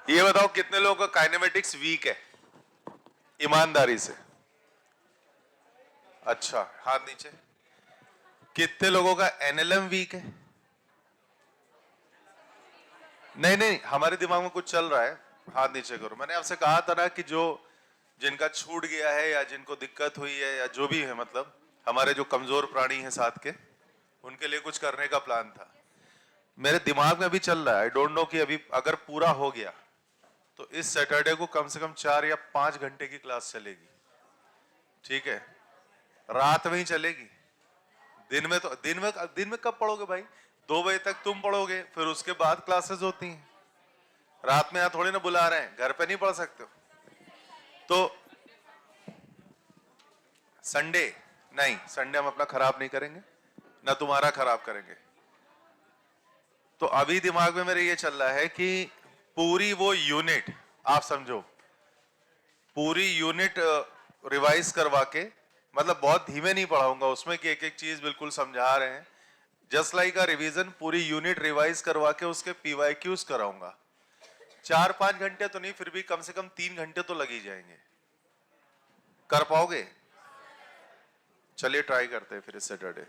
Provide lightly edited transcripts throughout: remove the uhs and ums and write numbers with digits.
ये बताओ कितने लोगों का काइनेमेटिक्स वीक है ईमानदारी से? अच्छा, हाथ नीचे। कितने लोगों का एनएलएम वीक है? नहीं नहीं, हमारे दिमाग में कुछ चल रहा है, हाथ नीचे करो। मैंने आपसे कहा था ना कि जो जिनका छूट गया है या जिनको दिक्कत हुई है या जो भी है, मतलब हमारे जो कमजोर प्राणी हैं साथ के, उनके लिए कुछ करने का प्लान था। मेरे दिमाग में अभी चल रहा है, आई डोंट नो कि अभी अगर पूरा हो गया तो इस सैटरडे को कम से कम 4 या 5 घंटे की क्लास चलेगी। ठीक है, रात में ही चलेगी। दिन में कब पढ़ोगे भाई? 2 बजे तक तुम पढ़ोगे, फिर उसके बाद क्लासेस होती हैं। रात में यहां थोड़ी ना बुला रहे हैं, घर पे नहीं पढ़ सकते हो। तो संडे नहीं, संडे हम अपना खराब नहीं करेंगे, ना तुम्हारा खराब करेंगे। तो अभी दिमाग में मेरे ये चल रहा है कि पूरी वो यूनिट, आप समझो, पूरी यूनिट रिवाइज करवा के, मतलब बहुत धीमे नहीं पढ़ाऊंगा उसमें कि एक एक चीज बिल्कुल समझा रहे हैं, जस्ट लाइक अ रिवीजन, पूरी यूनिट रिवाइज करवा के उसके पीवाईक्यूज कराऊंगा। 4-5 घंटे तो नहीं, फिर भी कम से कम 3 घंटे तो लग ही जाएंगे। कर पाओगे? चलिए ट्राई करते हैं फिर इस सैटरडे।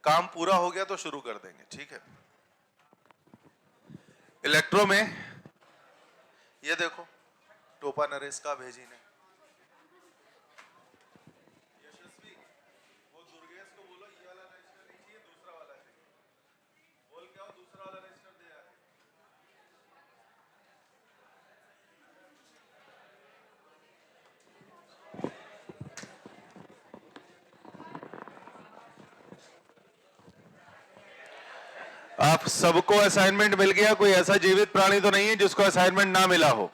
काम पूरा हो गया तो शुरू कर देंगे, ठीक है? इलेक्ट्रो में ये देखो, टोपा नरेश का भेजी ने। यशस्वी, वो दुर्गेश को बोलो ये वाला रजिस्टर नहीं चाहिए, दूसरा वाला चाहिए। बोल क्या हो, दूसरा वाला रजिस्टर दे आए। आप सबको असाइनमेंट मिल गया? कोई ऐसा जीवित प्राणी तो नहीं है जिसको असाइनमेंट ना मिला हो?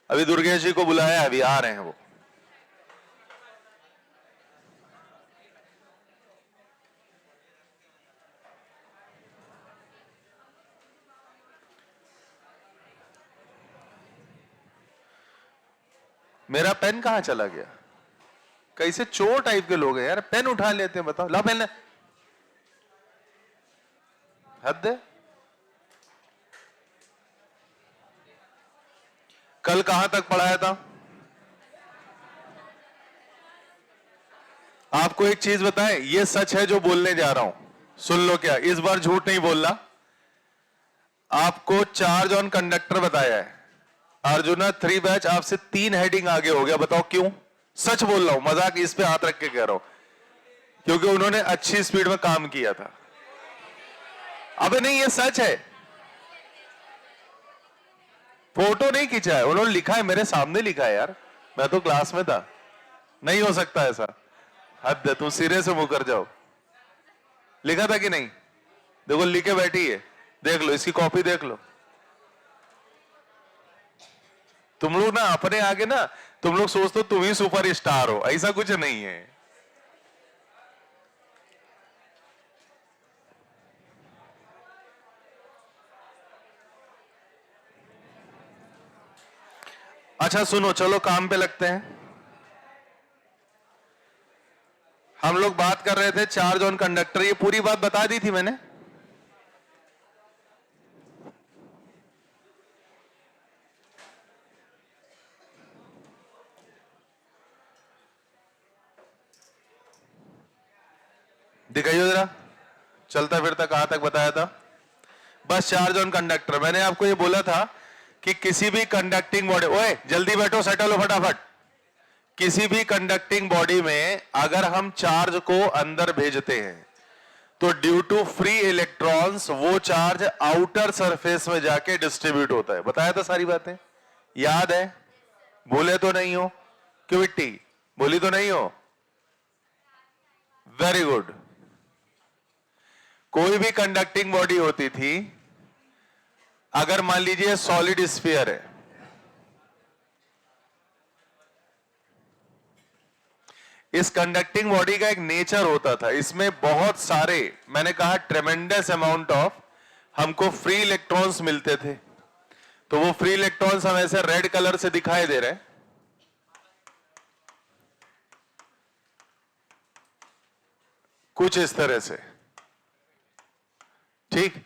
अभी दुर्गेश जी को बुलाया, अभी आ रहे हैं वो। मेरा पेन कहां चला गया? कैसे चोर टाइप के लोग हैं यार, पेन उठा लेते हैं। बताओ, ला पेन। हद है। कल कहां तक पढ़ाया था? आपको एक चीज बताएं, ये सच है जो बोलने जा रहा हूं, सुन लो। क्या इस बार झूठ नहीं बोलना? आपको चार्ज ऑन कंडक्टर बताया है, अर्जुना 3 बैच आपसे 3 हेडिंग आगे हो गया। बताओ क्यों? सच बोल रहा हूं, मजाक इस पे हाथ रख के कह रहा हूं, क्योंकि उन्होंने अच्छी स्पीड में काम किया था। अबे नहीं, ये सच है, फोटो नहीं खींचा है, उन्होंने लिखा है, मेरे सामने लिखा है यार, मैं तो क्लास में था। नहीं हो सकता ऐसा, हद है, तुम सिरे से मुंह कर जाओ। लिखा था कि नहीं? देखो लिखे बैठी है, देख लो, इसकी कॉपी देख लो। तुम लोग ना अपने आगे ना, तुम लोग सोचते हो तुम ही सुपर स्टार हो, ऐसा कुछ नहीं है। अच्छा सुनो, चलो काम पे लगते हैं। हम लोग बात कर रहे थे चार्ज ऑन कंडक्टर, ये पूरी बात बता दी थी मैंने। दिखाइए जरा, चलता फिरता कहां तक बताया था? बस चार्ज ऑन कंडक्टर, मैंने आपको ये बोला था कि किसी भी कंडक्टिंग बॉडी, ओए जल्दी बैठो, सेटल हो फटाफट। किसी भी कंडक्टिंग बॉडी में अगर हम चार्ज को अंदर भेजते हैं तो ड्यू टू फ्री इलेक्ट्रॉन्स वो चार्ज आउटर सरफेस में जाके डिस्ट्रीब्यूट होता है। बताया था सारी बातें, याद है? बोले तो नहीं हो? क्यों बिट्टी, बोली तो नहीं हो? Very good. कोई भी कंडक्टिंग बॉडी होती थी, अगर मान लीजिए सॉलिड स्फीयर है, इस कंडक्टिंग बॉडी का एक नेचर होता था, इसमें बहुत सारे, मैंने कहा ट्रेमेंडस अमाउंट ऑफ हमको फ्री इलेक्ट्रॉन्स मिलते थे। तो वो फ्री इलेक्ट्रॉन्स हम ऐसे रेड कलर से दिखाई दे रहे हैं, कुछ इस तरह से, ठीक?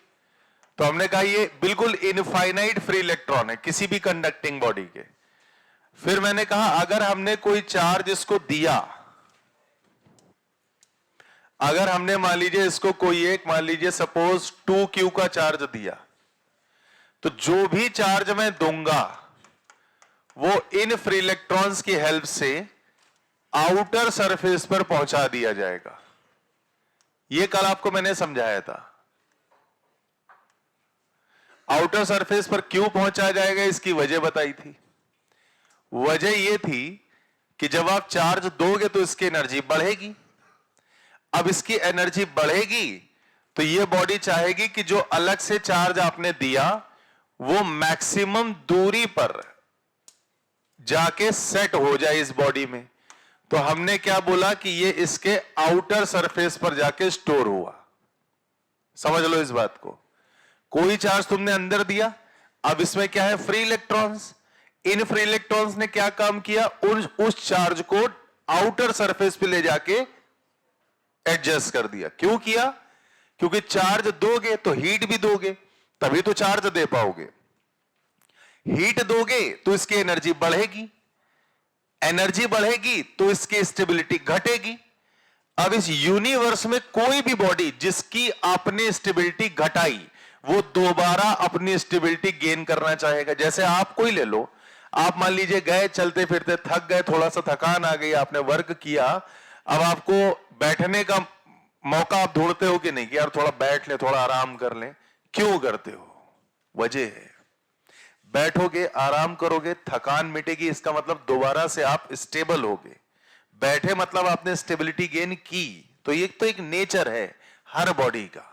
तो हमने कहा ये बिल्कुल इनफाइनाइट फ्री इलेक्ट्रॉन है किसी भी कंडक्टिंग बॉडी के। फिर मैंने कहा अगर हमने कोई चार्ज इसको दिया, अगर हमने मान लीजिए इसको कोई एक, मान लीजिए सपोज 2q का चार्ज दिया, तो जो भी चार्ज मैं दूंगा वो इन फ्री इलेक्ट्रॉन्स की हेल्प से आउटर सरफेस पर पहुंचा दिया जाएगा। ये कल आपको मैंने समझाया था। आउटर सरफेस पर क्यों पहुंचाया जाएगा इसकी वजह बताई थी। वजह यह थी कि जब आप चार्ज दोगे तो इसकी एनर्जी बढ़ेगी। अब इसकी एनर्जी बढ़ेगी तो यह बॉडी चाहेगी कि जो अलग से चार्ज आपने दिया वो मैक्सिमम दूरी पर जाके सेट हो जाए इस बॉडी में। तो हमने क्या बोला कि ये इसके आउटर सरफेस पर जाके स्टोर हुआ। समझ लो इस बात को। कोई चार्ज तुमने अंदर दिया, अब इसमें क्या है, free electrons. In free electrons ने क्या काम किया, उस चार्ज को आउटर सरफेस पे ले जाके एडजस्ट कर दिया। क्यों किया? क्योंकि चार्ज दोगे तो हीट भी दोगे, तभी तो चार्ज दे पाओगे। हीट दोगे तो इसकी एनर्जी बढ़ेगी, एनर्जी बढ़ेगी तो इसकी स्टेबिलिटी घटेगी। अब इस यूनिवर्स में कोई भी बॉडी जिसकी आपने स्टेबिलिटी घटाई वो दोबारा अपनी स्टेबिलिटी गेन करना चाहेगा। जैसे आप कोई ले लो, आप मान लीजिए गए चलते फिरते थक गए, थोड़ा सा थकान आ गई, आपने वर्क किया, अब आपको बैठने का मौका आप ढूंढते हो कि नहीं कि यार थोड़ा बैठ ले, थोड़ा आराम कर ले। क्यों करते हो? वजह है, बैठोगे आराम करोगे थकान मिटेगी, इसका मतलब दोबारा से आप स्टेबल होगे। बैठे मतलब आपने स्टेबिलिटी गेन की। तो ये तो एक नेचर है हर बॉडी का।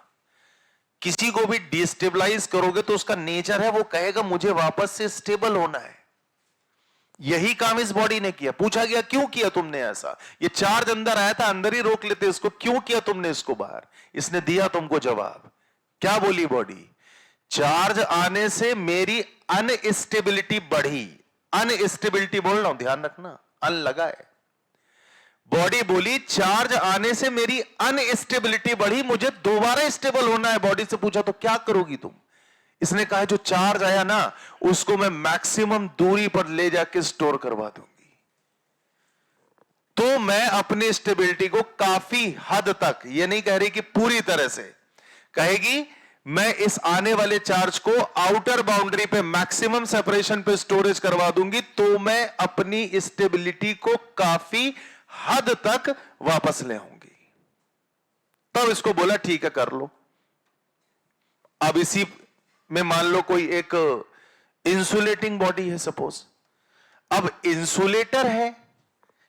किसी को भी डिस्टेबलाइज करोगे तो उसका नेचर है, वो कहेगा मुझे वापस से स्टेबल होना है। यही काम इस बॉडी ने किया। पूछा गया क्यों किया तुमने ऐसा? ये चार्ज अंदर आया था, अंदर ही रोक लेते इसको, क्यों किया तुमने इसको बाहर? इसने दिया तुमको जवाब। क्या बोली बॉडी? चार्ज आने से मेरी अनस्टेबिलिटी बढ़ी। अनस्टेबिलिटी बोल रहा हूं, ध्यान रखना, अन लगा है। बॉडी बोली चार्ज आने से मेरी अनस्टेबिलिटी बढ़ी, मुझे दोबारा स्टेबल होना है। बॉडी से पूछा तो क्या करोगी तुम? इसने कहा जो चार्ज आया ना उसको मैं मैक्सिमम दूरी पर ले जाके स्टोर करवा दूंगी। तो मैं अपनी स्टेबिलिटी को काफी हद तक, ये नहीं कह रही कि पूरी तरह से, कहेगी मैं इस आने वाले चार्ज को आउटर बाउंड्री पे मैक्सिमम सेपरेशन पे स्टोरेज करवा दूंगी, तो मैं अपनी स्टेबिलिटी को काफी हद तक वापस ले आऊंगी। तब इसको बोला ठीक है कर लो। अब इसी में मान लो कोई एक इंसुलेटिंग बॉडी है सपोज। अब इंसुलेटर है,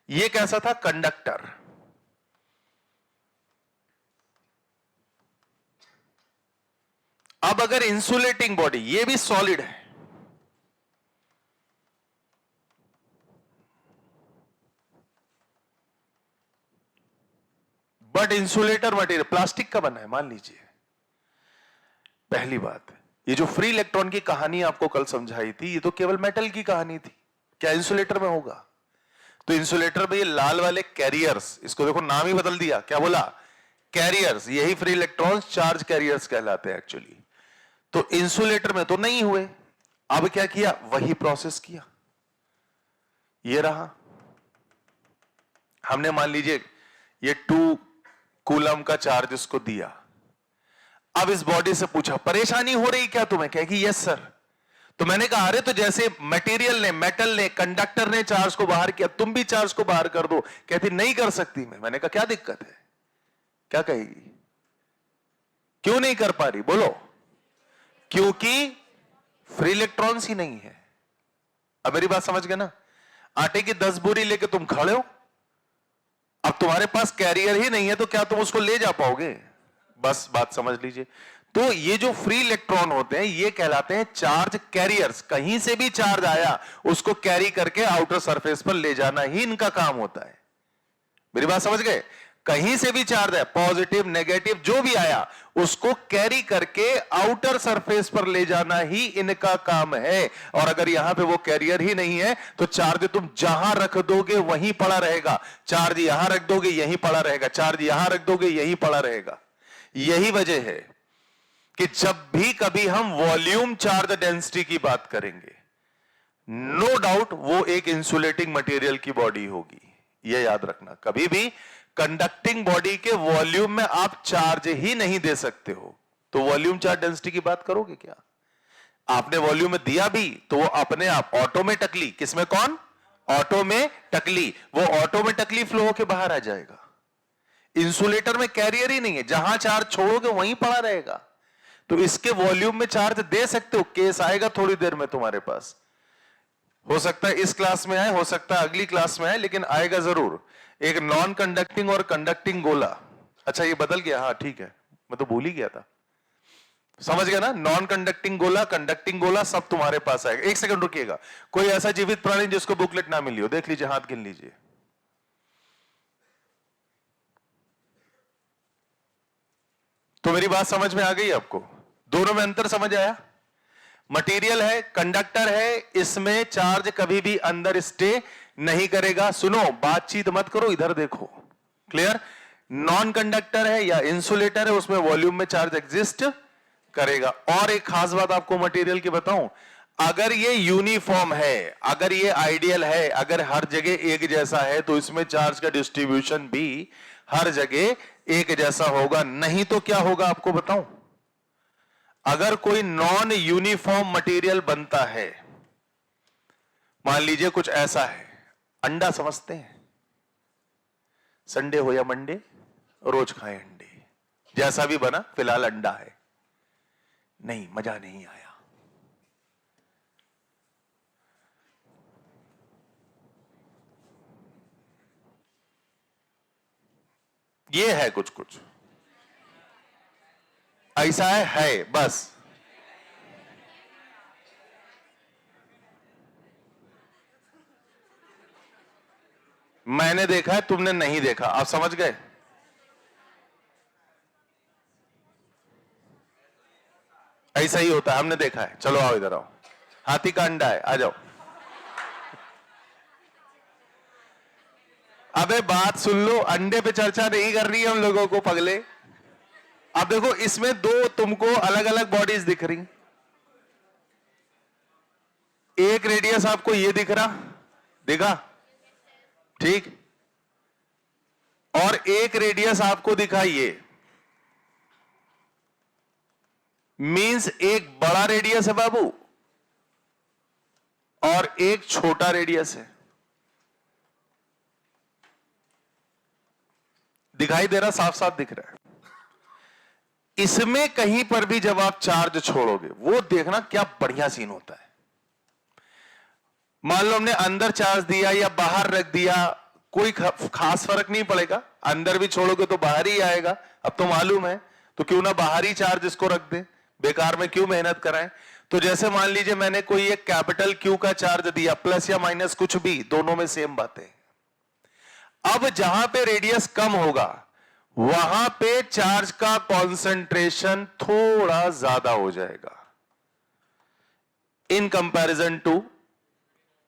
ये कैसा था, कंडक्टर। अब अगर इंसुलेटिंग बॉडी, ये भी सॉलिड है, बट इंसुलेटर मटेरियल प्लास्टिक का बना है मान लीजिए। पहली बात, ये जो फ्री इलेक्ट्रॉन की कहानी आपको कल समझाई थी, ये तो केवल मेटल की कहानी थी। क्या इंसुलेटर में होगा? तो इंसुलेटर में ये लाल वाले कैरियर्स, इसको देखो नाम ही बदल दिया, क्या बोला, कैरियर्स। यही फ्री इलेक्ट्रॉन्स चार्ज कैरियर्स कहलाते हैं एक्चुअली। तो इंसुलेटर में तो नहीं हुए। अब क्या किया, वही प्रोसेस किया। ये रहा, हमने मान लीजिए ये 2 कूलम का चार्ज इसको दिया। अब इस बॉडी से पूछा परेशानी हो रही क्या तुम्हें? कहेगी यस सर। तो मैंने कहा अरे तो जैसे मटेरियल ने, मेटल ने, कंडक्टर ने चार्ज को बाहर किया, तुम भी चार्ज को बाहर कर दो। कहती नहीं कर सकती मैं। मैंने कहा क्या दिक्कत है? क्या कहेगी? क्यों नहीं कर पा रही? बोलो। क्योंकि फ्री इलेक्ट्रॉन्स ही नहीं है। अब मेरी बात समझ गए ना? आटे की 10 बोरी लेके तुम खड़े हो, अब तुम्हारे पास कैरियर ही नहीं है तो क्या तुम उसको ले जा पाओगे? बस बात समझ लीजिए। तो ये जो फ्री इलेक्ट्रॉन होते हैं ये कहलाते हैं चार्ज कैरियर्स। कहीं से भी चार्ज आया उसको कैरी करके आउटर सरफेस पर ले जाना ही इनका काम होता है। मेरी बात समझ गए? कहीं से भी चार्ज है, पॉजिटिव नेगेटिव जो भी आया, उसको कैरी करके आउटर सरफेस पर ले जाना ही इनका काम है। और अगर यहां पे वो कैरियर ही नहीं है तो चार्ज तुम जहां रख दोगे वहीं पड़ा रहेगा। चार्ज यहां रख दोगे यहीं पड़ा रहेगा, चार्ज यहां रख दोगे यहीं पड़ा रहेगा। यही वजह है कि जब भी कभी हम वॉल्यूम चार्ज डेंसिटी की बात करेंगे, नो डाउट वो एक इंसुलेटिंग मटेरियल की बॉडी होगी। यह याद रखना, कभी भी कंडक्टिंग बॉडी के वॉल्यूम में आप चार्ज ही नहीं दे सकते हो, तो वॉल्यूम चार्ज डेंसिटी की बात करोगे क्या? आपने वॉल्यूम में दिया भी तो वो अपने आप ऑटोमेटिकली, किसमें कौन? ऑटोमेटिकली, वो ऑटोमेटिकली फ्लो होके बाहर आ जाएगा। इंसुलेटर में कैरियर ही नहीं है, जहां चार्ज छोड़ोगे वहीं पड़ा रहेगा। तो इसके वॉल्यूम में चार्ज दे सकते हो, केस आएगा थोड़ी देर में तुम्हारे पास, हो सकता है इस क्लास में आए, हो सकता है अगली क्लास में आए, लेकिन आएगा जरूर। एक नॉन कंडक्टिंग और कंडक्टिंग गोला। अच्छा ये बदल गया, हाँ ठीक है, मैं तो भूल ही गया था। समझ गया ना? नॉन कंडक्टिंग गोला, कंडक्टिंग गोला, सब तुम्हारे पास आएगा। एक सेकंड रुकिएगा, कोई ऐसा जीवित प्राणी जिसको बुकलेट ना मिली हो, देख लीजिए, हाथ गिन लीजिए। तो मेरी बात समझ में आ गई आपको? दोनों में अंतर समझ आया? मटेरियल है, कंडक्टर है, इसमें चार्ज कभी भी अंदर स्टे नहीं करेगा। सुनो, बातचीत मत करो, इधर देखो। क्लियर? नॉन कंडक्टर है या इंसुलेटर है, उसमें वॉल्यूम में चार्ज एग्जिस्ट करेगा। और एक खास बात आपको मटेरियल की बताऊं, अगर ये यूनिफॉर्म है, अगर ये आइडियल है, अगर हर जगह एक जैसा है, तो इसमें चार्ज का डिस्ट्रीब्यूशन भी हर जगह एक जैसा होगा। नहीं तो क्या होगा आपको बताऊं, अगर कोई नॉन यूनिफॉर्म मटेरियल बनता है, मान लीजिए कुछ ऐसा है, अंडा समझते हैं, संडे हो या मंडे रोज खाएं अंडे, जैसा भी बना फिलहाल अंडा है, नहीं मजा नहीं आया। ये है कुछ कुछ ऐसा है बस। मैंने देखा है, तुमने नहीं देखा, आप समझ गए? ऐसा ही होता है, हमने देखा है। चलो आओ इधर आओ, हाथी का अंडा है, आ जाओ। अबे बात सुन लो, अंडे पे चर्चा नहीं कर रही है हम लोगों को, पगले। अब देखो, इसमें दो तुमको अलग अलग बॉडीज दिख रही, एक रेडियस आपको ये दिख रहा, दिखा? ठीक, और एक रेडियस आपको दिखा ये, मींस एक बड़ा रेडियस है बाबू और एक छोटा रेडियस है। दिखाई दे रहा? साफ साफ दिख रहा है। इसमें कहीं पर भी जब आप चार्ज छोड़ोगे, वो देखना क्या बढ़िया सीन होता है। मान लो हमने अंदर चार्ज दिया या बाहर रख दिया, कोई खास फर्क नहीं पड़ेगा, अंदर भी छोड़ोगे तो बाहर ही आएगा। अब तो मालूम है, तो क्यों ना बाहर ही चार्ज इसको रख दे, बेकार में क्यों मेहनत कराएं। तो जैसे मान लीजिए मैंने कोई एक कैपिटल क्यू का चार्ज दिया, प्लस या माइनस कुछ भी, दोनों में सेम बातें। अब जहां पे रेडियस कम होगा, वहां पे चार्ज का कॉन्सेंट्रेशन थोड़ा ज्यादा हो जाएगा इन कंपैरिजन टू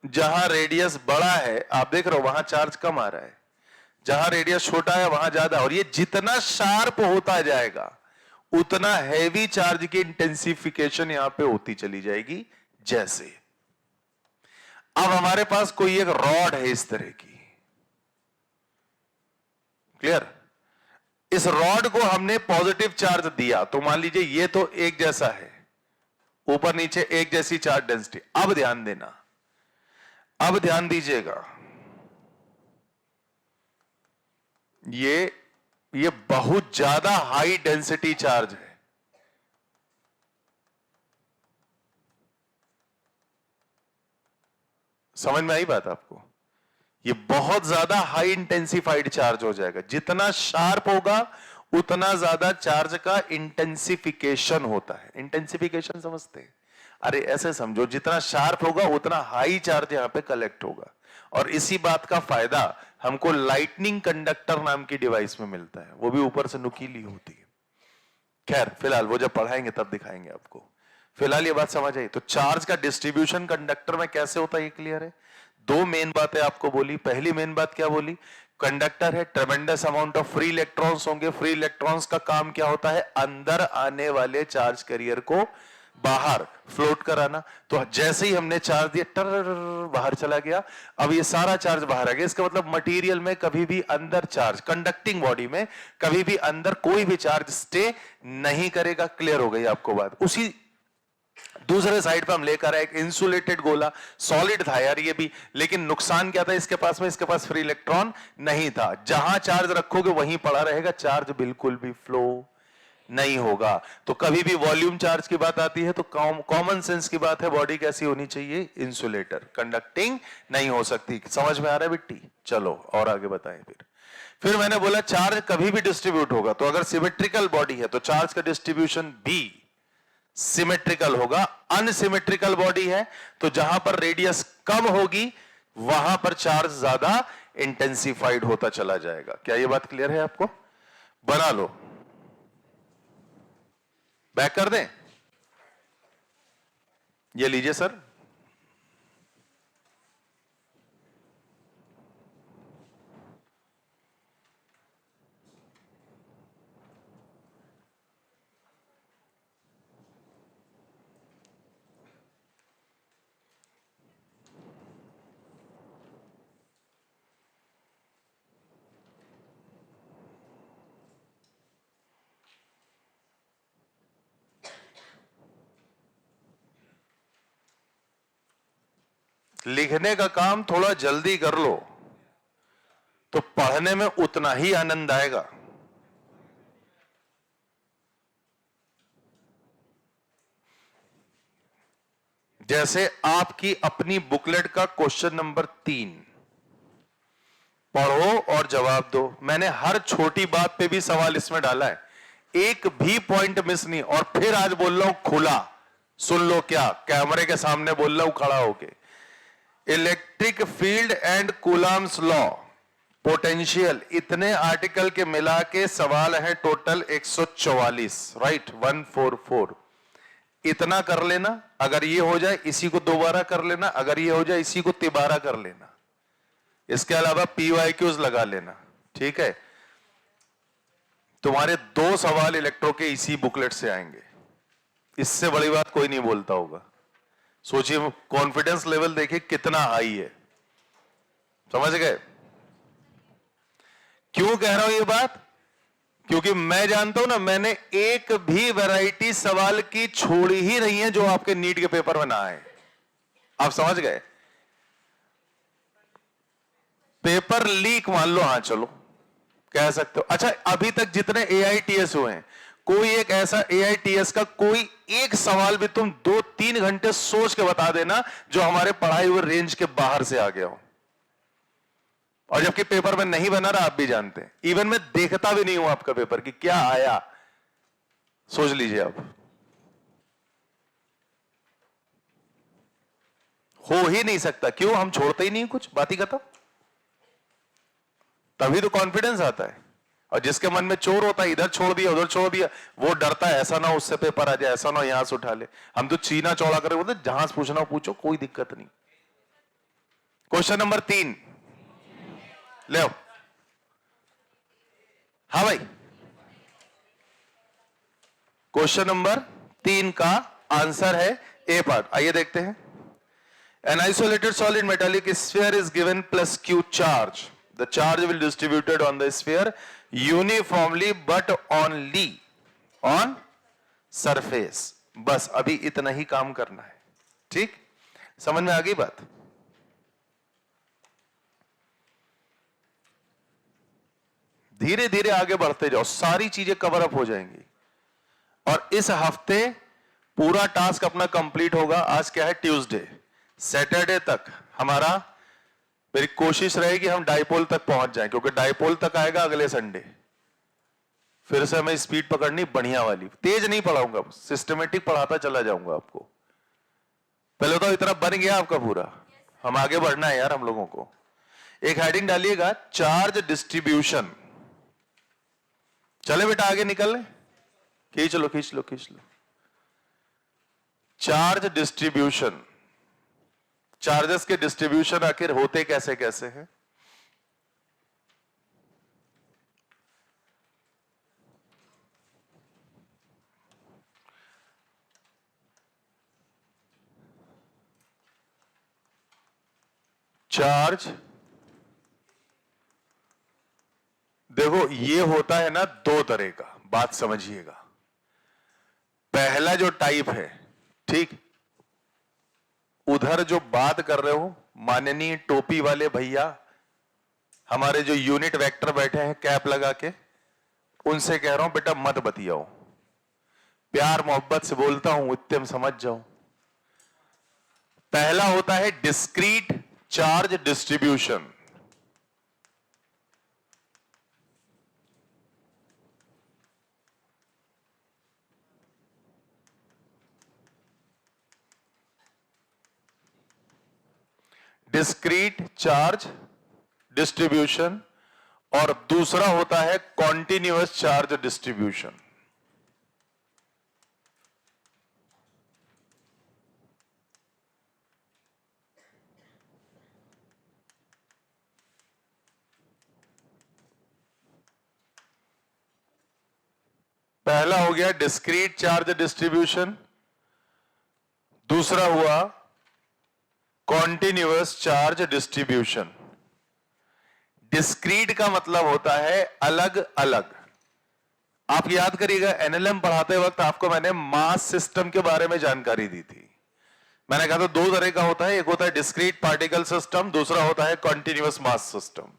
जहां रेडियस बड़ा है। आप देख रहे हो वहां चार्ज कम आ रहा है, जहां रेडियस छोटा है वहां ज्यादा। और ये जितना शार्प होता जाएगा, उतना हैवी चार्ज की इंटेंसिफिकेशन यहां पे होती चली जाएगी। जैसे अब हमारे पास कोई एक रॉड है इस तरह की, क्लियर? इस रॉड को हमने पॉजिटिव चार्ज दिया, तो मान लीजिए ये तो एक जैसा है, ऊपर नीचे एक जैसी चार्ज डेंसिटी। अब ध्यान देना, अब ध्यान दीजिएगा, ये बहुत ज्यादा हाई डेंसिटी चार्ज है। समझ में आई बात आपको? ये बहुत ज्यादा हाई इंटेंसिफाइड चार्ज हो जाएगा। जितना शार्प होगा उतना ज्यादा चार्ज का इंटेंसिफिकेशन होता है। इंटेंसिफिकेशन समझते हैं? अरे ऐसे समझो, जितना शार्प होगा उतना हाई चार्ज यहां पे कलेक्ट होगा। और इसी बात का फायदा हमको लाइटनिंग कंडक्टर नाम की डिवाइस में मिलता है, वो भी ऊपर से नुकीली होती है। खैर फिलहाल वो जब पढ़ाएंगे तब दिखाएंगे आपको। फिलहाल ये बात समझ आई? तो चार्ज का डिस्ट्रीब्यूशन कंडक्टर में कैसे होता है ये क्लियर है। दो मेन बातें आपको बोली। पहली मेन बात क्या बोली कंडक्टर है, ट्रेमेंडस अमाउंट ऑफ फ्री इलेक्ट्रॉन्स होंगे। फ्री इलेक्ट्रॉन्स का काम क्या होता है? अंदर आने वाले चार्ज कैरियर को बाहर फ्लोट कराना। तो जैसे ही हमने चार्ज दिया, टर बाहर चला गया। अब ये सारा चार्ज बाहर आ गया। इसका मतलब मटेरियल में कभी भी अंदर चार्ज, कंडक्टिंग बॉडी में कभी भी अंदर कोई भी चार्ज स्टे नहीं करेगा। क्लियर हो गई आपको बात? उसी दूसरे साइड पे हम लेकर आए एक इंसुलेटेड गोला, सॉलिड था यार ये भी, लेकिन नुकसान क्या था इसके पास में? इसके पास फ्री इलेक्ट्रॉन नहीं था। जहां चार्ज रखोगे वहीं पड़ा रहेगा, चार्ज बिल्कुल भी फ्लो नहीं होगा। तो कभी भी वॉल्यूम चार्ज की बात आती है तो कॉमन सेंस की बात है, बॉडी कैसी होनी चाहिए? इंसुलेटर, कंडक्टिंग नहीं हो सकती। समझ में आ रहा है बिट्टी? चलो और आगे बताएं। फिर मैंने बोला चार्ज कभी भी डिस्ट्रीब्यूट होगा, तो अगर सिमेट्रिकल बॉडी है तो चार्ज का डिस्ट्रीब्यूशन भी सिमेट्रिकल होगा। अनसिमेट्रिकल बॉडी है तो जहां पर रेडियस कम होगी वहां पर चार्ज ज्यादा इंटेंसिफाइड होता चला जाएगा। क्या यह बात क्लियर है आपको? बना लो, बैक कर दें। ये लीजिए सर, लिखने का काम थोड़ा जल्दी कर लो तो पढ़ने में उतना ही आनंद आएगा। जैसे आपकी अपनी बुकलेट का क्वेश्चन नंबर 3 पढ़ो और जवाब दो। मैंने हर छोटी बात पे भी सवाल इसमें डाला है, एक भी पॉइंट मिस नहीं। और फिर आज बोल रहा हूं खुला, सुन लो, क्या कैमरे के सामने बोल रहा हूं खड़ा होके। Electric field and Coulomb's law, potential, इतने आर्टिकल के मिला के सवाल है टोटल 144, राइट? 144। इतना कर लेना, अगर ये हो जाए इसी को दोबारा कर लेना, अगर ये हो जाए इसी को तिबारा कर लेना। इसके अलावा पीवाईक्यूज लगा लेना, ठीक है? तुम्हारे 2 सवाल इलेक्ट्रो के इसी बुकलेट से आएंगे। इससे बड़ी बात कोई नहीं बोलता होगा। सोचिए, कॉन्फिडेंस लेवल देखिए कितना हाई है। समझ गए क्यों कह रहा हूं ये बात? क्योंकि मैं जानता हूं ना, मैंने एक भी वैरायटी सवाल की छोड़ी ही नहीं है जो आपके नीट के पेपर में ना आए। आप समझ गए? पेपर लीक मान लो, हां चलो कह सकते हो। अच्छा, अभी तक जितने एआईटीएस हुए हैं, कोई एक ऐसा एआईटीएस का कोई एक सवाल भी तुम 2-3 घंटे सोच के बता देना जो हमारे पढ़ाई हुए रेंज के बाहर से आ गया हो। और जबकि पेपर में नहीं बना रहा, आप भी जानते हैं। इवन मैं देखता भी नहीं हूं आपका पेपर कि क्या आया। सोच लीजिए आप, हो ही नहीं सकता। क्यों? हम छोड़ते ही नहीं कुछ, बात ही खत्म। तभी तो कॉन्फिडेंस आता है। और जिसके मन में चोर होता है, इधर छोड़ दिया उधर छोड़ दिया, वो डरता है ऐसा ना उससे पेपर आ जाए, ऐसा ना यहां से उठा ले। हम तो चीना चौड़ा कर बोलते, जहां से पूछना हो पूछो, कोई दिक्कत नहीं। क्वेश्चन नंबर 3 ले आओ। हाँ भाई, क्वेश्चन नंबर 3 का आंसर है ए पार्ट। आइए देखते हैं। An isolated solid metallic sphere is given plus q charge. The charge will distributed on the sphere uniformly but only on surface. बस अभी इतना ही काम करना है, ठीक? समझ में आ गई बात? धीरे धीरे आगे बढ़ते जाओ, सारी चीजें कवर अप हो जाएंगी। और इस हफ्ते पूरा टास्क अपना कंप्लीट होगा। आज क्या है? ट्यूसडे। सैटरडे तक हमारा, मेरी कोशिश रहेगी हम डाइपोल तक पहुंच जाएं, क्योंकि डाइपोल तक आएगा अगले संडे। फिर से हमें स्पीड पकड़नी बढ़िया वाली। तेज नहीं पढ़ाऊंगा, सिस्टमेटिक पढ़ाता चला जाऊंगा आपको। पहले तो इतना बन गया आपका पूरा, हम आगे बढ़ना है यार हम लोगों को। एक हेडिंग डालिएगा, चार्ज डिस्ट्रीब्यूशन। चले बेटा आगे निकल ले, खींच लो खींच लो खींच लो। चार्ज डिस्ट्रीब्यूशन, चार्जेस के डिस्ट्रीब्यूशन आखिर होते कैसे कैसे हैं? चार्ज, देखो ये होता है ना दो तरह का, बात समझिएगा। पहला जो टाइप है, ठीक, उधर जो बात कर रहे हो माननीय टोपी वाले भैया, हमारे जो यूनिट वेक्टर बैठे हैं कैप लगा के, उनसे कह रहा हूं बेटा मत बतियाओ, प्यार मोहब्बत से बोलता हूं, इतने समझ जाओ। पहला होता है discrete charge distribution. Discrete charge distribution, और दूसरा होता है कॉन्टिन्यूअस चार्ज डिस्ट्रीब्यूशन। पहला हो गया डिस्क्रीट चार्ज डिस्ट्रीब्यूशन, दूसरा हुआ कॉन्टिन्यूअस चार्ज डिस्ट्रीब्यूशन। डिस्क्रीट का मतलब होता है अलग अलग। आप याद करिएगा एनएलएम पढ़ाते वक्त आपको मैंने मास सिस्टम के बारे में जानकारी दी थी। मैंने कहा था दो तरह का होता है, एक होता है डिस्क्रीट पार्टिकल सिस्टम, दूसरा होता है कॉन्टिन्यूअस मास सिस्टम।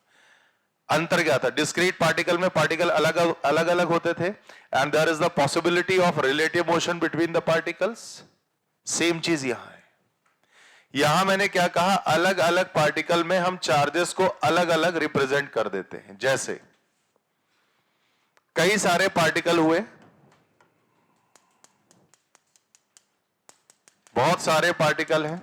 अंतर क्या था? डिस्क्रीट पार्टिकल में पार्टिकल अलग अलग अलग होते थे and there is the possibility of relative motion between the particles. Same चीज यहां है। यहां मैंने क्या कहा, अलग अलग पार्टिकल में हम चार्जेस को अलग अलग रिप्रेजेंट कर देते हैं। जैसे कई सारे पार्टिकल हुए, बहुत सारे पार्टिकल हैं,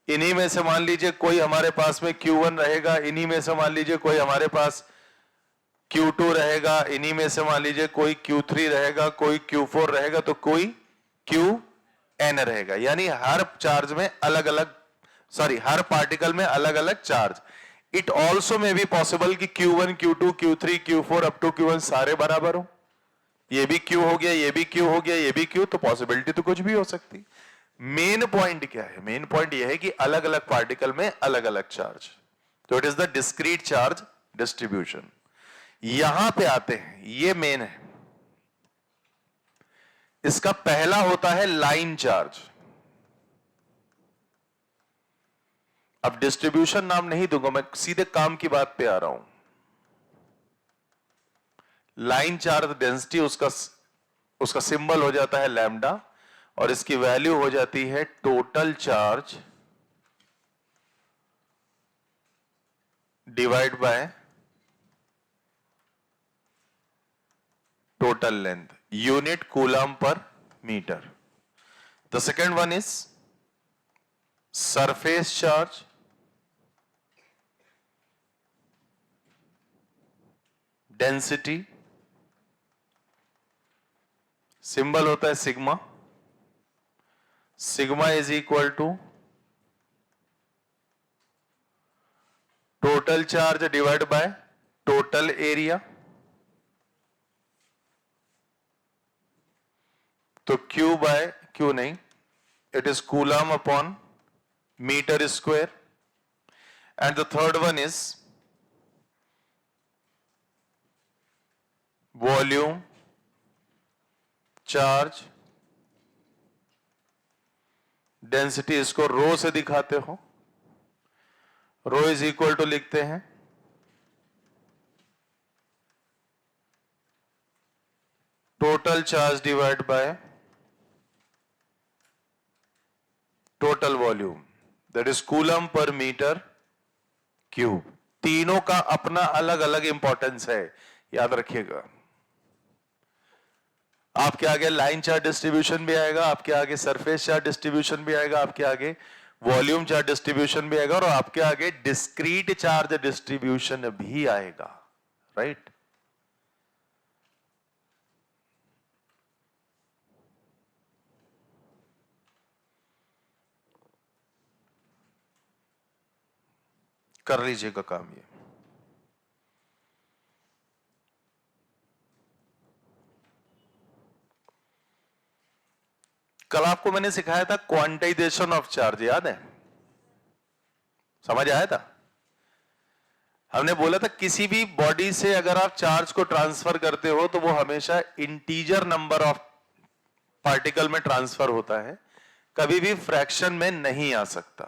इन्हीं में से मान लीजिए कोई हमारे पास में Q1 रहेगा, इन्हीं में से मान लीजिए कोई हमारे पास Q2 रहेगा, इन्हीं में से मान लीजिए कोई Q3 रहेगा, कोई Q4 रहेगा, तो कोई Qn रहेगा। यानी हर चार्ज में अलग अलग, हर पार्टिकल में अलग अलग चार्ज। इट ऑल्सो में बी पॉसिबल कि Q1, Q2, Q3, Q4 up to Qn सारे बराबर हो। ये भी Q हो गया, ये भी Q हो गया, ये भी Q, तो पॉसिबिलिटी तो कुछ भी हो सकती। मेन पॉइंट क्या है? मेन पॉइंट यह है कि अलग अलग पार्टिकल में अलग अलग चार्ज, तो it is the discrete charge distribution. यहां पे आते हैं, ये मेन है। इसका पहला होता है लाइन चार्ज। अब डिस्ट्रीब्यूशन नाम नहीं दूंगा मैं, सीधे काम की बात पे आ रहा हूं। लाइन चार्ज डेंसिटी, उसका सिंबल हो जाता है लैम्डा, और इसकी वैल्यू हो जाती है total charge divide by total length, unit coulomb per metre. The second one is surface charge density, symbol होता है sigma. Sigma is equal to total charge divide by total area. तो Q by Q नहीं, it is coulomb upon metre square. And the third one is volume charge density, इसको rho से दिखाते हो, रो is equal to लिखते हैं total charge divide by total volume, that is coulomb per metre cube. तीनों का अपना अलग अलग इंपॉर्टेंस है, याद रखिएगा। आपके आगे लाइन चार्ज डिस्ट्रीब्यूशन भी आएगा, आपके आगे सरफेस चार्ज डिस्ट्रीब्यूशन भी आएगा, आपके आगे वॉल्यूम चार्ज डिस्ट्रीब्यूशन भी आएगा, और आपके आगे डिस्क्रीट चार्ज डिस्ट्रीब्यूशन भी आएगा, राइट? कर लीजिएगा काम ये। कल आपको मैंने सिखाया था क्वांटाइजेशन ऑफ चार्ज, याद है? समझ आया था? हमने बोला था किसी भी बॉडी से अगर आप चार्ज को ट्रांसफर करते हो तो वो हमेशा इंटीजर नंबर ऑफ पार्टिकल में ट्रांसफर होता है, कभी भी फ्रैक्शन में नहीं आ सकता।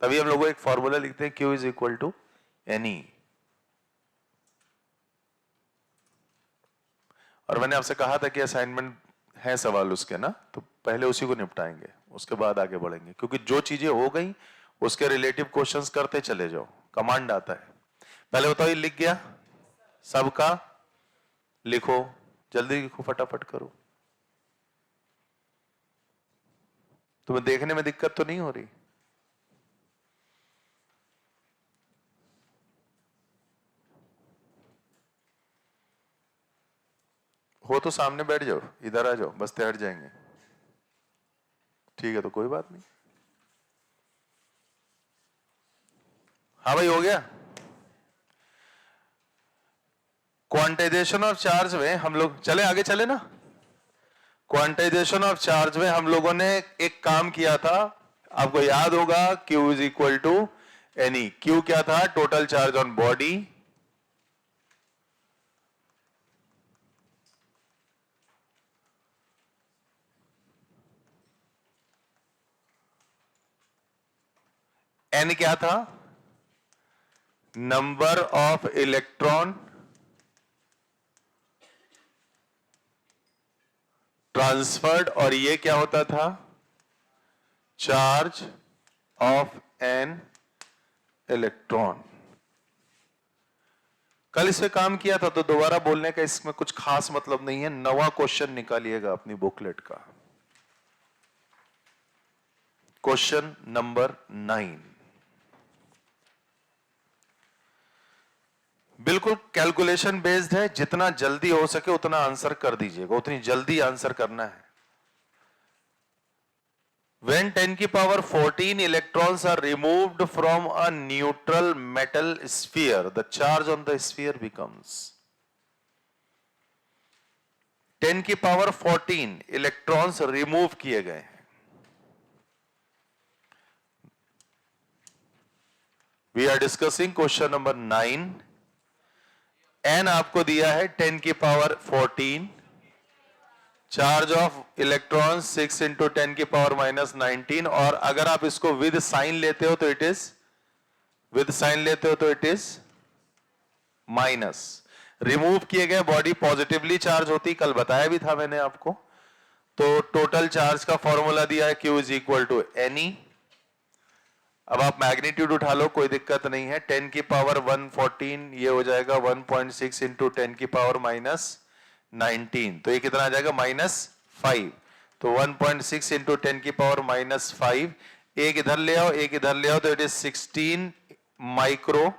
तभी हम लोग एक फॉर्मूला लिखते हैं, Q is equal to NE। और मैंने आपसे कहा था कि असाइनमेंट है सवाल उसके ना, तो पहले उसी को निपटाएंगे, उसके बाद आगे बढ़ेंगे, क्योंकि जो चीजें हो गई उसके रिलेटिव क्वेश्चंस करते चले जाओ, कमांड आता है। पहले बताओ, ये लिख गया सबका? लिखो, जल्दी लिखो, फटाफट करो। तुम्हें देखने में दिक्कत तो नहीं हो रही? हो तो सामने बैठ जाओ, इधर आ जाओ, बस्ते हट जाएंगे। ठीक है, तो कोई बात नहीं। हाँ भाई, हो गया। क्वांटाइजेशन ऑफ चार्ज में हम लोग चले, आगे चले ना। क्वांटाइजेशन ऑफ चार्ज में हम लोगों ने एक काम किया था, आपको याद होगा, Q is equal to NE। Q क्या था? Total charge on body N क्या था? नंबर ऑफ इलेक्ट्रॉन ट्रांसफर्ड, और ये क्या होता था? Charge of an electron. कल इस पे काम किया था, तो दोबारा बोलने का इसमें कुछ खास मतलब नहीं है। नवा क्वेश्चन निकालिएगा अपनी बुकलेट का, क्वेश्चन नंबर 9। बिल्कुल कैलकुलेशन बेस्ड है, जितना जल्दी हो सके उतना आंसर कर दीजिएगा, उतनी जल्दी आंसर करना है। When 10 की power 14 electrons are removed from a neutral metal sphere, the charge on the sphere becomes 10 की पावर 14 इलेक्ट्रॉन्स रिमूव किए गए हैं। We are discussing question number 9। N आपको दिया है 10 की power 14, charge of electron 6 into 10 की पावर माइनस 19, और अगर आप इसको विद साइन लेते हो तो इट इज माइनस। रिमूव किए गए बॉडी पॉजिटिवली चार्ज होती, कल बताया भी था मैंने आपको। तो टोटल चार्ज का फॉर्मूला दिया है Q is equal to NE। अब आप मैग्नीट्यूड उठा लो, कोई दिक्कत नहीं है। 10 की पावर 114 ये हो जाएगा 1.6 इंटू 10 की पावर माइनस 19, तो ये कितना आ जाएगा? -5। तो 1.6 इंटू 10 की पावर -5, एक इधर ले आओ, एक इधर ले आओ, तो इट इज 16 माइक्रो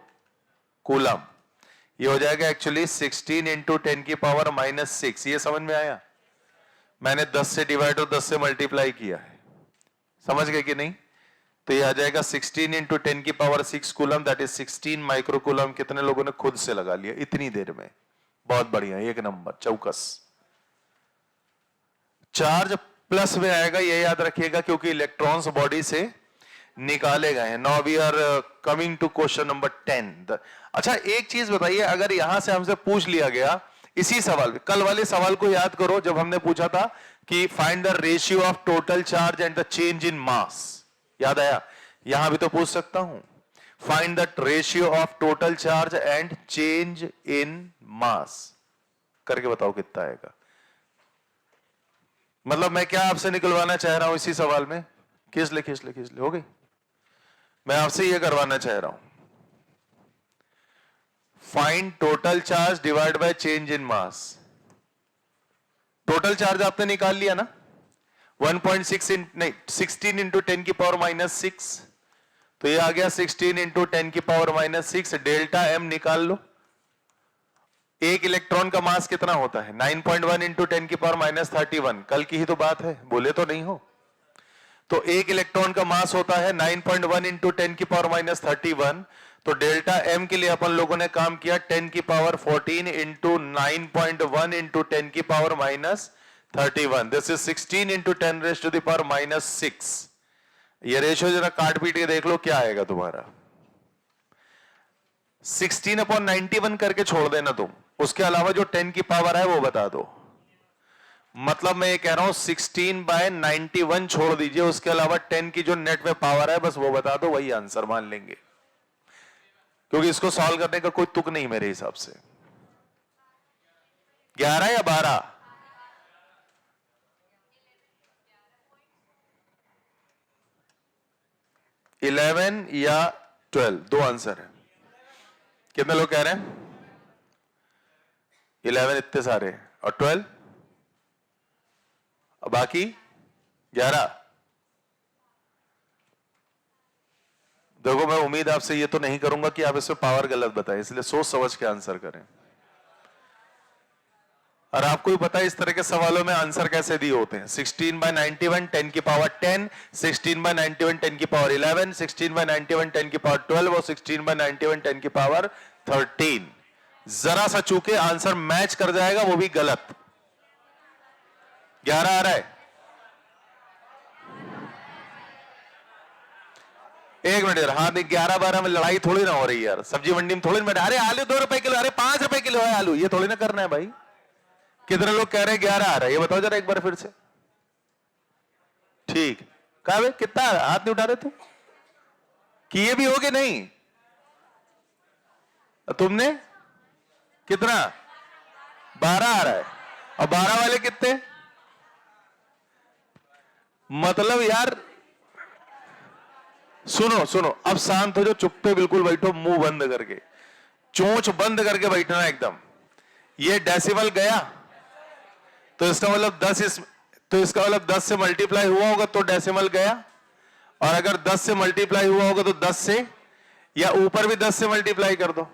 कूलम। ये हो जाएगा एक्चुअली 16 इंटू 10 की पावर -6। ये समझ में आया? मैंने 10 से डिवाइड और 10 से मल्टीप्लाई किया है, समझ गए कि नहीं? तो ये आ जाएगा 16 इंटू 10 की power 6 coulomb, that is 16 micro coulomb. कितने लोगों ने खुद से लगा लिया इतनी देर में? बहुत बढ़िया, एक नंबर, चौकस। चार्ज प्लस में आएगा, ये याद रखिएगा, क्योंकि इलेक्ट्रॉन्स बॉडी से निकाले गए हैं। Now we are coming to question number 10। अच्छा, एक चीज बताइए, अगर यहां से हमसे पूछ लिया गया इसी सवाल में, कल वाले सवाल को याद करो, जब हमने पूछा था कि find the ratio of total charge and the change in mass, याद आया? यहां भी तो पूछ सकता हूं, find the ratio of total charge and change in mass, करके बताओ कितना आएगा। मतलब मैं क्या आपसे निकलवाना चाह रहा हूं इसी सवाल में? खींच ले, हो गई। मैं आपसे यह करवाना चाह रहा हूं, find total charge divide by change in mass. Total charge आपने निकाल लिया ना, 1.6 नहीं 16 इंटू 10 की पावर -6, तो ये आ गया 16 इंटू 10 की पावर -6। डेल्टा एम निकाल लो। एक इलेक्ट्रॉन का मास कितना होता है? 9.1 इंटू 10 की पावर -31। कल की ही तो बात है, बोले तो नहीं हो। तो एक इलेक्ट्रॉन का मास होता है 9.1 इंटू 10 की पावर -31। तो डेल्टा एम के लिए अपन लोगों ने काम किया 10 की पावर 14 इंटू 9.1 इंटू 10 की power -31। This is 16 into 10 raise to the power -6। ये रेशियो जरा काट पीट के देख लो क्या आएगा तुम्हारा। 16/91 करके छोड़ देना तुम, उसके अलावा जो 10 की पावर है वो बता दो। मतलब मैं ये कह रहा हूं 16/91 छोड़ दीजिए, उसके अलावा 10 की जो नेट में पावर है बस वो बता दो, वही आंसर मान लेंगे, क्योंकि इसको सॉल्व करने का कोई तुक नहीं मेरे हिसाब से। 11 या 12? 11 या 12, दो आंसर है। कितने लोग कह रहे हैं 11? इतने सारे। और 12? और बाकी 11? देखो मैं उम्मीद आपसे ये तो नहीं करूंगा कि आप इसमें पावर गलत बताएं, इसलिए सोच समझ के आंसर करें। और आपको भी पता है इस तरह के सवालों में आंसर कैसे दिए होते हैं। 16/91 10 की पावर 10, 16/91 10 की पावर 11, 16/91 10 की पावर 12 और 16/91 10 की पावर 13। जरा सा चूके आंसर मैच कर जाएगा, वो भी गलत। 11 आ रहा है? एक मिनट यार, हाँ 11-12 में लड़ाई थोड़ी ना हो रही यार, सब्जी मंडी में थोड़ी ना, अरे आलू 2 रुपए किलो, अरे 5 रुपए किलो है आलू, ये थोड़ी ना करना है भाई। कितने लोग कह रहे हैं 11 आ रहा है, ये बताओ जरा एक बार फिर से। ठीक, कहा भाई कितना हाथ नहीं उठा रहे तुम? किए भी होगे नहीं? तुमने कितना? 12 आ रहा है। और 12 वाले कितने? मतलब यार सुनो सुनो, अब शांत हो जाओ, चुप पे बिल्कुल बैठो, मुंह बंद करके, चोंच बंद करके बैठना एकदम। ये डेसिबल गया तो इसका मतलब 10 तो इसका मतलब 10 से मल्टीप्लाई हुआ होगा तो डेसिमल गया, और अगर 10 से मल्टीप्लाई हुआ होगा तो 10 से, या ऊपर भी 10 से मल्टीप्लाई कर दो।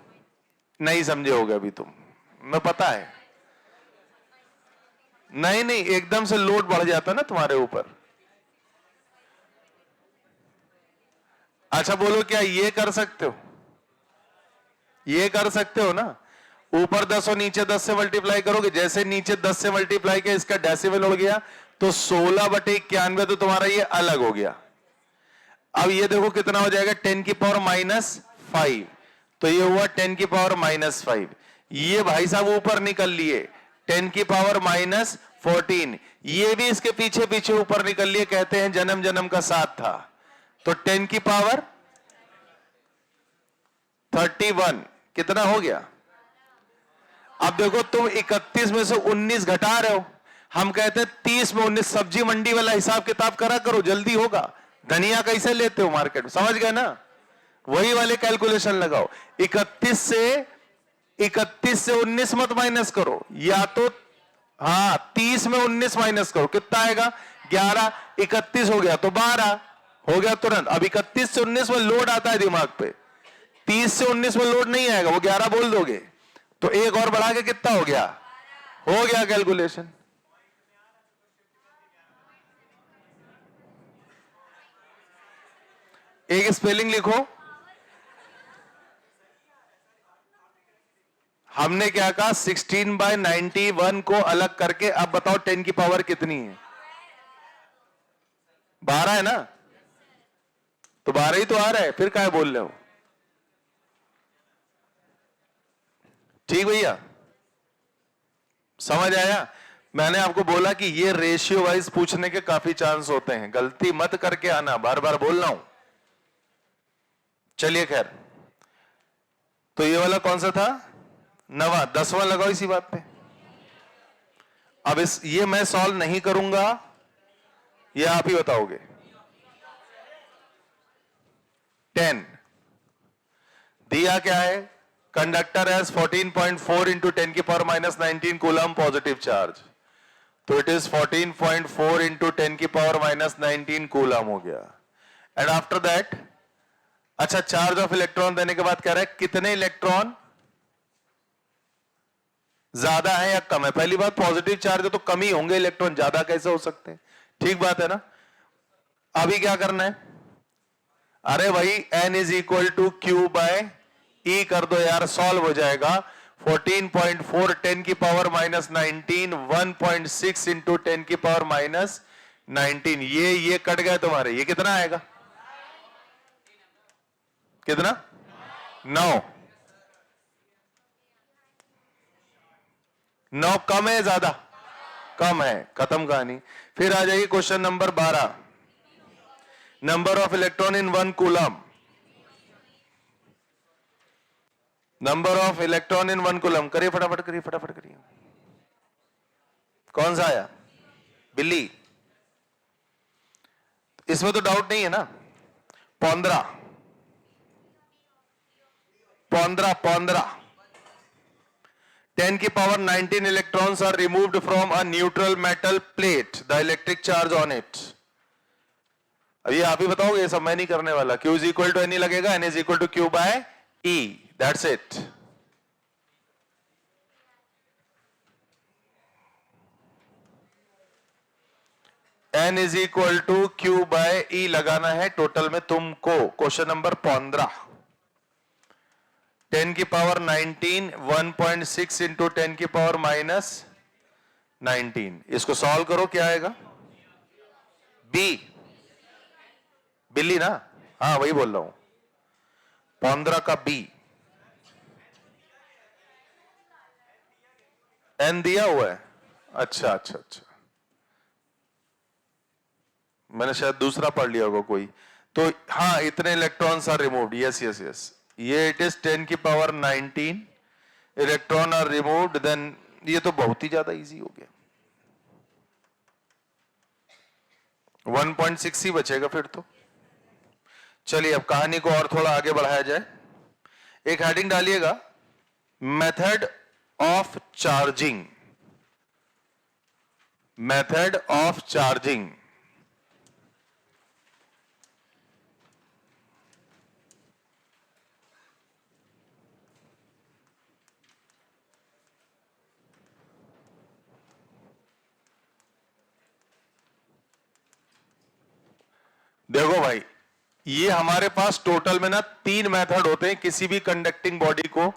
नहीं समझे होगे अभी तुम, मैं पता है। नहीं नहीं, एकदम से लोड बढ़ जाता ना तुम्हारे ऊपर। अच्छा बोलो, क्या ये कर सकते हो? ये कर सकते हो ना, ऊपर 10 और नीचे 10 से मल्टीप्लाई करोगे, जैसे नीचे 10 से मल्टीप्लाई किया इसका डेसिमल हो गया, तो 16/91 तो तुम्हारा ये अलग हो गया। अब ये देखो कितना हो जाएगा, 10 की पावर -5, तो ये हुआ 10 की पावर -5। ये भाई साहब ऊपर निकल लिए 10 की पावर -14, ये भी इसके पीछे पीछे ऊपर निकल लिए, कहते हैं जन्म जन्म का साथ था। तो 10 की पावर 31 कितना हो गया? अब देखो तुम 31 में से 19 घटा रहे हो, हम कहते हैं 30 में 19, सब्जी मंडी वाला हिसाब किताब करा करो, जल्दी होगा। धनिया कैसे लेते हो मार्केट में, समझ गए ना? वही वाले कैलकुलेशन लगाओ। 31 से 19 मत माइनस करो, या तो हाँ 30 में 19 माइनस करो, कितना आएगा? 11। 31 हो गया तो 12 हो गया तुरंत। अब 31 से 19 में लोड आता है दिमाग पे, 30 से 19 में लोड नहीं आएगा, वो 11 बोल दोगे तो एक और बढ़ा के कितना हो गया? हो गया कैलकुलेशन। एक स्पेलिंग लिखो। हमने क्या कहा, 16/91 को अलग करके, अब बताओ 10 की पावर कितनी है? 12 है ना, तो 12 ही तो आ रहा है, फिर क्या बोल रहे हो? ठीक भैया, समझ आया? मैंने आपको बोला कि ये रेशियो वाइज पूछने के काफी चांस होते हैं, गलती मत करके आना, बार बार बोल रहा हूं। चलिए खैर, तो ये वाला कौन सा था? 9वां। 10वां लगाओ इसी बात पे। अब ये मैं सॉल्व नहीं करूंगा, ये आप ही बताओगे। 10 दिया क्या है? कंडक्टर हैज 14.4 इंटू 10 की पावर -19 कूलम पॉजिटिव चार्ज, तो इट इज 14.4 इंटू 10 की पावर -19 कूलम हो गया। एंड आफ्टर दैट, अच्छा चार्ज ऑफ इलेक्ट्रॉन देने के बाद कह रहा है कितने इलेक्ट्रॉन ज्यादा है या कम है? पहली बात, पॉजिटिव चार्ज है तो कम ही होंगे इलेक्ट्रॉन, ज्यादा कैसे हो सकते हैं? ठीक बात है ना? अभी क्या करना है? अरे भाई n is equal to Q by E कर दो यार, सॉल्व हो जाएगा। 14.4 10 की पावर -19, 1.6 इंटू 10 की पावर -19, ये कट गए तुम्हारे, ये कितना आएगा? कितना? 9। 9 कम है ज्यादा? कम है, खत्म कहानी। फिर आ जाइए question number 12, number of electron in 1 coulomb. Number of electron in 1 coulomb, करिए फटाफट, करिए फटाफट करिए। कौन सा आया? बिल्ली। इसमें तो डाउट नहीं है ना? 15 15 15 10 की power 19 electrons are removed from a neutral metal plate, the electric charge on it। अभी आप ही बताओगे, ये सब मैं नहीं करने वाला। Q is equal to N लगेगा, N is equal to Q by E, that's it। N is equal to Q by E लगाना है टोटल में तुमको। क्वेश्चन नंबर 15, 10 की पावर 19, 1.6 इंटू 10 की पावर माइनस 19। इसको सॉल्व करो, क्या आएगा? बी, बिल्ली ना? हाँ वही बोल रहा हूं, 15 का बी। एन दिया हुआ है? अच्छा अच्छा अच्छा, मैंने शायद दूसरा पढ़ लिया होगा कोई। तो हाँ, इतने electrons are removed, yes yes yes, ये इट इज 10 की power 19 electron are removed, then ये तो बहुत ही ज्यादा इजी हो गया। 1.6 ही बचेगा फिर तो। चलिए अब कहानी को और थोड़ा आगे बढ़ाया जाए। एक हेडिंग डालिएगा, method of charging. Method of charging. देखो भाई, ये हमारे पास टोटल में ना 3 मेथड होते हैं किसी भी कंडक्टिंग बॉडी को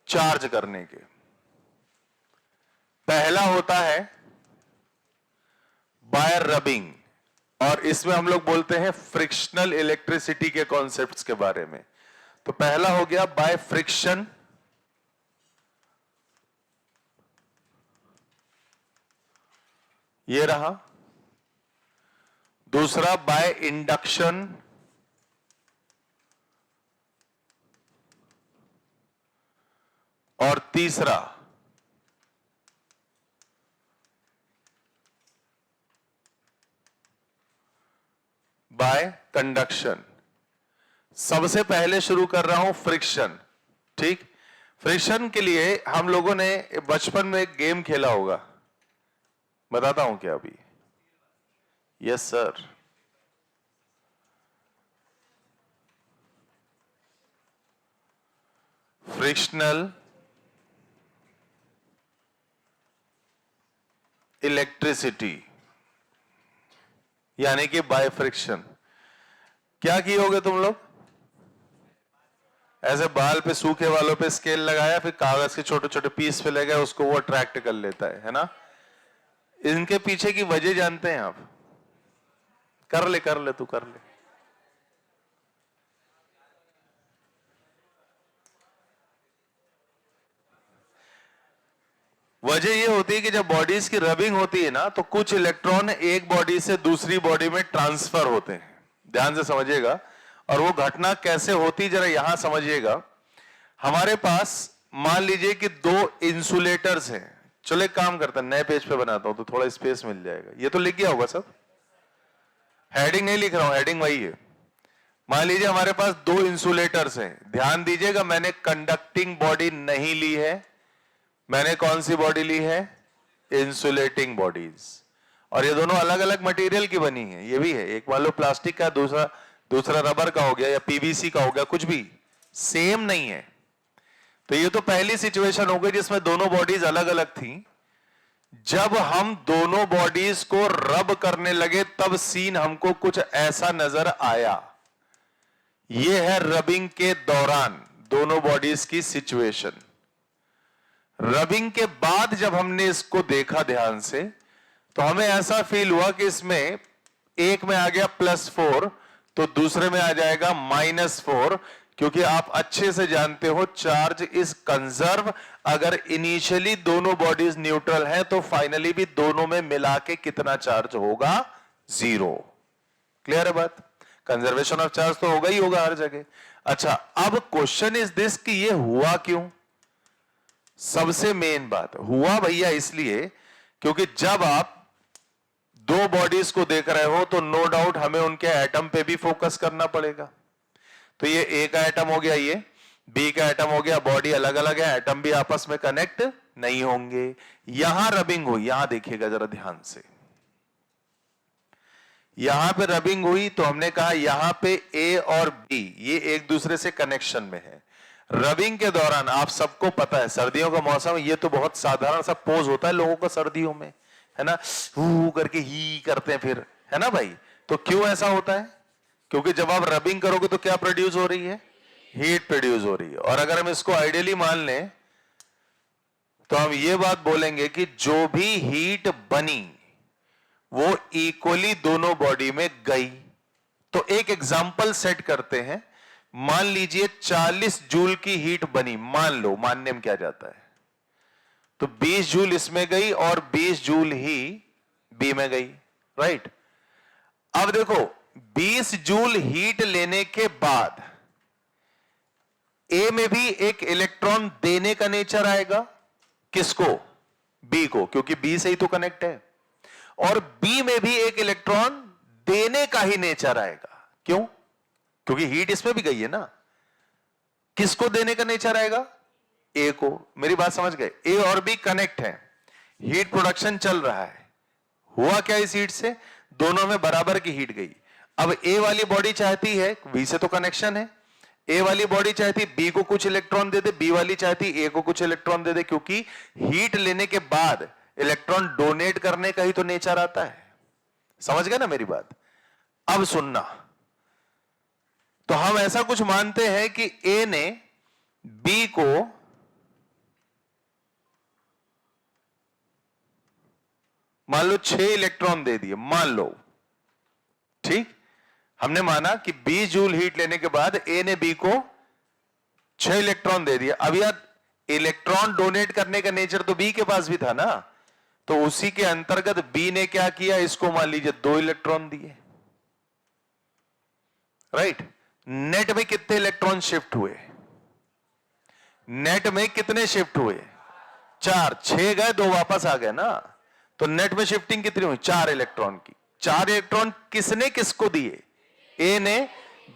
चार्ज करने के। पहला होता है बाय रबिंग, और इसमें हम लोग बोलते हैं फ्रिक्शनल इलेक्ट्रिसिटी के कॉन्सेप्ट्स के बारे में। तो पहला हो गया बाय फ्रिक्शन, ये रहा। दूसरा बाय इंडक्शन, और तीसरा बाय कंडक्शन। सबसे पहले शुरू कर रहा हूं फ्रिक्शन, ठीक। फ्रिक्शन के लिए हम लोगों ने बचपन में एक गेम खेला होगा, बताता हूं क्या अभी। यस सर, फ्रिक्शनल इलेक्ट्रिसिटी, यानी कि बाय फ्रिक्शन। क्या किए होगे तुम लोग? ऐसे बाल पे, सूखे वालों पे स्केल लगाया, फिर कागज के छोटे छोटे पीस पे ले गए, उसको वो अट्रैक्ट कर लेता है ना। इनके पीछे की वजह जानते हैं आप? कर ले कर ले, तू कर ले। वजह ये होती है कि जब बॉडीज की रबिंग होती है ना, तो कुछ इलेक्ट्रॉन एक बॉडी से दूसरी बॉडी में ट्रांसफर होते हैं। ध्यान से समझिएगा, और वो घटना कैसे होती जरा यहां समझिएगा। हमारे पास मान लीजिए कि 2 इंसुलेटर्स हैं। चलो एक काम करता है, नए पेज पे बनाता हूं तो थोड़ा स्पेस मिल जाएगा। ये तो लिख गया होगा सब, हेडिंग नहीं लिख रहा हूं, हेडिंग वही है। मान लीजिए हमारे पास 2 इंसुलेटर्स हैं। ध्यान दीजिएगा, मैंने कंडक्टिंग बॉडी नहीं ली है, मैंने कौन सी बॉडी ली है? Insulating bodies. और ये दोनों अलग अलग मटेरियल की बनी है। ये भी है, एक मान लो प्लास्टिक का, दूसरा रबर का हो गया, या पीवीसी का हो गया, कुछ भी सेम नहीं है। तो ये तो पहली सिचुएशन हो गई जिसमें दोनों बॉडीज अलग अलग थी। जब हम दोनों बॉडीज को रब करने लगे, तब सीन हमको कुछ ऐसा नजर आया। यह है रबिंग के दौरान दोनों बॉडीज की सिचुएशन। रबिंग के बाद जब हमने इसको देखा ध्यान से, तो हमें ऐसा फील हुआ कि इसमें एक में आ गया +4, तो दूसरे में आ जाएगा -4। क्योंकि आप अच्छे से जानते हो चार्ज इज कंजर्व। अगर इनिशियली दोनों बॉडीज न्यूट्रल हैं तो फाइनली भी दोनों में मिला के कितना चार्ज होगा? 0। क्लियर है बात? कंजर्वेशन ऑफ चार्ज तो होगा ही होगा हर जगह। अच्छा, अब क्वेश्चन इज दिस कि ये हुआ क्यों? सबसे मेन बात हुआ भैया इसलिए क्योंकि जब आप दो बॉडीज को देख रहे हो तो नो डाउट हमें उनके एटम पे भी फोकस करना पड़ेगा। तो ये ए का एटम हो गया, ये बी का एटम हो गया, बॉडी अलग अलग है, एटम भी आपस में कनेक्ट नहीं होंगे। यहां रबिंग हुई, यहां देखिएगा जरा ध्यान से, यहां पे रबिंग हुई तो हमने कहा यहां पे ए और बी ये एक दूसरे से कनेक्शन में है। रबिंग के दौरान आप सबको पता है सर्दियों का मौसम, ये तो बहुत साधारण सा पोज होता है लोगों का सर्दियों में, है ना, हू करके ही करते हैं फिर, है ना भाई। तो क्यों ऐसा होता है? क्योंकि जब आप रबिंग करोगे तो क्या प्रोड्यूस हो रही है? हीट प्रोड्यूस हो रही है। और अगर हम इसको आइडियली मान लें तो हम ये बात बोलेंगे कि जो भी हीट बनी वो इक्वली दोनों बॉडी में गई। तो एक एग्जांपल सेट करते हैं, मान लीजिए 40 जूल की हीट बनी, मान लो, मानने में क्या जाता है, तो 20 जूल इसमें गई और 20 जूल ही बी में गई, राइट। अब देखो 20 जूल हीट लेने के बाद ए में भी एक इलेक्ट्रॉन देने का नेचर आएगा, किसको? बी को, क्योंकि बी से ही तो कनेक्ट है। और बी में भी एक इलेक्ट्रॉन देने का ही नेचर आएगा। क्यों? क्योंकि हीट इसमें भी गई है ना। किसको देने का नेचर आएगा? ए को। मेरी बात समझ गए? ए और बी कनेक्ट है, हीट प्रोडक्शन चल रहा है। हुआ क्या इस हीट से? दोनों में बराबर की हीट गई। अब ए वाली बॉडी चाहती है, बी से तो कनेक्शन है, ए वाली बॉडी चाहती बी को कुछ इलेक्ट्रॉन दे दे, बी वाली चाहती ए को कुछ इलेक्ट्रॉन दे दे, क्योंकि हीट लेने के बाद इलेक्ट्रॉन डोनेट करने का ही तो नेचर आता है। समझ गए ना मेरी बात? अब सुनना, तो हम ऐसा कुछ मानते हैं कि ए ने बी को मान लो 6 इलेक्ट्रॉन दे दिए, मान लो, ठीक। हमने माना कि 20 जूल हीट लेने के बाद ए ने बी को 6 इलेक्ट्रॉन दे दिया। अब यार इलेक्ट्रॉन डोनेट करने का नेचर तो बी के पास भी था ना, तो उसी के अंतर्गत बी ने क्या किया, इसको मान लीजिए 2 इलेक्ट्रॉन दिए, राइट। नेट में कितने इलेक्ट्रॉन शिफ्ट हुए? नेट में कितने शिफ्ट हुए? 4। 6 गए, 2 वापस आ गए ना, तो नेट में शिफ्टिंग कितनी हुई? 4 इलेक्ट्रॉन की। 4 इलेक्ट्रॉन किसने किसको दिए? ए ने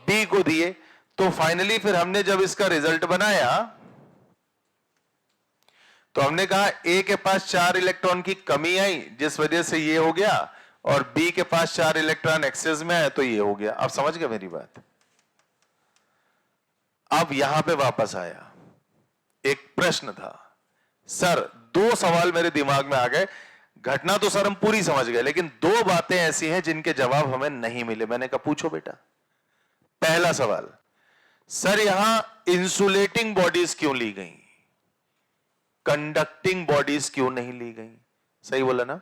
बी को दिए। तो फाइनली फिर हमने जब इसका रिजल्ट बनाया तो हमने कहा ए के पास 4 इलेक्ट्रॉन की कमी आई जिस वजह से ये हो गया, और बी के पास 4 इलेक्ट्रॉन एक्सेस में आए तो ये हो गया। अब समझ गए मेरी बात? अब यहां पे वापस आया, एक प्रश्न था सर, 2 सवाल मेरे दिमाग में आ गए। घटना तो सर हम पूरी समझ गए, लेकिन 2 बातें ऐसी हैं जिनके जवाब हमें नहीं मिले। मैंने कहा पूछो बेटा। पहला सवाल, सर यहां इंसुलेटिंग बॉडीज क्यों ली गई, कंडक्टिंग बॉडीज क्यों नहीं ली गई? सही बोला ना?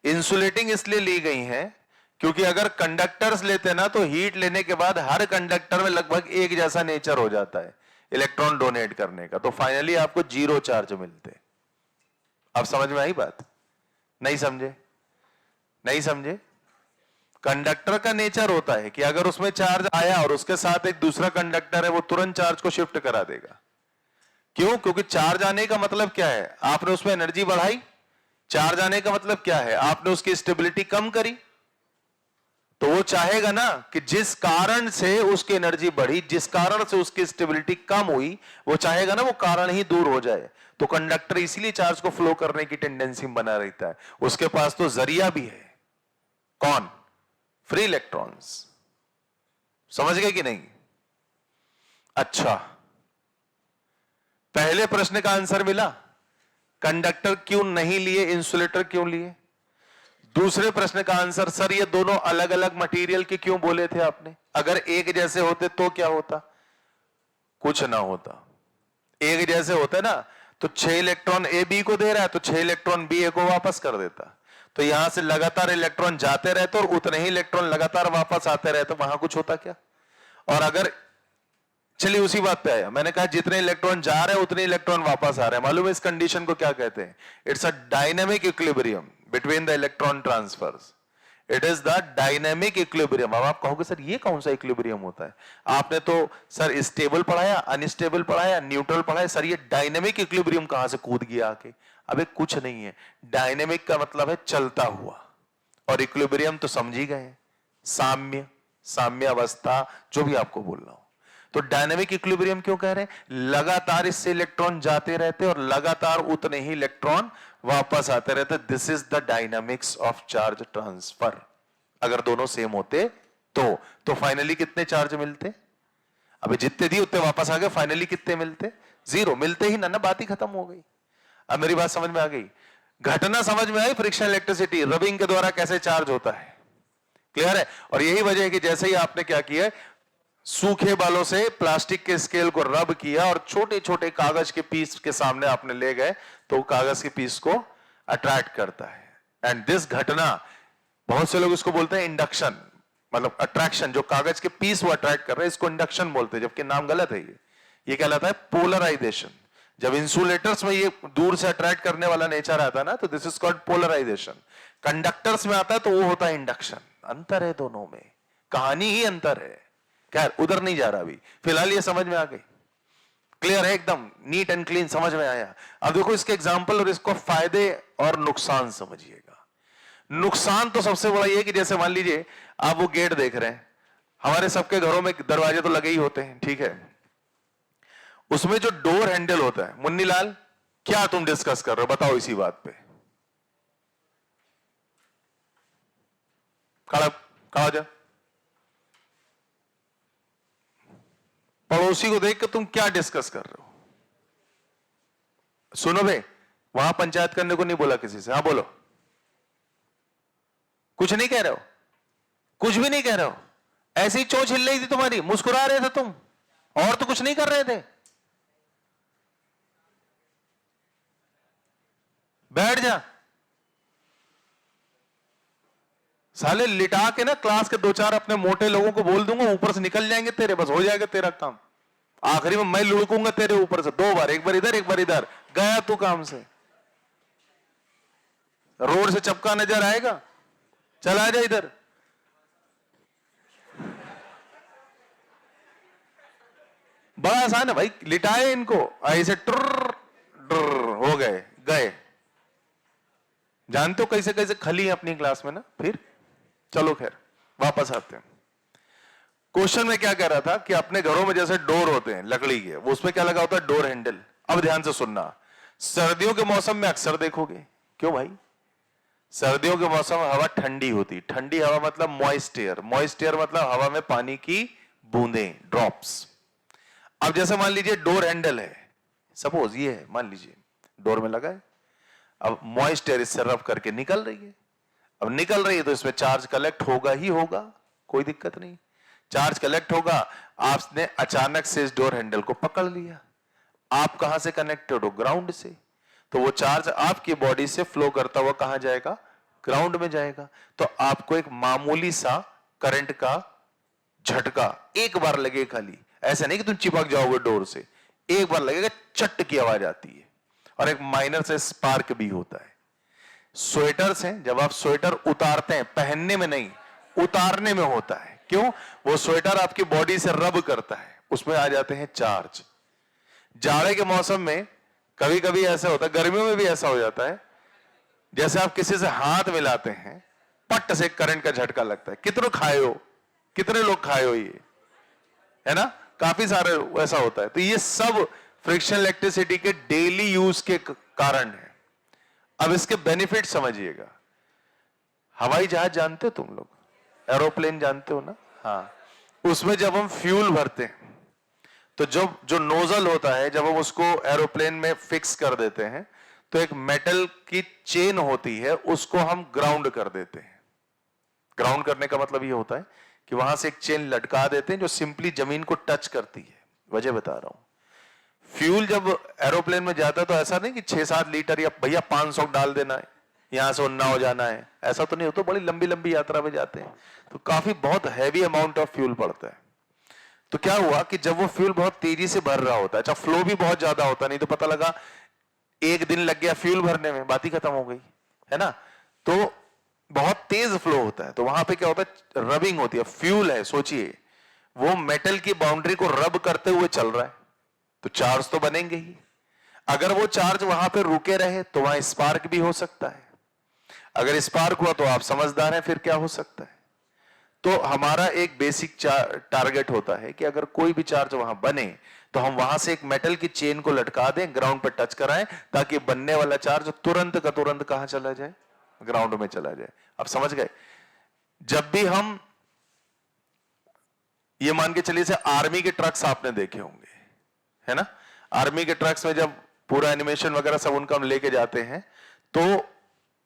इंसुलेटिंग इसलिए ली गई हैं क्योंकि अगर कंडक्टर्स लेते ना तो हीट लेने के बाद हर कंडक्टर में लगभग एक जैसा नेचर हो जाता है इलेक्ट्रॉन डोनेट करने का, तो फाइनली आपको 0 चार्ज मिलते। अब समझ में आई बात? नहीं समझे? नहीं समझे? कंडक्टर का नेचर होता है कि अगर उसमें चार्ज आया और उसके साथ एक दूसरा कंडक्टर है, वो तुरंत चार्ज को शिफ्ट करा देगा। क्यों? क्योंकि चार्ज आने का मतलब क्या है? आपने उसमें एनर्जी बढ़ाई। चार्ज आने का मतलब क्या है? आपने उसकी स्टेबिलिटी कम करी। तो वो चाहेगा ना कि जिस कारण से उसकी एनर्जी बढ़ी, जिस कारण से उसकी स्टेबिलिटी कम हुई, वो चाहेगा ना वो कारण ही दूर हो जाए। तो कंडक्टर इसीलिए चार्ज को फ्लो करने की टेंडेंसी बना रहता है। उसके पास तो जरिया भी है। कौन? Free electrons. समझ गए कि नहीं? अच्छा, पहले प्रश्न का आंसर मिला, कंडक्टर क्यों नहीं लिए, इंसुलेटर क्यों लिए। दूसरे प्रश्न का आंसर, सर ये दोनों अलग अलग मटेरियल के क्यों बोले थे आपने? अगर एक जैसे होते तो क्या होता? कुछ ना होता। एक जैसे होते ना तो 6 इलेक्ट्रॉन ए बी को दे रहा है तो 6 इलेक्ट्रॉन बी ए को वापस कर देता, तो यहां से लगातार इलेक्ट्रॉन जाते रहते और उतने ही इलेक्ट्रॉन लगातार वापस आते रहते, वहां कुछ होता क्या? और अगर चलिए उसी बात पे आया, मैंने कहा जितने इलेक्ट्रॉन जा रहे हैं उतने इलेक्ट्रॉन वापस आ रहे हैं। मालूम है इस कंडीशन को क्या कहते हैं? It's a dynamic equilibrium between the electron transfers. It is the dynamic equilibrium. अब आप कहोगे सर ये कौन सा इक्विलिब्रियम होता है? आपने तो सर स्टेबल पढ़ाया, अनस्टेबल पढ़ाया, न्यूट्रल पढ़ाया, सर ये डायनेमिक इक्विलिब्रियम कहां से कूद गया आके? अबे कुछ नहीं है, डायनेमिक का मतलब है चलता हुआ, और इक्विलिब्रियम तो समझ ही गए, साम्य, साम्य अवस्था, जो भी आपको बोल रहा हूं। तो डायनेमिक इक्विलिब्रियम क्यों कह रहे हैं? लगातार इससे इलेक्ट्रॉन जाते रहते और लगातार उतने ही इलेक्ट्रॉन वापस आते रहते। This is the dynamics of charge transfer. अगर दोनों सेम होते तो फाइनली कितने चार्ज मिलते? अबे जितने दिए उतने वापस आ गए, फाइनली कितने मिलते? जीरो। मिलते ही ना बात ही खत्म हो गई। अब मेरी बात समझ में आ गई? घटना समझ में आई? फ्रिक्शन इलेक्ट्रिसिटी रबिंग के द्वारा कैसे चार्ज होता है, क्लियर है? और यही वजह है कि जैसे ही आपने क्या किया, सूखे बालों से प्लास्टिक के स्केल को रब किया और छोटे छोटे कागज के पीस के सामने आपने ले गए, तो कागज के पीस को अट्रैक्ट करता है। एंड दिस घटना, बहुत से लोग इसको बोलते हैं इंडक्शन, मतलब अट्रैक्शन, जो कागज के पीस वो अट्रैक्ट कर रहे हैं, इसको इंडक्शन बोलते हैं, जबकि नाम गलत है। ये कहलाता है पोलराइजेशन। जब इंसुलेटर्स में ये दूर से अट्रैक्ट करने वाला नेचर आता है ना, तो this is called polarisation. Conductors में आता है तो वो होता है इंडक्शन। अंतर है दोनों में, कहानी ही अंतर है। खैर उधर नहीं जा रहा अभी, फिलहाल ये समझ में आ गई, क्लियर है, एकदम नीट एंड क्लीन समझ में आया। अब देखो इसके एग्जाम्पल और इसको फायदे और नुकसान समझिएगा। नुकसान तो सबसे बड़ा ये कि जैसे मान लीजिए आप वो गेट देख रहे हैं, हमारे सबके घरों में दरवाजे तो लगे ही होते हैं, ठीक है? उसमें जो डोर हैंडल होता है, मुन्नी लाल क्या तुम डिस्कस कर रहे हो, बताओ इसी बात पे। खड़ा खड़ा जा, पड़ोसी को देख के तुम क्या डिस्कस कर रहे हो? सुनो भाई, वहां पंचायत करने को नहीं बोला किसी से। हाँ बोलो, कुछ नहीं कह रहे हो? कुछ भी नहीं कह रहे हो? ऐसी चोंच हिल रही थी तुम्हारी, मुस्कुरा रहे थे तुम, और तो कुछ नहीं कर रहे थे। बैठ जा साले, लिटा के ना क्लास के दो चार अपने मोटे लोगों को बोल दूंगा, ऊपर से निकल जाएंगे तेरे, बस हो जाएगा तेरा काम। आखिरी में मैं लुढ़कूंगा तेरे ऊपर से 2 बार, एक बार इधर एक बार इधर, गया तू काम से। रोड से चपका नजर आएगा, चल आ जा इधर। बड़ा आसान है भाई, लिटाए इनको ऐसे, ट्र हो गए, गए। जानते हो कैसे कैसे खली है अपनी क्लास में ना। फिर चलो खैर वापस आते हैं। क्वेश्चन में क्या कह रहा था कि अपने घरों में जैसे डोर होते हैं लकड़ी के, वो उसमें क्या लगा होता है? Door handle. अब ध्यान से सुनना, सर्दियों के मौसम में अक्सर देखोगे, क्यों भाई? सर्दियों के मौसम में हवा ठंडी होती, ठंडी हवा मतलब मॉइस्ट एयर, मॉइस्ट एयर मतलब हवा में पानी की बूंदें, ड्रॉप्स। अब जैसे मान लीजिए डोर हैंडल है, सपोज ये है, मान लीजिए डोर में लगा है, अब मॉइस्ट एयर इससे रब करके निकल रही है। अब निकल रही है तो इसमें चार्ज कलेक्ट होगा ही होगा, कोई दिक्कत नहीं, चार्ज कलेक्ट होगा। आपने अचानक से इस डोर हैंडल को पकड़ लिया, आप कहां से कनेक्टेड हो? ग्राउंड से। तो वो चार्ज आपकी बॉडी से फ्लो करता हुआ कहां जाएगा? ग्राउंड में जाएगा। तो आपको एक मामूली सा करंट का झटका एक बार लगे, खाली ऐसे नहीं कि तुम चिपक जाओगे डोर से, एक बार लगेगा, चट की आवाज आती है, और एक माइनर से स्पार्क भी होता है। स्वेटर्स हैं, जब आप स्वेटर उतारते हैं, पहनने में नहीं उतारने में होता है। क्यों? वो स्वेटर आपकी बॉडी से रब करता है, उसमें आ जाते हैं चार्ज। जाड़े के मौसम में कभी कभी ऐसा होता है, गर्मियों में भी ऐसा हो जाता है, जैसे आप किसी से हाथ मिलाते हैं, पट से करंट का झटका लगता है। कितने खाए हो, कितने लोग खाए हो, ये है ना, काफी सारे ऐसा होता है। तो ये सब फ्रिक्शन इलेक्ट्रिसिटी के डेली यूज के कारण है। अब इसके बेनिफिट समझिएगा। हवाई जहाज जानते हो तुम लोग, एरोप्लेन जानते हो ना? हाँ, उसमें जब हम फ्यूल भरते हैं तो जो नोजल होता है, जब हम उसको एरोप्लेन में फिक्स कर देते हैं, तो एक मेटल की चेन होती है, उसको हम ग्राउंड कर देते हैं। ग्राउंड करने का मतलब ये होता है कि वहां से एक चेन लटका देते हैं जो सिंपली जमीन को टच करती है। वजह बता रहा हूं, फ्यूल जब एरोप्लेन में जाता है तो ऐसा नहीं कि 6-7 लीटर या भैया 500 डाल देना है, यहां से उन्नाव जाना है, ऐसा तो नहीं होता। बड़ी लंबी लंबी यात्रा में जाते हैं तो काफी बहुत हैवी अमाउंट ऑफ फ्यूल पड़ता है। तो क्या हुआ कि जब वो फ्यूल बहुत तेजी से भर रहा होता है, अच्छा फ्लो भी बहुत ज्यादा होता, नहीं तो पता लगा एक दिन लग गया फ्यूल भरने में, बात ही खत्म हो गई, है ना। तो बहुत तेज फ्लो होता है, तो वहां पे क्या होता है, रबिंग होती है, फ्यूल है, सोचिए वो मेटल की बाउंड्री को रब करते हुए चल रहा है, तो चार्ज तो बनेंगे ही। अगर वो चार्ज वहां पे रुके रहे तो वहां स्पार्क भी हो सकता है, अगर स्पार्क हुआ तो आप समझदार हैं फिर क्या हो सकता है। तो हमारा एक बेसिक टारगेट होता है कि अगर कोई भी चार्ज वहां बने तो हम वहां से एक मेटल की चेन को लटका दें, ग्राउंड पर टच कराएं, ताकि बनने वाला चार्ज तुरंत का तुरंत कहां चला जाए, ग्राउंड में चला जाए। अब समझ गए। जब भी हम ये मान के चलिए से आर्मी के ट्रक्स आपने देखे होंगे, है ना, आर्मी के ट्रक्स में जब पूरा एनिमेशन वगैरह सब उनका हम लेके जाते हैं तो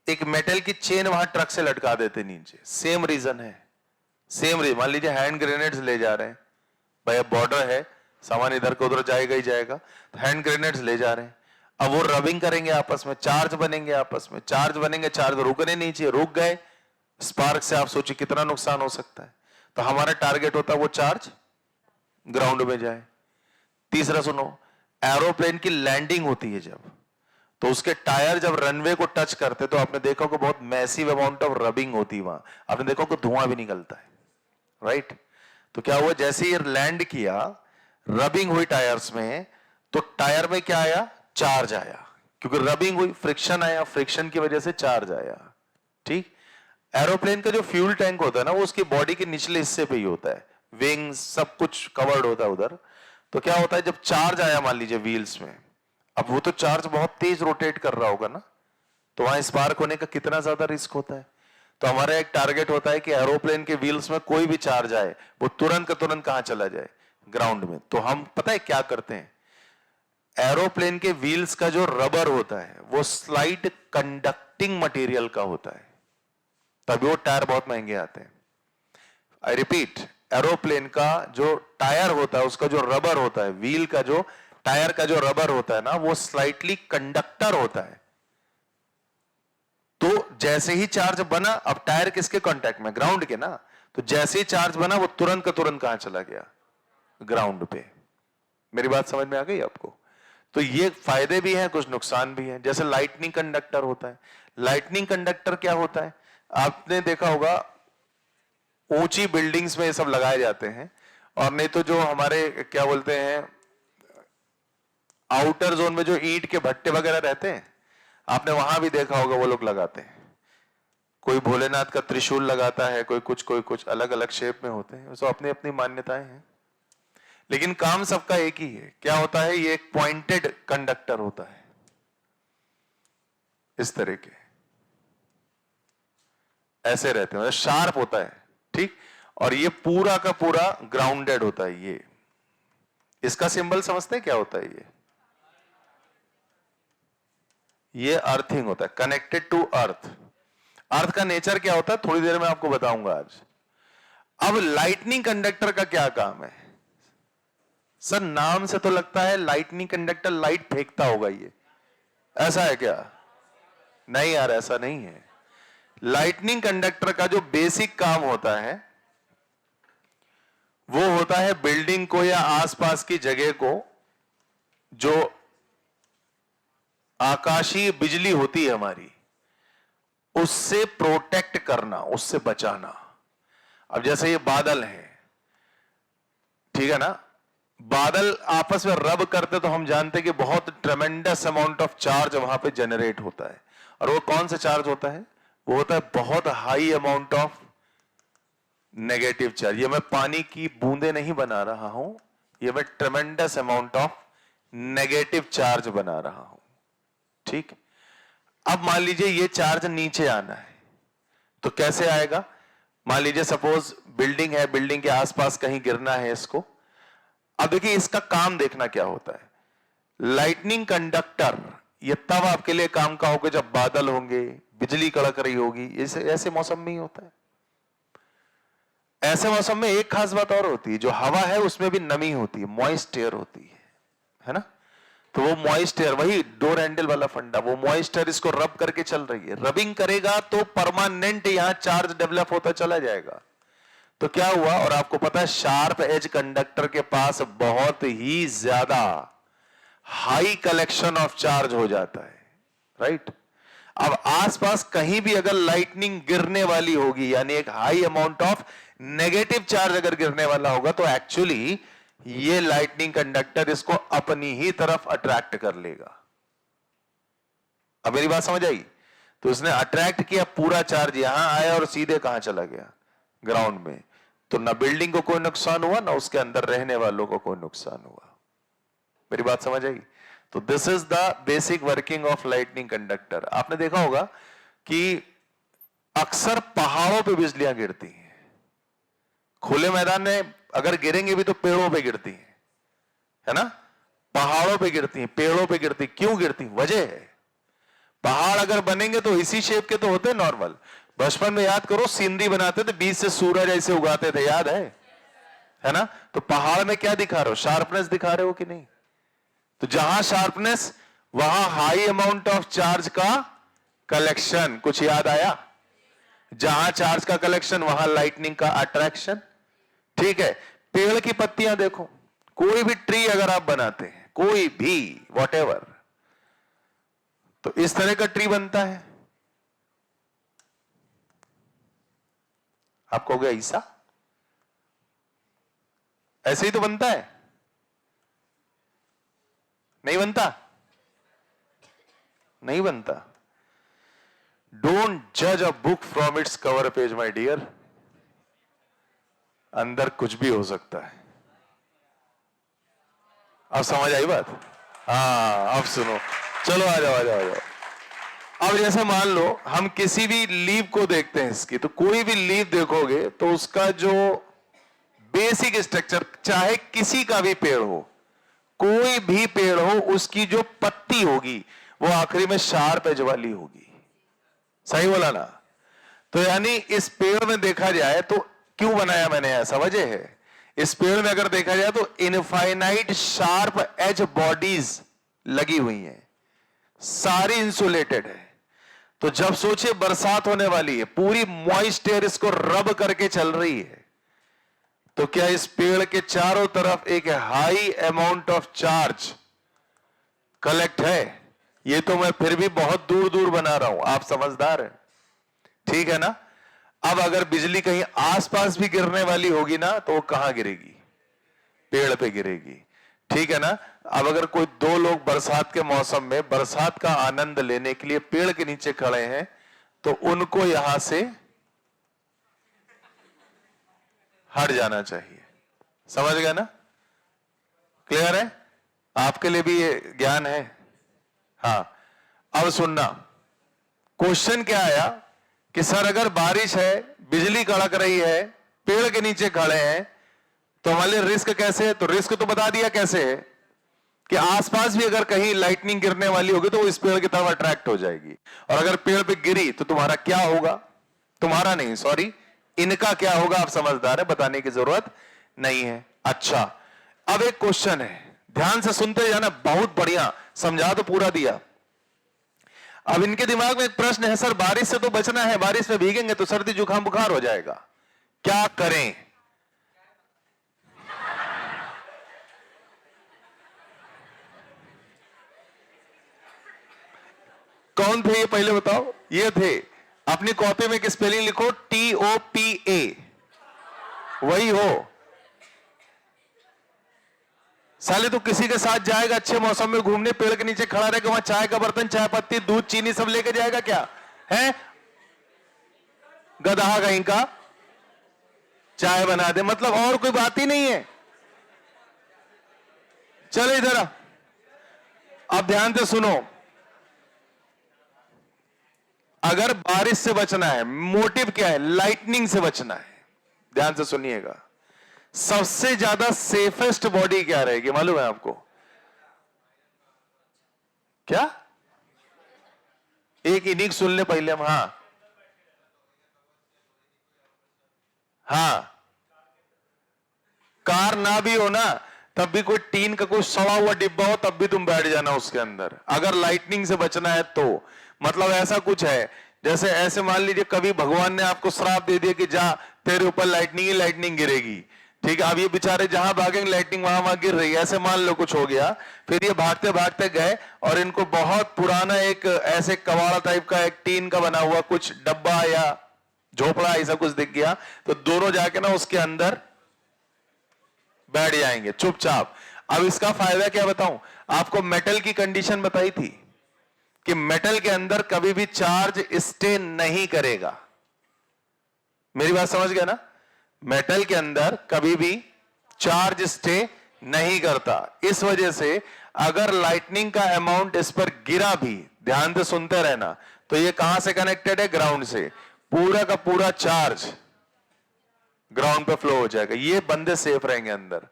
एक मेटल की चेन वहां ट्रक से लटका देते नीचे, सेम रीजन है, सेम रीजन। मान लीजिए हैंड ग्रेनेड्स ले जा रहे हैं, भाई अब बॉर्डर है, सामान इधर को उधर जाएगा ही जाएगा, तो हैंड ग्रेनेड्स ले जा रहे हैं, अब वो रबिंग करेंगे आपस में, चार्ज बनेंगे आपस में, चार्ज बनेंगे, चार्ज रुकने नहीं चाहिए, रुक गए, स्पार्क से आप सोचिए कितना नुकसान हो सकता है। तो हमारा टारगेट होता है वो चार्ज ग्राउंड में जाए। तीसरा सुनो, एरोप्लेन की लैंडिंग होती है जब, तो उसके टायर जब रनवे को टच करते तो आपने देखा कि बहुत मैसिव अमाउंट ऑफ रबिंग होती है वहां, आपने देखा कि धुआं भी निकलता है, राइट। तो क्या हुआ, जैसे ही लैंड किया, रबिंग हुई टायर्स में, तो टायर में क्या आया, चार्ज आया, क्योंकि रबिंग हुई, फ्रिक्शन आया, फ्रिक्शन की वजह से चार्ज आया, ठीक। एरोप्लेन का जो फ्यूल टैंक होता है ना, वो उसकी बॉडी के निचले हिस्से पे ही होता है, विंग्स सब कुछ कवर्ड होता है उधर। तो क्या होता है, जब चार्ज आया मान लीजिए व्हील्स में, अब वो तो चार्ज बहुत तेज रोटेट कर रहा होगा ना, तो वहां स्पार्क होने का कितना ज्यादा रिस्क होता है। तो हमारा एक टारगेट होता है कि एरोप्लेन के व्हील्स में कोई भी चार्ज आए वो तुरंत का तुरंत कहां चला जाए, ग्राउंड में। तो हम पता है क्या करते हैं, एरोप्लेन के व्हील्स का जो रबर होता है वो स्लाइड कंडक्टिंग मटेरियल का होता है, तभी वो टायर बहुत महंगे आते हैं। आई रिपीट, एरोप्लेन का जो टायर होता है, उसका जो रबर होता है, व्हील का जो टायर का जो रबर होता है ना, वो स्लाइटली कंडक्टर होता है। तो जैसे ही चार्ज बना, अब टायर किसके कांटेक्ट में, ग्राउंड के ना, तो जैसे ही चार्ज बना वो तुरंत का तुरंत कहां चला गया, ग्राउंड पे। मेरी बात समझ में आ गई आपको। तो ये फायदे भी हैं, कुछ नुकसान भी हैं। जैसे लाइटनिंग कंडक्टर होता है, लाइटनिंग कंडक्टर क्या होता है, आपने देखा होगा ऊंची बिल्डिंग्स में ये सब लगाए जाते हैं, और नहीं तो जो हमारे क्या बोलते हैं आउटर जोन में जो ईंट के भट्टे वगैरह रहते हैं, आपने वहां भी देखा होगा वो लोग लगाते हैं। कोई भोलेनाथ का त्रिशूल लगाता है, कोई कुछ अलग अलग शेप में होते हैं, तो अपनी अपनी मान्यताएं हैं, लेकिन काम सबका एक ही है। क्या होता है, ये एक पॉइंटेड कंडक्टर होता है, इस तरह के ऐसे रहते हैं, शार्प होता है, ठीक। और ये पूरा का पूरा ग्राउंडेड होता है। ये इसका सिंबल समझते हैं क्या होता है, ये अर्थिंग होता है, कनेक्टेड टू अर्थ। अर्थ का नेचर क्या होता है थोड़ी देर में आपको बताऊंगा आज। अब लाइटनिंग कंडक्टर का क्या काम है, सर नाम से तो लगता है लाइटनिंग कंडक्टर लाइट फेंकता होगा, ये ऐसा है क्या, नहीं यार ऐसा नहीं है। लाइटनिंग कंडक्टर का जो बेसिक काम होता है वो होता है बिल्डिंग को या आसपास की जगह को जो आकाशीय बिजली होती है हमारी, उससे प्रोटेक्ट करना, उससे बचाना। अब जैसे ये बादल है, ठीक है ना, बादल आपस में रब करते तो हम जानते हैं कि बहुत ट्रेमेंडस अमाउंट ऑफ चार्ज वहां पे जनरेट होता है। और वो कौन सा चार्ज होता है, वो होता है बहुत high amount of negative charge. ये मैं पानी की बूंदे नहीं बना रहा हूं, ये मैं ट्रेमेंडस अमाउंट ऑफ नेगेटिव चार्ज बना रहा हूं, ठीक। अब मान लीजिए ये चार्ज नीचे आना है, तो कैसे आएगा, मान लीजिए सपोज बिल्डिंग है, बिल्डिंग के आसपास कहीं गिरना है इसको। अब देखिए इसका काम देखना क्या होता है, लाइटनिंग कंडक्टर ये तब आपके लिए काम का होगा जब बादल होंगे, बिजली कड़क रही होगी, ऐसे मौसम में ही होता है। ऐसे मौसम में एक खास बात और होती है, जो हवा है उसमें भी नमी होती है, मॉइस्ट एयर होती है ना। तो वो मॉइस्ट एयर, वही डोर हैंडल वाला फंडा, वो मॉइस्ट एयर इसको रब करके चल रही है, रबिंग करेगा तो परमानेंट यहां चार्ज डेवलप होता चला जाएगा। तो क्या हुआ, और आपको पता है शार्प एज कंडक्टर के पास बहुत ही ज्यादा हाई कलेक्शन ऑफ चार्ज हो जाता है, राइट। अब आसपास कहीं भी अगर लाइटनिंग गिरने वाली होगी, यानी एक high amount of negative charge अगर गिरने वाला होगा, तो एक्चुअली ये लाइटनिंग कंडक्टर इसको अपनी ही तरफ अट्रैक्ट कर लेगा। अब मेरी बात समझ आई? तो उसने अट्रैक्ट किया, पूरा चार्ज यहां आया और सीधे कहां चला गया, ग्राउंड में। तो ना बिल्डिंग को कोई नुकसान हुआ, ना उसके अंदर रहने वालों को कोई नुकसान हुआ। मेरी बात समझ आई? तो this is the basic working of lightning conductor. आपने देखा होगा कि अक्सर पहाड़ों पे बिजलियां गिरती हैं, खुले मैदान में अगर गिरेंगे भी तो पेड़ों पे गिरती हैं, है ना। पहाड़ों पे गिरती हैं, पेड़ों पे गिरती। क्यों गिरती? वजह है, पहाड़ अगर बनेंगे तो इसी शेप के तो होते नॉर्मल। बचपन में याद करो, सीनरी बनाते थे, बीच से सूरज ऐसे उगाते थे, याद है ना। तो पहाड़ में क्या दिखा रहे हो? शार्पनेस दिखा रहे हो कि नहीं? तो जहां शार्पनेस, वहां हाई अमाउंट ऑफ चार्ज का कलेक्शन। कुछ याद आया? जहां चार्ज का कलेक्शन, वहां लाइटनिंग का अट्रैक्शन। ठीक है। पेड़ की पत्तियां देखो, कोई भी ट्री अगर आप बनाते हैं, कोई भी वॉटेवर, तो इस तरह का ट्री बनता है। आप कहोगे ऐसा, ऐसे ही तो बनता है? नहीं बनता, नहीं बनता। डोंट जज a book from its cover page my dear. अंदर कुछ भी हो सकता है। अब समझ आई बात? हाँ, अब सुनो, चलो आ जाओ आ जाओ आ जाओ। अब जैसे मान लो हम किसी भी लीव को देखते हैं इसकी, तो कोई भी लीव देखोगे तो उसका जो बेसिक स्ट्रक्चर, चाहे किसी का भी पेड़ हो, कोई भी पेड़ हो, उसकी जो पत्ती होगी वो आखिरी में शार्प एज वाली होगी। सही बोला ना? तो यानी इस पेड़ में देखा जाए तो क्यों बनाया मैंने, ऐसा वजह है। इस पेड़ में अगर देखा जाए तो इनफाइनाइट शार्प एज बॉडीज लगी हुई हैं, सारी इंसुलेटेड है। तो जब सोचिए बरसात होने वाली है, पूरी मॉइस्ट एयर इसको रब करके चल रही है, तो क्या इस पेड़ के चारों तरफ एक high amount of charge collect है? ये तो मैं फिर भी बहुत दूर दूर बना रहा हूं, आप समझदार हैं, ठीक है ना। अब अगर बिजली कहीं आसपास भी गिरने वाली होगी ना, तो वो कहां गिरेगी? पेड़ पे गिरेगी, ठीक है ना। अब अगर कोई दो लोग बरसात के मौसम में बरसात का आनंद लेने के लिए पेड़ के नीचे खड़े हैं, तो उनको यहां से हट जाना चाहिए। समझ गए ना? क्लियर है? आपके लिए भी ये ज्ञान है। हाँ, अब सुनना, क्वेश्चन क्या आया कि सर अगर बारिश है, बिजली कड़क रही है, पेड़ के नीचे खड़े हैं, तो हमारे रिस्क कैसे है? तो रिस्क तो बता दिया कैसे है, कि आसपास भी अगर कहीं लाइटनिंग गिरने वाली होगी तो वो इस पेड़ की तरफ अट्रैक्ट हो जाएगी। और अगर पेड़ पे गिरी तो तुम्हारा क्या होगा? तुम्हारा नहीं, सॉरी, इनका क्या होगा? आप समझदार है, बताने की जरूरत नहीं है। अच्छा, अब एक क्वेश्चन है, ध्यान से सुनते जाना, बहुत बढ़िया समझा तो पूरा दिया। अब इनके दिमाग में एक प्रश्न है, सर बारिश से तो बचना है, बारिश में भीगेंगे तो सर्दी जुकाम बुखार हो जाएगा, क्या करें? कौन थे ये पहले बताओ? ये थे। अपनी कॉपी में एक स्पेलिंग लिखो, TOPA, वही हो। साले तो किसी के साथ जाएगा अच्छे मौसम में घूमने, पेड़ के नीचे खड़ा रहेगा, वहां चाय का बर्तन, चाय पत्ती, दूध, चीनी सब लेके जाएगा क्या है? गधा कहीं का, चाय बना दे, मतलब और कोई बात ही नहीं है। चलो इधर आ, अब ध्यान से सुनो। अगर बारिश से बचना है, मोटिव क्या है? लाइटनिंग से बचना है। ध्यान से सुनिएगा, सबसे ज्यादा सेफेस्ट बॉडी क्या रहेगी मालूम है आपको? क्या? एक इनिंग सुन ले पहले हम। हाँ हाँ, कार ना भी हो ना, तब भी कोई टीन का कोई सड़ा हुआ डिब्बा हो, तब भी तुम बैठ जाना उसके अंदर, अगर लाइटनिंग से बचना है तो। मतलब ऐसा कुछ है, जैसे ऐसे मान लीजिए कभी भगवान ने आपको श्राप दे दिया कि जा तेरे ऊपर लाइटनिंग ही लाइटनिंग गिरेगी। ठीक है, अब ये बेचारे जहां भागेंगे लाइटनिंग वहां वहां गिर रही है, ऐसे मान लो कुछ हो गया। फिर ये भागते भागते गए और इनको बहुत पुराना एक ऐसे कबाड़ा टाइप का एक टीन का बना हुआ कुछ डब्बा या झोपड़ा ऐसा कुछ दिख गया, तो दोनों जाके ना उसके अंदर बैठ जाएंगे चुपचाप। अब इसका फायदा क्या बताऊं आपको, मेटल की कंडीशन बताई थी कि मेटल के अंदर कभी भी चार्ज स्टे नहीं करेगा। मेरी बात समझ गया ना, मेटल के अंदर कभी भी चार्ज स्टे नहीं करता। इस वजह से अगर लाइटनिंग का अमाउंट इस पर गिरा भी, ध्यान से सुनते रहना, तो ये कहां से कनेक्टेड है, ग्राउंड से, पूरा का पूरा चार्ज ग्राउंड पे फ्लो हो जाएगा, ये बंदे सेफ रहेंगे अंदर।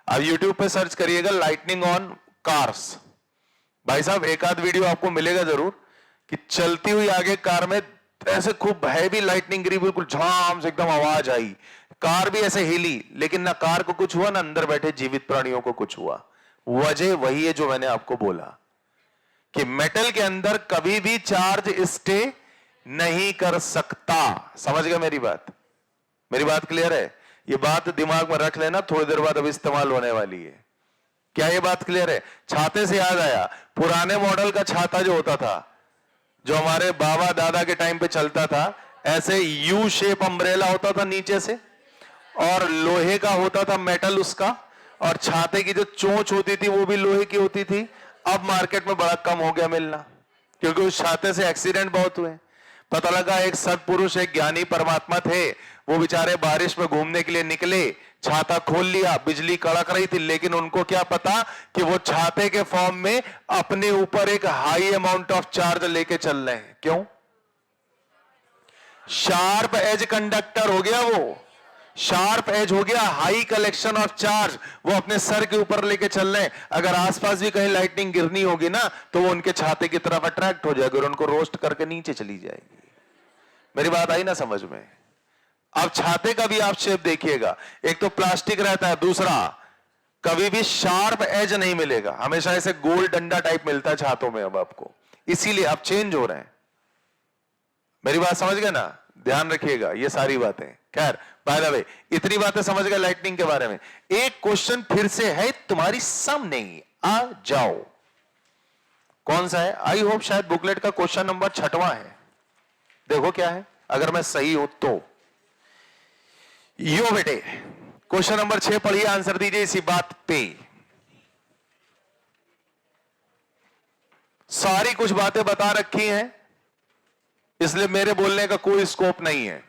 अब YouTube पे सर्च करिएगा लाइटनिंग ऑन कार्स, भाई साहब एक आध वीडियो आपको मिलेगा जरूर कि चलती हुई आगे कार में ऐसे खूब हैवी लाइटनिंग गिरी, बिल्कुल झाम से एकदम आवाज आई, कार भी ऐसे हिली, लेकिन ना कार को कुछ हुआ ना अंदर बैठे जीवित प्राणियों को कुछ हुआ। वजह वही है जो मैंने आपको बोला कि मेटल के अंदर कभी भी चार्ज स्टे नहीं कर सकता। समझ गए मेरी बात? मेरी बात क्लियर है? ये बात दिमाग में रख लेना, थोड़ी देर बाद अब इस्तेमाल होने वाली है। क्या ये बात क्लियर है? छाते से याद आया, पुराने मॉडल का छाता जो होता था, जो हमारे बाबा दादा के टाइम पे चलता था, ऐसे यू शेप अम्ब्रेला होता था नीचे से, और लोहे का होता था मेटल उसका, और छाते की जो चोंच होती थी वो भी लोहे की होती थी। अब मार्केट में बड़ा कम हो गया मिलना, क्योंकि उस छाते से एक्सीडेंट बहुत हुए। पता लगा एक सत्पुरुष, एक ज्ञानी परमात्मा थे, वो बेचारे बारिश में घूमने के लिए निकले, छाता खोल लिया, बिजली कड़क रही थी, लेकिन उनको क्या पता कि वो छाते के फॉर्म में अपने ऊपर एक हाई अमाउंट ऑफ चार्ज लेके चल रहे हैं। क्यों? शार्प एज कंडक्टर हो गया, वो शार्प एज हो गया, हाई कलेक्शन ऑफ चार्ज, वो अपने सर के ऊपर लेके चल रहे हैं। अगर आसपास भी कहीं लाइटनिंग गिरनी होगी ना, तो वो उनके छाते की तरफ अट्रैक्ट हो जाएगी और उनको रोस्ट करके नीचे चली जाएगी। मेरी बात आई ना समझ में? अब छाते का भी आप शेप देखिएगा, एक तो प्लास्टिक रहता है, दूसरा कभी भी शार्प एज नहीं मिलेगा, हमेशा ऐसे गोल डंडा टाइप मिलता है छातों में अब आपको, इसीलिए आप चेंज हो रहे हैं। मेरी बात समझ गए ना? ध्यान रखिएगा ये सारी बातें। खैर, बाय द वे, इतनी बातें समझ गए लाइटनिंग के बारे में। एक क्वेश्चन फिर से है तुम्हारी सामने, आ जाओ। कौन सा है? आई होप शायद बुकलेट का क्वेश्चन नंबर 6वां है। देखो क्या है, अगर मैं सही हूं तो। यो बेटे, क्वेश्चन नंबर 6 पढ़िए, आंसर दीजिए इसी बात पे। सारी कुछ बातें बता रखी हैं, इसलिए मेरे बोलने का कोई स्कोप नहीं है।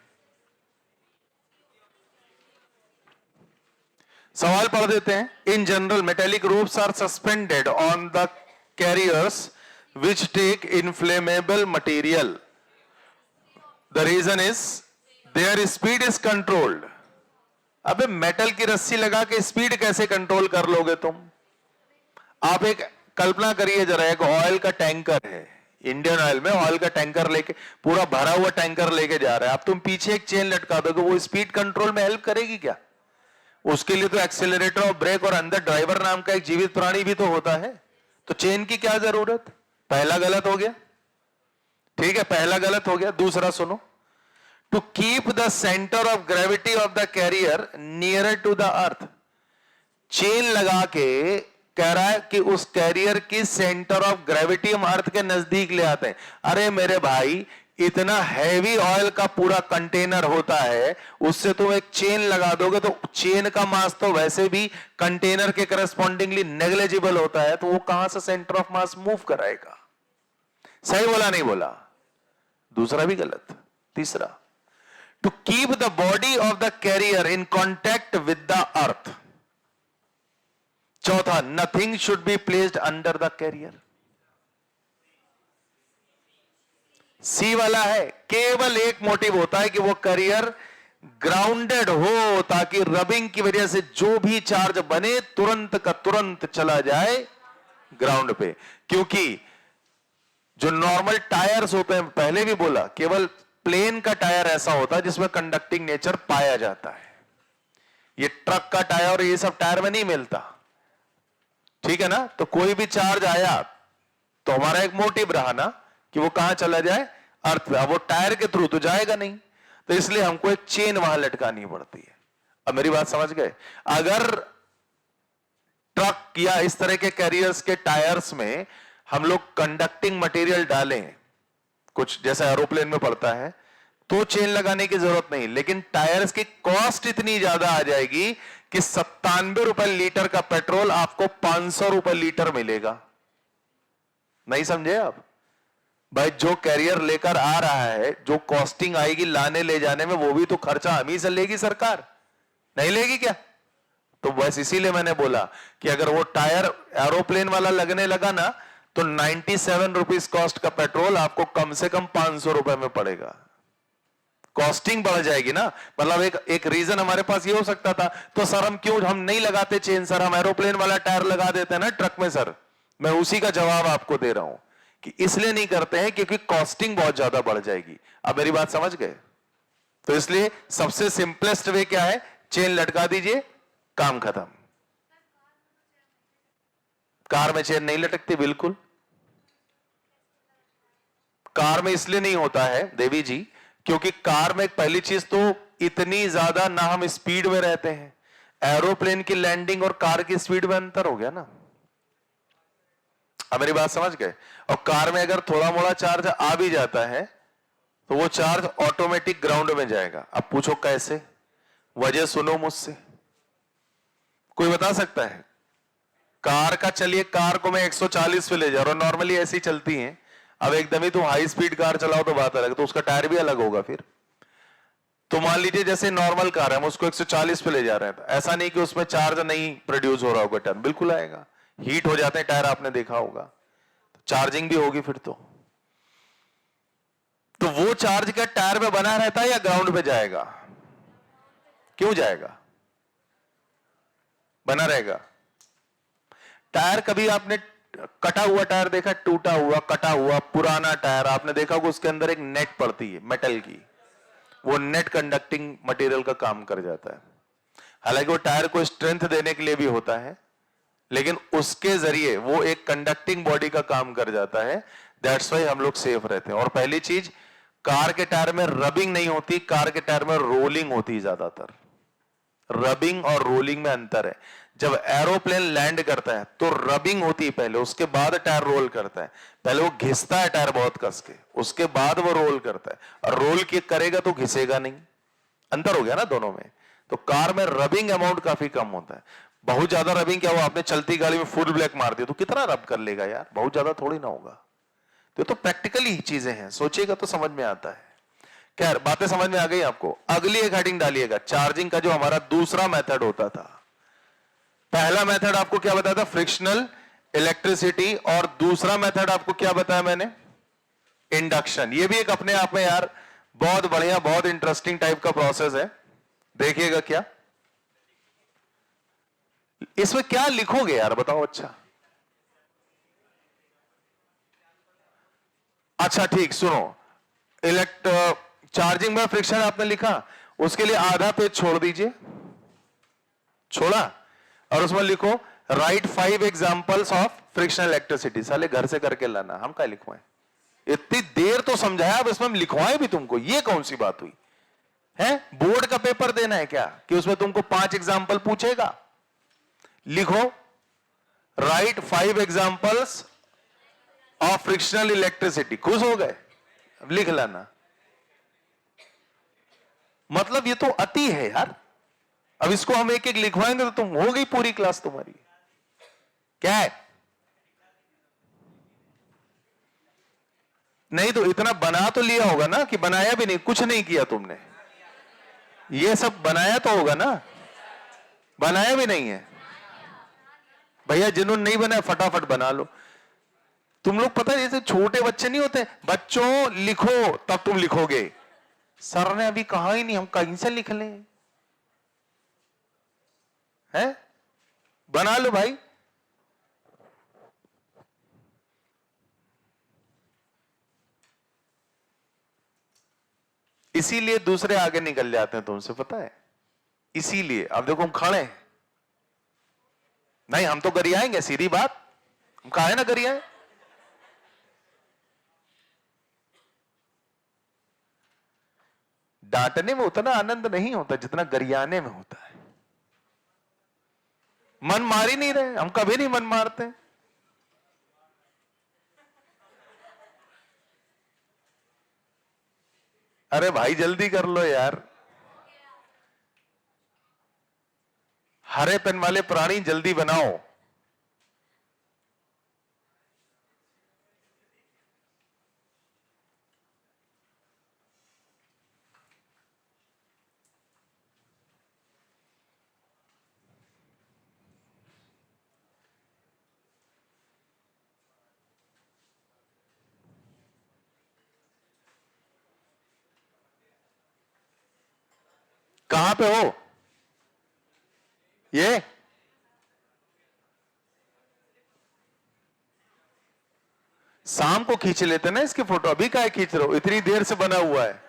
सवाल पढ़ देते हैं। In general metallic ropes are suspended on the carriers which take inflammable material. The reason is their speed is controlled. अबे मेटल की रस्सी लगा के स्पीड कैसे कंट्रोल कर लोगे तुम? आप एक कल्पना करिए जरा, एक ऑयल का टैंकर है, इंडियन ऑयल में ऑयल का टैंकर लेके, पूरा भरा हुआ टैंकर लेके जा रहा है, अब तुम पीछे एक चेन लटका दोगे, वो स्पीड कंट्रोल में हेल्प करेगी क्या? उसके लिए तो एक्सेलरेटर और ब्रेक और अंदर ड्राइवर नाम का एक जीवित प्राणी भी तो होता है, तो चेन की क्या जरूरत? पहला गलत हो गया, ठीक है, पहला गलत हो गया। दूसरा सुनो, to keep the centre of gravity of the carrier nearer to the earth. Chain लगा के कह रहा है कि उस कैरियर की सेंटर ऑफ ग्रेविटी हम अर्थ के नजदीक ले आते हैं। अरे मेरे भाई, इतना हैवी ऑयल का पूरा कंटेनर होता है, उससे तुम एक चेन लगा दोगे तो चेन का मास तो वैसे भी कंटेनर के करस्पॉन्डिंगली नेग्लिजिबल होता है, तो वो कहां से सेंटर ऑफ मास मूव कराएगा? सही बोला नहीं बोला? दूसरा भी गलत। तीसरा, to keep the body of the carrier in contact with the earth. चौथा, nothing should be placed under the carrier. C वाला है, केवल एक मोटिव होता है कि वो कैरियर ग्राउंडेड हो, ताकि रबिंग की वजह से जो भी चार्ज बने तुरंत का तुरंत चला जाए ग्राउंड पे। क्योंकि जो नॉर्मल टायर्स होते हैं, पहले भी बोला, केवल प्लेन का टायर ऐसा होता है जिसमें कंडक्टिंग नेचर पाया जाता है। ये ट्रक का टायर और ये सब टायर में नहीं मिलता, ठीक है ना? तो कोई भी चार्ज आया तो हमारा एक मोटिव रहा ना कि वो कहां चला जाए, अर्थ पे। वो टायर के थ्रू तो जाएगा नहीं, तो इसलिए हमको एक चेन वहां लटकानी पड़ती है। अब मेरी बात समझ गए? अगर ट्रक या इस तरह के कैरियर्स के टायर्स में हम लोग कंडक्टिंग मटेरियल डालें, कुछ जैसा एरोप्लेन में पड़ता है, तो चेन लगाने की जरूरत नहीं। लेकिन टायर्स की कॉस्ट इतनी ज्यादा आ जाएगी कि 97 रुपए लीटर का पेट्रोल आपको 500 रुपए लीटर मिलेगा। नहीं समझे आप? भाई जो कैरियर लेकर आ रहा है, जो कॉस्टिंग आएगी लाने ले जाने में, वो भी तो खर्चा हम ही से लेगी सरकार, नहीं लेगी क्या? तो बस इसीलिए मैंने बोला कि अगर वो टायर एरोप्लेन वाला लगने लगा ना, तो 97 रुपीज कॉस्ट का पेट्रोल आपको कम से कम 500 रुपए में पड़ेगा। कॉस्टिंग बढ़ जाएगी ना। मतलब एक रीजन हमारे पास ये हो सकता था, तो सर हम नहीं लगाते चेन सर, हम एरोप्लेन वाला टायर लगा देते हैं ना ट्रक में सर। मैं उसी का जवाब आपको दे रहा हूं कि इसलिए नहीं करते हैं क्योंकि कॉस्टिंग बहुत ज्यादा बढ़ जाएगी। अब मेरी बात समझ गए? तो इसलिए सबसे सिंपलेस्ट वे क्या है? चेन लटका दीजिए, काम खत्म। कार में चेन नहीं लटकती बिल्कुल। कार में इसलिए नहीं होता है देवी जी, क्योंकि कार में पहली चीज तो इतनी ज्यादा ना हम स्पीड में रहते हैं। एरोप्लेन की लैंडिंग और कार की स्पीड में अंतर हो गया ना। अब मेरी बात समझ गए? और कार में अगर थोड़ा मोड़ा चार्ज आ भी जाता है तो वो चार्ज ऑटोमेटिक ग्राउंड में जाएगा। अब पूछो कैसे? वजह सुनो मुझसे। कोई बता सकता है? कार का, चलिए कार को मैं 140 पे ले जा रहा हूं, नॉर्मली ऐसी चलती हैं। अब एकदम ही तुम हाई स्पीड कार चलाओ तो बात अलग, तो उसका टायर भी अलग होगा फिर। तो मान लीजिए जैसे नॉर्मल कार है, हम उसको 140 पे ले जा रहे हैं, तो ऐसा नहीं कि उसमें चार्ज नहीं प्रोड्यूस हो रहा होगा, टायर बिल्कुल आएगा। हीट हो जाते हैं टायर, आपने देखा होगा, तो चार्जिंग भी होगी फिर। तो वो चार्ज क्या टायर में बना रहता है या ग्राउंड पे जाएगा? क्यों जाएगा? बना रहेगा। टायर कभी आपने कटा हुआ टायर देखा? टूटा हुआ, कटा हुआ, पुराना टायर आपने देखा होगा, उसके अंदर एक नेट पड़ती है मेटल की। वो नेट कंडक्टिंग मटेरियल का काम कर जाता है। हालांकि वो टायर को स्ट्रेंथ देने के लिए भी होता है, लेकिन उसके जरिए वो एक कंडक्टिंग बॉडी का काम कर जाता है। दैट्स वाई हम लोग सेफ रहते हैं। और पहली चीज, कार के टायर में रबिंग नहीं होती, कार के टायर में रोलिंग होती है ज्यादातर। रबिंग और रोलिंग में अंतर है। जब एरोप्लेन लैंड करता है तो रबिंग होती है पहले, उसके बाद टायर रोल करता है। पहले वो घिसता है टायर बहुत कस के, उसके बाद वो रोल करता है। और रोल करेगा तो घिसेगा नहीं। अंतर हो गया ना दोनों में। तो कार में रबिंग अमाउंट काफी कम होता है। बहुत ज्यादा रबिंग क्या हुआ, आपने चलती गाड़ी में फुल ब्रेक मार दिया तो कितना रब कर लेगा यार? बहुत ज्यादा थोड़ी ना होगा। तो प्रैक्टिकली चीजें हैं, सोचिएगा तो समझ में आता है। क्या बातें समझ में आ गई आपको? अगली एक हेडिंग डालिएगा, चार्जिंग का जो हमारा दूसरा मेथड होता था। पहला मेथड आपको क्या बताया था? Frictional electricity. और दूसरा मेथड आपको क्या बताया मैंने? इंडक्शन। ये भी एक अपने आप में यार बहुत बढ़िया, बहुत इंटरेस्टिंग टाइप का प्रोसेस है। देखिएगा क्या इसमें क्या लिखोगे यार, बताओ। अच्छा ठीक, सुनो। चार्जिंग में फ्रिक्शन आपने लिखा, उसके लिए आधा पेज छोड़ दीजिए। छोड़ा? और उसमें लिखो right 5 examples of frictional electricity. साले घर से करके लाना, हम क्या लिखवाएं? इतनी देर तो समझाया, अब इसमें हम लिखवाएं भी तुमको? ये कौन सी बात हुई है? बोर्ड का पेपर देना है क्या कि उसमें तुमको 5 एग्जांपल पूछेगा? लिखो right 5 examples of frictional electricity. खुश हो गए? अब लिख लाना। मतलब ये तो अति है यार। अब इसको हम एक एक लिखवाएंगे तो तुम हो गई पूरी क्लास तुम्हारी। क्या है? नहीं तो इतना बना तो लिया होगा ना, कि बनाया भी नहीं? कुछ नहीं किया तुमने? ये सब बनाया तो होगा ना? बनाया भी नहीं है भैया। जिन्होंने नहीं बनाया फटाफट बना लो। तुम लोग पता है जैसे छोटे बच्चे नहीं होते, बच्चों लिखो तब तुम लिखोगे। सर ने अभी कहा ही नहीं, हम कहीं से लिख लें? है? बना लो भाई। इसीलिए दूसरे आगे निकल जाते हैं तुमसे, पता है? इसीलिए अब देखो हम खड़े हैं, नहीं हम तो गरियाएंगे, सीधी बात। हम कहा है ना गरियाएं। डांटने में उतना आनंद नहीं होता जितना गरियाने में होता है। मन मार ही नहीं रहे, हम कभी नहीं मन मारते। अरे भाई जल्दी कर लो यार, हरे पेन वाले प्राणी जल्दी बनाओ। कहां पे हो ये? शाम को खींच लेते ना इसकी फोटो, अभी काहे खींच रहे हो? इतनी देर से बना हुआ है।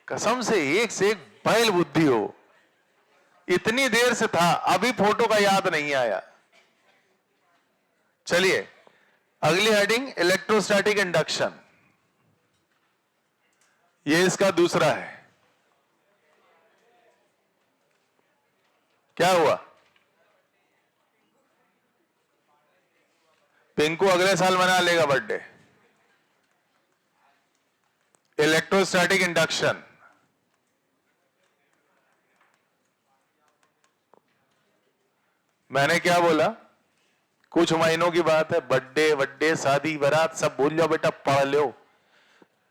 कसम से एक बैल बुद्धि हो, इतनी देर से था, अभी फोटो का याद नहीं आया। चलिए अगली हेडिंग इलेक्ट्रोस्टैटिक इंडक्शन, ये इसका दूसरा है। क्या हुआ? पिंकू अगले साल मना लेगा बर्थडे। इलेक्ट्रोस्टैटिक इंडक्शन, मैंने क्या बोला? कुछ महीनों की बात है, बर्थडे शादी बारात सब भूल जाओ बेटा, पढ़ लो।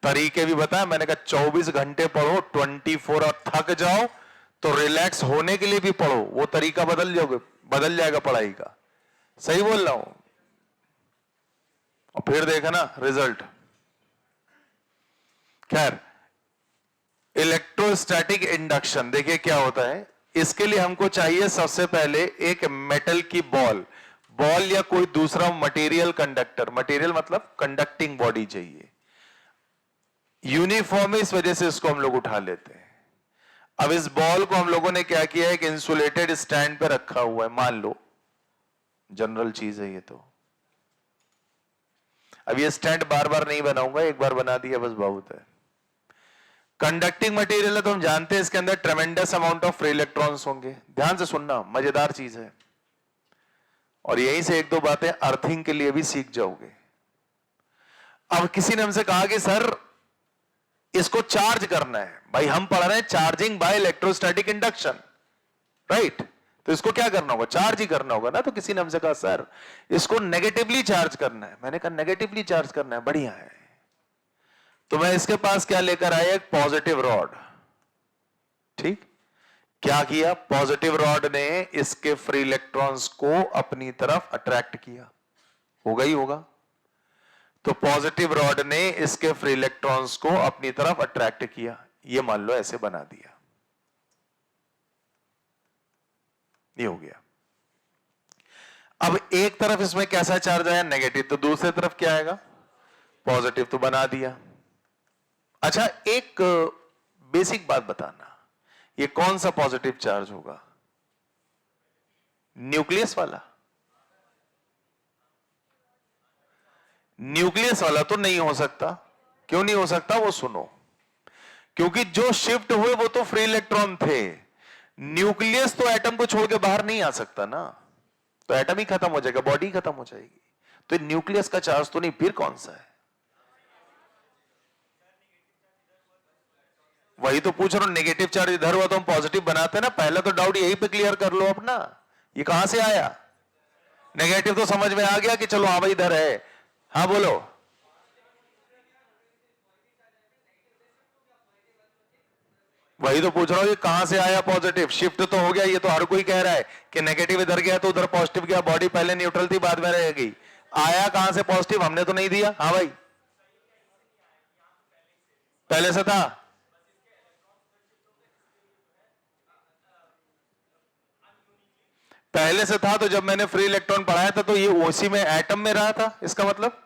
तरीके भी बताया मैंने, कहा 24 घंटे पढ़ो, 24 और थक जाओ तो रिलैक्स होने के लिए भी पढ़ो, वो तरीका बदल जाएगा पढ़ाई का। सही बोल रहा हूं? और फिर देखा ना रिजल्ट। खैर, इलेक्ट्रोस्टैटिक इंडक्शन देखिए क्या होता है। इसके लिए हमको चाहिए सबसे पहले एक मेटल की बॉल या कोई दूसरा मटेरियल कंडक्टर, मटेरियल मतलब कंडक्टिंग बॉडी चाहिए। यूनिफॉर्म इस वजह से इसको हम लोग उठा लेते हैं। अब इस बॉल को हम लोगों ने क्या किया है, एक इंसुलेटेड स्टैंड पे रखा हुआ है, मान लो जनरल चीज है ये। तो अब ये स्टैंड बार बार नहीं बनाऊंगा, एक बार बना दिया बस बहुत है। कंडक्टिंग मटेरियल है तो हम जानते हैं इसके अंदर ट्रेमेंडस अमाउंट ऑफ फ्री इलेक्ट्रॉन्स होंगे। ध्यान से सुनना, मजेदार चीज है, और यहीं से एक दो बातें अर्थिंग के लिए भी सीख जाओगे। अब किसी ने हमसे कहा कि सर इसको चार्ज करना है। भाई हम पढ़ रहे हैं charging by electrostatic induction, right? तो इसको क्या करना होगा? चार्ज ही करना होगा ना। तो किसी ने हमसे कहा सर इसको नेगेटिवली चार्ज करना है। मैंने कहा नेगेटिवली चार्ज करना है, बढ़िया है। तो मैं इसके पास क्या लेकर आया, एक पॉजिटिव रॉड। ठीक, क्या किया? पॉजिटिव रॉड ने इसके फ्री इलेक्ट्रॉन्स को अपनी तरफ अट्रैक्ट किया, होगा ही होगा। तो पॉजिटिव रॉड ने इसके फ्री इलेक्ट्रॉन्स को अपनी तरफ अट्रैक्ट किया, ये मान लो ऐसे बना दिया, ये हो गया। अब एक तरफ इसमें कैसा चार्ज आया? नेगेटिव। तो दूसरी तरफ क्या आएगा? पॉजिटिव। तो बना दिया। अच्छा, एक बेसिक बात बताना, ये कौन सा पॉजिटिव चार्ज होगा? न्यूक्लियस वाला? न्यूक्लियस वाला तो नहीं हो सकता। क्यों नहीं हो सकता? वो सुनो, क्योंकि जो शिफ्ट हुए वो तो फ्री इलेक्ट्रॉन थे। न्यूक्लियस तो एटम को छोड़ के बाहर नहीं आ सकता ना, तो एटम ही खत्म हो जाएगा, बॉडी खत्म हो जाएगी। तो न्यूक्लियस का चार्ज तो नहीं, फिर कौन सा है? वही तो पूछ रहा हूं, नेगेटिव चार्ज इधर हुआ तो हम पॉजिटिव बनाते हैं ना। पहले तो डाउट यही पे क्लियर कर लो अपना, ये कहां से आया? नेगेटिव तो समझ में आ गया कि चलो हाँ भाई इधर है। हाँ बोलो। वही तो पूछ रहा हूं, ये कहां से आया पॉजिटिव? शिफ्ट तो हो गया, ये तो हर कोई कह रहा है कि नेगेटिव इधर गया तो उधर पॉजिटिव गया, बॉडी पहले न्यूट्रल थी बाद में रहेगी। आया कहां से पॉजिटिव? हमने तो नहीं दिया। हाँ भाई, पहले से था। पहले से था, तो जब मैंने फ्री इलेक्ट्रॉन पढ़ाया था तो ये उसी में एटम में रहा था। इसका मतलब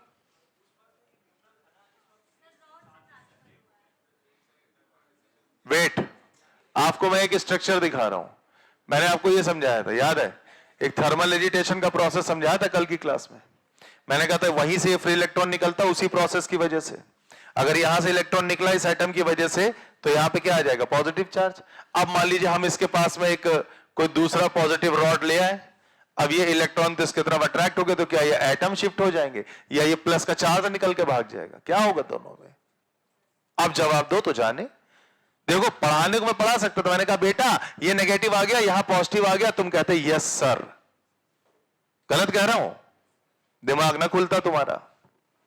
वेट, आपको मैं एक स्ट्रक्चर दिखा रहा हूं। मैंने आपको ये समझाया था, याद है? एक थर्मल एजिटेशन का प्रोसेस समझाया था कल की क्लास में। मैंने कहा था वहीं से फ्री इलेक्ट्रॉन निकलता, उसी प्रोसेस की वजह से। अगर यहां से इलेक्ट्रॉन निकला इस एटम की वजह से, तो यहां पे क्या आ जाएगा? Positive charge. अब मान लीजिए हम इसके पास में एक कोई दूसरा पॉजिटिव रॉड ले आए, अब ये इलेक्ट्रॉन तो इसकी तरफ अट्रैक्ट हो गए, तो क्या ये एटम शिफ्ट हो जाएंगे या ये प्लस का चार्ज निकल के भाग जाएगा? क्या होगा दोनों में? अब जवाब दो तो जाने। देखो पढ़ाने को मैं पढ़ा सकता था, मैंने कहा बेटा ये नेगेटिव आ गया, यहां पॉजिटिव आ गया, तुम कहते यस सर। गलत कह रहा हूं? दिमाग ना खुलता तुम्हारा।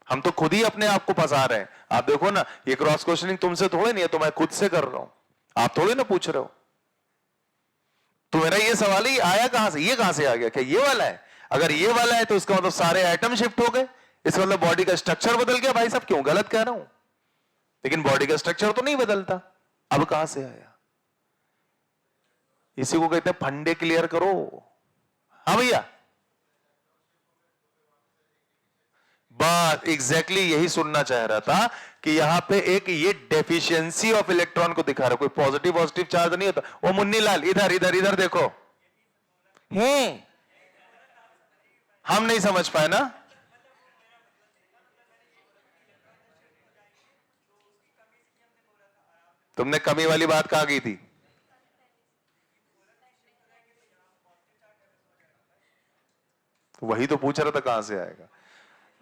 हम तो खुद ही अपने आप को फंसा रहे हैं। आप देखो ना, ये क्रॉस क्वेश्चनिंग तुमसे थोड़े नहीं है, तो मैं खुद से कर रहा हूं, आप थोड़े ना पूछ रहे हो। तो मेरा ये सवाल ही आया कहां से? ये कहां से आ गया? क्या ये वाला है? अगर ये वाला है तो इसका मतलब सारे एटम शिफ्ट हो गए, इसका मतलब बॉडी का स्ट्रक्चर बदल गया। भाई साहब क्यों गलत कह रहा हूं? लेकिन बॉडी का स्ट्रक्चर तो नहीं बदलता। अब कहां से आया? इसी को कहते हैं फंडे क्लियर करो। हाँ भैया, बात एग्जैक्टली यही सुनना चाह रहा था कि यहां पे एक ये डेफिशिएंसी ऑफ इलेक्ट्रॉन को दिखा रहा, कोई पॉजिटिव पॉजिटिव चार्ज नहीं होता। वो मुन्नी लाल इधर इधर इधर देखो, हम नहीं समझ पाए ना। तुमने कमी वाली बात कहां की थी? वही तो पूछ रहा था कहां से आएगा।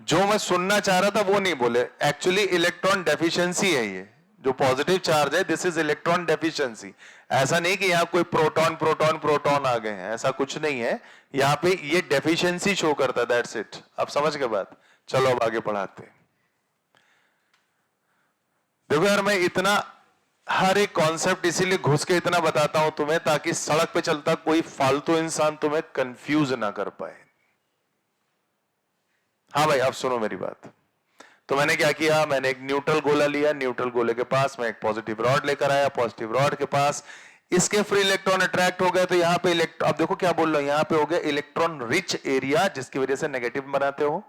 जो मैं सुनना चाह रहा था वो नहीं बोले। एक्चुअली इलेक्ट्रॉन डेफिशिएंसी है ये, जो पॉजिटिव चार्ज है, दिस इज इलेक्ट्रॉन डेफिशिएंसी। ऐसा नहीं कि यहां कोई प्रोटॉन प्रोटॉन प्रोटॉन आ गए हैं, ऐसा कुछ नहीं है। यहां पे ये डेफिशिएंसी शो करता है, दैट्स इट। अब समझ के बात। चलो अब आगे पढ़ाते हैं। देखो यार, मैं इतना हर एक कॉन्सेप्ट इसीलिए घुस के इतना बताता हूं तुम्हें, ताकि सड़क पे चलता कोई फालतू इंसान तुम्हें कंफ्यूज ना कर पाए। हाँ भाई, अब सुनो मेरी बात। तो मैंने क्या किया, मैंने एक न्यूट्रल गोला लिया, न्यूट्रल गोले के पास मैं एक पॉजिटिव रॉड लेकर आया, पॉजिटिव रॉड के पास इसके फ्री इलेक्ट्रॉन अट्रैक्ट हो गए, तो यहां पे अब देखो क्या बोल रहा हूं, यहां पे हो गया इलेक्ट्रॉन रिच एरिया, जिसकी वजह से नेगेटिव बनाते हो।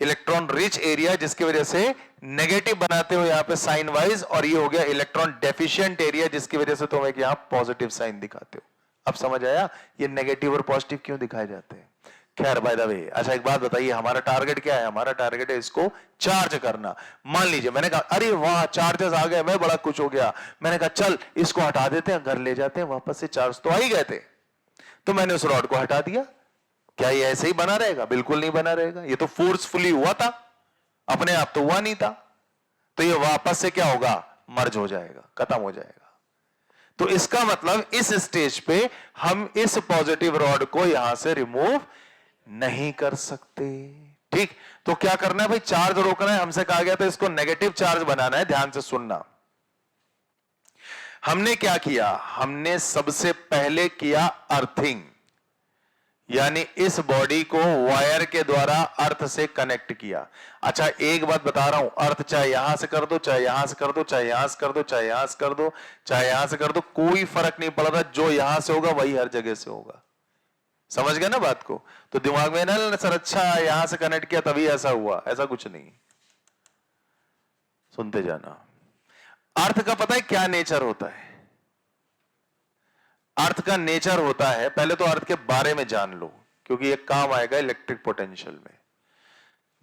इलेक्ट्रॉन रिच एरिया जिसकी वजह से नेगेटिव बनाते हो यहां पे साइन वाइज, और ये हो गया इलेक्ट्रॉन डेफिशिएंट एरिया जिसकी वजह से तुम एक यहां पॉजिटिव साइन दिखाते हो। अब समझ आया ये नेगेटिव और पॉजिटिव क्यों दिखाए जाते हैं। खैर बाय द वे, अच्छा एक बात बताइए, हमारा टारगेट क्या है? हमारा टारगेट है इसको चार्ज करना। मान लीजिए मैंने कहा अरे वाह चार्जेस आ गए, मैं बड़ा खुश हो गया, मैंने कहा चल इसको हटा देते हैं, घर ले जाते हैं, वापस से चार्ज तो आ ही गए थे। तो मैंने उस रॉड को हटा दिया, क्या ये ऐसे ही बना रहेगा? बिल्कुल नहीं बना रहेगा। ये तो फोर्सफुली हुआ था, अपने आप तो हुआ नहीं था। तो ये वापस से क्या होगा? मर्ज हो जाएगा, खत्म हो जाएगा। तो इसका मतलब इस स्टेज पे हम इस पॉजिटिव रॉड को यहां से रिमूव नहीं कर सकते। ठीक, तो क्या करना है भाई? चार्ज रोकना है। हमसे कहा गया था इसको नेगेटिव चार्ज बनाना है। ध्यान से सुनना, हमने क्या किया? हमने सबसे पहले किया अर्थिंग, यानी इस बॉडी को वायर के द्वारा अर्थ से कनेक्ट किया। अच्छा एक बात बता रहा हूं, अर्थ चाहे यहां से कर दो, चाहे यहां से कर दो, चाहे यहां से कर दो, चाहे यहां से कर दो, चाहे यहां से कर दो, कोई फर्क नहीं पड़ रहा। जो यहां से होगा वही हर जगह से होगा। समझ गए ना बात को? तो दिमाग में ना सर अच्छा यहां से कनेक्ट किया तभी ऐसा हुआ, ऐसा कुछ नहीं। सुनते जाना। अर्थ का पता है क्या नेचर होता है? अर्थ का नेचर होता है, पहले तो अर्थ के बारे में जान लो, क्योंकि ये काम आएगा इलेक्ट्रिक पोटेंशियल में।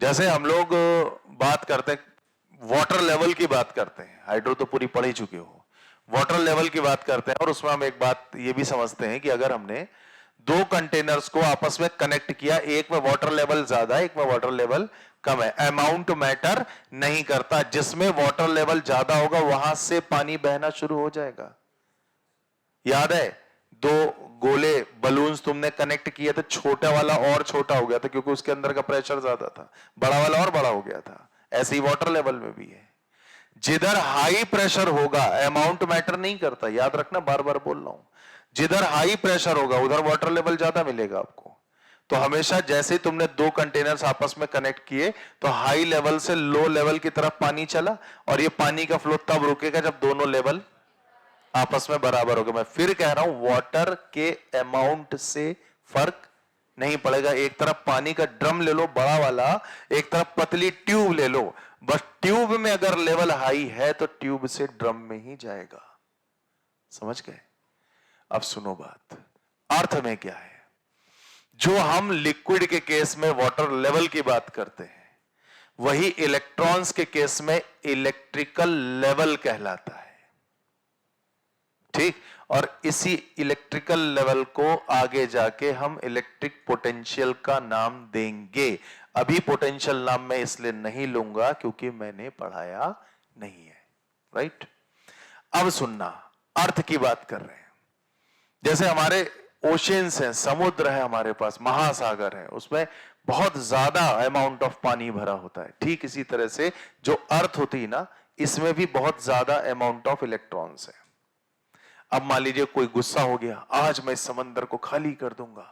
जैसे हम लोग बात करते हैं वाटर लेवल की बात करते हैं, हाइड्रो तो पूरी पढ़ ही चुके हो, वाटर लेवल की बात करते हैं, और उसमें हम एक बात ये भी समझते हैं कि अगर हमने दो कंटेनर्स को आपस में कनेक्ट किया, एक में वाटर लेवल ज्यादा है, एक में वाटर लेवल कम है, अमाउंट मैटर नहीं करता। जिसमें वाटर लेवल ज्यादा होगा वहां से पानी बहना शुरू हो जाएगा। याद है दो गोले बलून्स तुमने कनेक्ट किए थे, छोटा वाला और छोटा हो गया था क्योंकि उसके अंदर का प्रेशर ज्यादा था, बड़ा वाला और बड़ा हो गया था। ऐसे ही वाटर लेवल में भी है, जिधर हाई प्रेशर होगा अमाउंट मैटर नहीं करता। याद रखना, बार बार बोल रहा हूं, जिधर हाई प्रेशर होगा उधर वाटर लेवल ज्यादा मिलेगा आपको। तो हमेशा जैसे ही तुमने दो कंटेनर्स आपस में कनेक्ट किए तो हाई लेवल से लो लेवल की तरफ पानी चला, और ये पानी का फ्लो तब रुकेगा जब दोनों लेवल आपस में बराबर होगा। मैं फिर कह रहा हूं, वाटर के अमाउंट से फर्क नहीं पड़ेगा। एक तरफ पानी का ड्रम ले लो बड़ा वाला, एक तरफ पतली ट्यूब ले लो, बस ट्यूब में अगर लेवल हाई है तो ट्यूब से ड्रम में ही जाएगा। समझ गए? अब सुनो बात, अर्थ में क्या है? जो हम लिक्विड के केस में वाटर लेवल की बात करते हैं, वही इलेक्ट्रॉन्स के केस में इलेक्ट्रिकल लेवल कहलाता है। ठीक, और इसी इलेक्ट्रिकल लेवल को आगे जाके हम इलेक्ट्रिक पोटेंशियल का नाम देंगे। अभी पोटेंशियल नाम मैं इसलिए नहीं लूंगा क्योंकि मैंने पढ़ाया नहीं है। राइट, अब सुनना, अर्थ की बात कर रहे हैं। जैसे हमारे ओशियंस हैं, समुद्र है हमारे पास, महासागर है, उसमें बहुत ज्यादा अमाउंट ऑफ पानी भरा होता है। ठीक इसी तरह से जो अर्थ होती है ना, इसमें भी बहुत ज्यादा अमाउंट ऑफ इलेक्ट्रॉन्स है। अब मान लीजिए कोई गुस्सा हो गया, आज मैं इस समंदर को खाली कर दूंगा,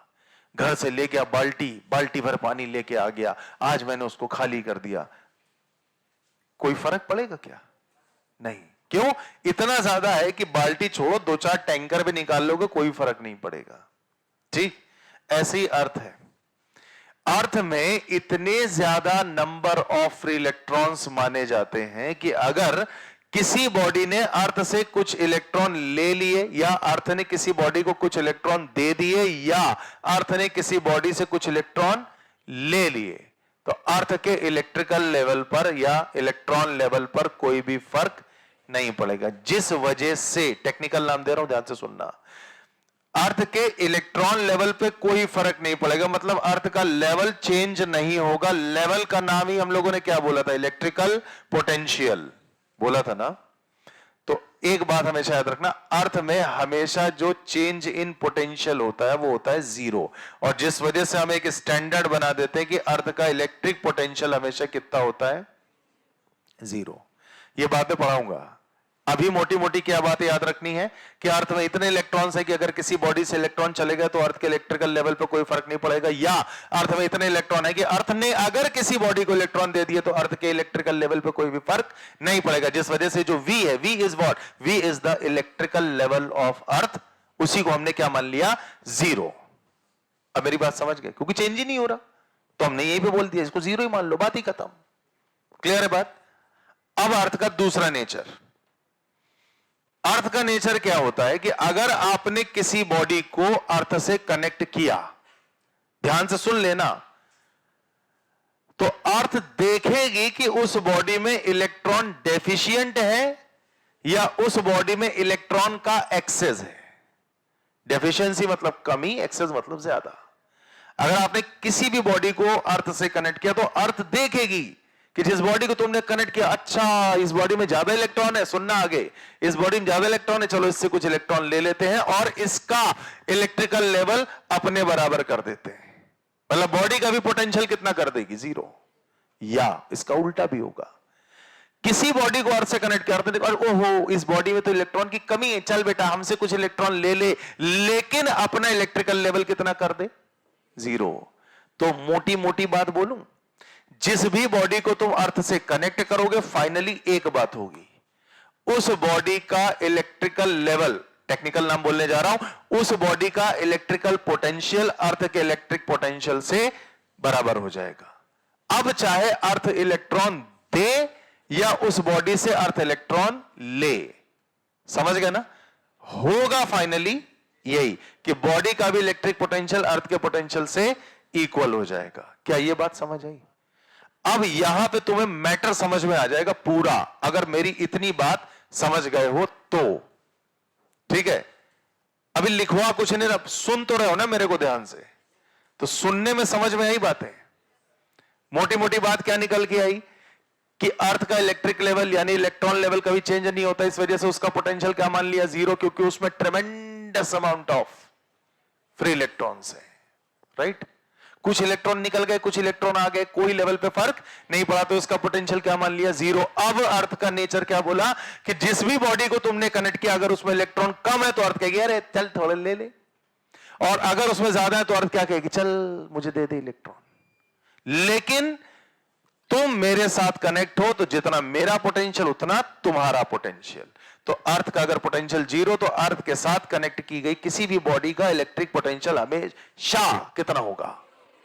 घर से ले गया बाल्टी भर पानी लेके आ गया, आज मैंने उसको खाली कर दिया, कोई फर्क पड़ेगा क्या? नहीं। क्यों? इतना ज्यादा है कि बाल्टी छोड़ो, 2-4 टैंकर भी निकाल लोगे, कोई फर्क नहीं पड़ेगा। ठीक, ऐसे ही अर्थ है। अर्थ में इतने ज्यादा नंबर ऑफ फ्री इलेक्ट्रॉन्स माने जाते हैं कि अगर किसी बॉडी ने अर्थ से कुछ इलेक्ट्रॉन ले लिए, या अर्थ ने किसी बॉडी को कुछ इलेक्ट्रॉन दे दिए, या अर्थ ने किसी बॉडी से कुछ इलेक्ट्रॉन ले लिए, तो अर्थ के इलेक्ट्रिकल लेवल पर या इलेक्ट्रॉन लेवल पर कोई भी फर्क नहीं पड़ेगा। जिस वजह से, टेक्निकल नाम दे रहा हूं, ध्यान से सुनना, अर्थ के इलेक्ट्रॉन लेवल पे कोई फर्क नहीं पड़ेगा, मतलब अर्थ का लेवल चेंज नहीं होगा। लेवल का नाम ही हम लोगों ने क्या बोला था? इलेक्ट्रिकल पोटेंशियल बोला था ना। तो एक बात हमेशा याद रखना, अर्थ में हमेशा जो चेंज इन पोटेंशियल होता है वो होता है 0, और जिस वजह से हम एक स्टैंडर्ड बना देते हैं कि अर्थ का इलेक्ट्रिक पोटेंशियल हमेशा कितना होता है? 0। ये बातें पढ़ाऊंगा। अभी मोटी मोटी क्या बातें याद रखनी है कि अर्थ में इतने इलेक्ट्रॉन्स है कि अगर किसी बॉडी से इलेक्ट्रॉन चले गए तो अर्थ के इलेक्ट्रिकल लेवल पर कोई फर्क नहीं पड़ेगा, या अर्थ में इतने इलेक्ट्रॉन है कि अर्थ ने अगर किसी बॉडी को इलेक्ट्रॉन दे दिए तो अर्थ के इलेक्ट्रिकल लेवल पर कोई भी फर्क नहीं पड़ेगा। जिस वजह से जो V है, V is what? V is the electrical level of earth, उसी को हमने क्या मान लिया? 0। अब मेरी बात समझ गए? क्योंकि चेंज ही नहीं हो रहा तो हमने यही पे बोल दिया, इसको 0 ही मान लो, बात ही खत्म। क्लियर है बात? अब अर्थ का दूसरा नेचर, अर्थ का नेचर क्या होता है कि अगर आपने किसी बॉडी को अर्थ से कनेक्ट किया, ध्यान से सुन लेना, तो अर्थ देखेगी कि उस बॉडी में इलेक्ट्रॉन डेफिशिएंट है या उस बॉडी में इलेक्ट्रॉन का एक्सेस है। डेफिशिएंसी मतलब कमी, एक्सेस मतलब ज्यादा। अगर आपने किसी भी बॉडी को अर्थ से कनेक्ट किया तो अर्थ देखेगी कि जिस बॉडी को तुमने कनेक्ट किया, अच्छा इस बॉडी में ज्यादा इलेक्ट्रॉन है, सुनना आगे, इस बॉडी में ज्यादा इलेक्ट्रॉन है, चलो इससे कुछ इलेक्ट्रॉन ले लेते हैं और इसका इलेक्ट्रिकल लेवल अपने बराबर कर देते हैं। मतलब बॉडी का भी पोटेंशियल कितना कर देगी? 0। या इसका उल्टा भी होगा, किसी बॉडी को अर्थ से कनेक्ट करते हैं और ओहो इस बॉडी में तो इलेक्ट्रॉन की कमी है, चल बेटा हमसे कुछ इलेक्ट्रॉन ले ले, लेकिन अपना इलेक्ट्रिकल लेवल कितना कर दे? 0। तो मोटी मोटी बात बोलूं, जिस भी बॉडी को तुम अर्थ से कनेक्ट करोगे, फाइनली एक बात होगी, उस बॉडी का इलेक्ट्रिकल लेवल, टेक्निकल नाम बोलने जा रहा हूं, उस बॉडी का इलेक्ट्रिकल पोटेंशियल अर्थ के इलेक्ट्रिक पोटेंशियल से बराबर हो जाएगा। अब चाहे अर्थ इलेक्ट्रॉन दे या उस बॉडी से अर्थ इलेक्ट्रॉन ले, समझ गए ना? होगा फाइनली यही कि बॉडी का भी इलेक्ट्रिक पोटेंशियल अर्थ के पोटेंशियल से इक्वल हो जाएगा। क्या ये बात समझ आई? अब यहां पे तुम्हें मैटर समझ में आ जाएगा पूरा, अगर मेरी इतनी बात समझ गए हो तो। ठीक है, अभी लिखवा कुछ नहीं रहा, सुन तो रहे हो ना मेरे को ध्यान से, तो सुनने में समझ में आई बातें। मोटी मोटी बात क्या निकल के आई कि अर्थ का इलेक्ट्रिक लेवल यानी इलेक्ट्रॉन लेवल कभी चेंज नहीं होता, इस वजह से उसका पोटेंशियल क्या मान लिया? 0, क्योंकि उसमें ट्रेमेंडस अमाउंट ऑफ फ्री इलेक्ट्रॉन्स है। राइट, कुछ इलेक्ट्रॉन निकल गए, कुछ इलेक्ट्रॉन आ गए, कोई लेवल पे फर्क नहीं पड़ा, तो इसका पोटेंशियल क्या मान लिया? 0। अब अर्थ का नेचर क्या बोला कि जिस भी बॉडी को तुमने कनेक्ट किया, अगर उसमें इलेक्ट्रॉन कम है तो अर्थ कहेगी अरे चल थोड़े ले ले, और अगर उसमें ज्यादा है तो अर्थ क्या कहेगी? चल मुझे दे दे इलेक्ट्रॉन। लेकिन तुम मेरे साथ कनेक्ट हो तो जितना मेरा पोटेंशियल उतना तुम्हारा पोटेंशियल। तो अर्थ का अगर पोटेंशियल 0 तो अर्थ के साथ कनेक्ट की गई किसी भी बॉडी का इलेक्ट्रिक पोटेंशियल हमेशा कितना होगा?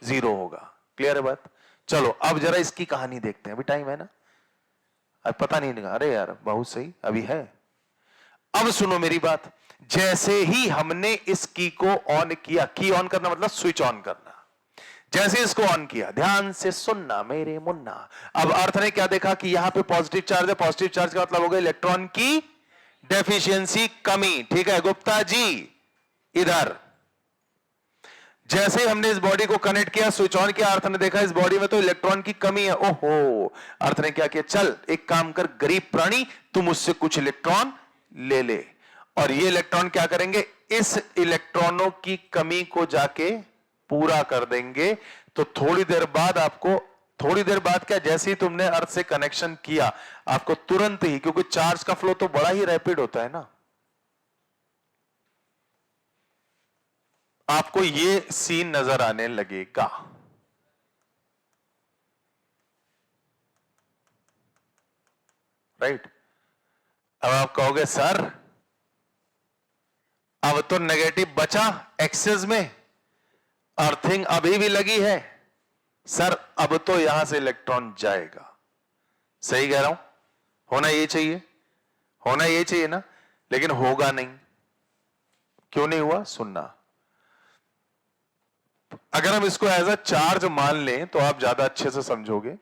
0 होगा। क्लियर है बात? चलो अब जरा इसकी कहानी देखते हैं, अभी टाइम है ना, अब पता नहीं लगा, अरे यार बहुत सही अभी है। अब सुनो मेरी बात, जैसे ही हमने इस की को ऑन किया, की ऑन करना मतलब स्विच ऑन करना, जैसे इसको ऑन किया, ध्यान से सुनना मेरे मुन्ना, अब अर्थ ने क्या देखा कि यहां पे पॉजिटिव चार्ज है, पॉजिटिव चार्ज का मतलब हो गया इलेक्ट्रॉन की डेफिशिएंसी, कमी। ठीक है गुप्ता जी, इधर जैसे ही हमने इस बॉडी को कनेक्ट किया, स्विच ऑन किया, अर्थ ने देखा इस बॉडी में तो इलेक्ट्रॉन की कमी है। ओहो, अर्थ ने क्या किया, चल एक काम कर गरीब प्राणी, तू मुझसे कुछ इलेक्ट्रॉन ले ले, और ये इलेक्ट्रॉन क्या करेंगे, इस इलेक्ट्रॉनों की कमी को जाके पूरा कर देंगे। तो थोड़ी देर बाद आपको, थोड़ी देर बाद क्या, जैसे ही तुमने अर्थ से कनेक्शन किया, आपको तुरंत ही, क्योंकि चार्ज का फ्लो तो बड़ा ही रैपिड होता है ना, आपको ये सीन नजर आने लगेगा। राइट? अब आप कहोगे सर अब तो नेगेटिव बचा एक्सेस में, अर्थिंग अभी भी लगी है। सर अब तो यहां से इलेक्ट्रॉन जाएगा। सही कह रहा हूं? होना ये चाहिए, होना ये चाहिए ना, लेकिन होगा नहीं। क्यों नहीं हुआ, सुनना। अगर हम इसको एज अ चार्ज मान लें तो आप ज्यादा अच्छे से समझोगे।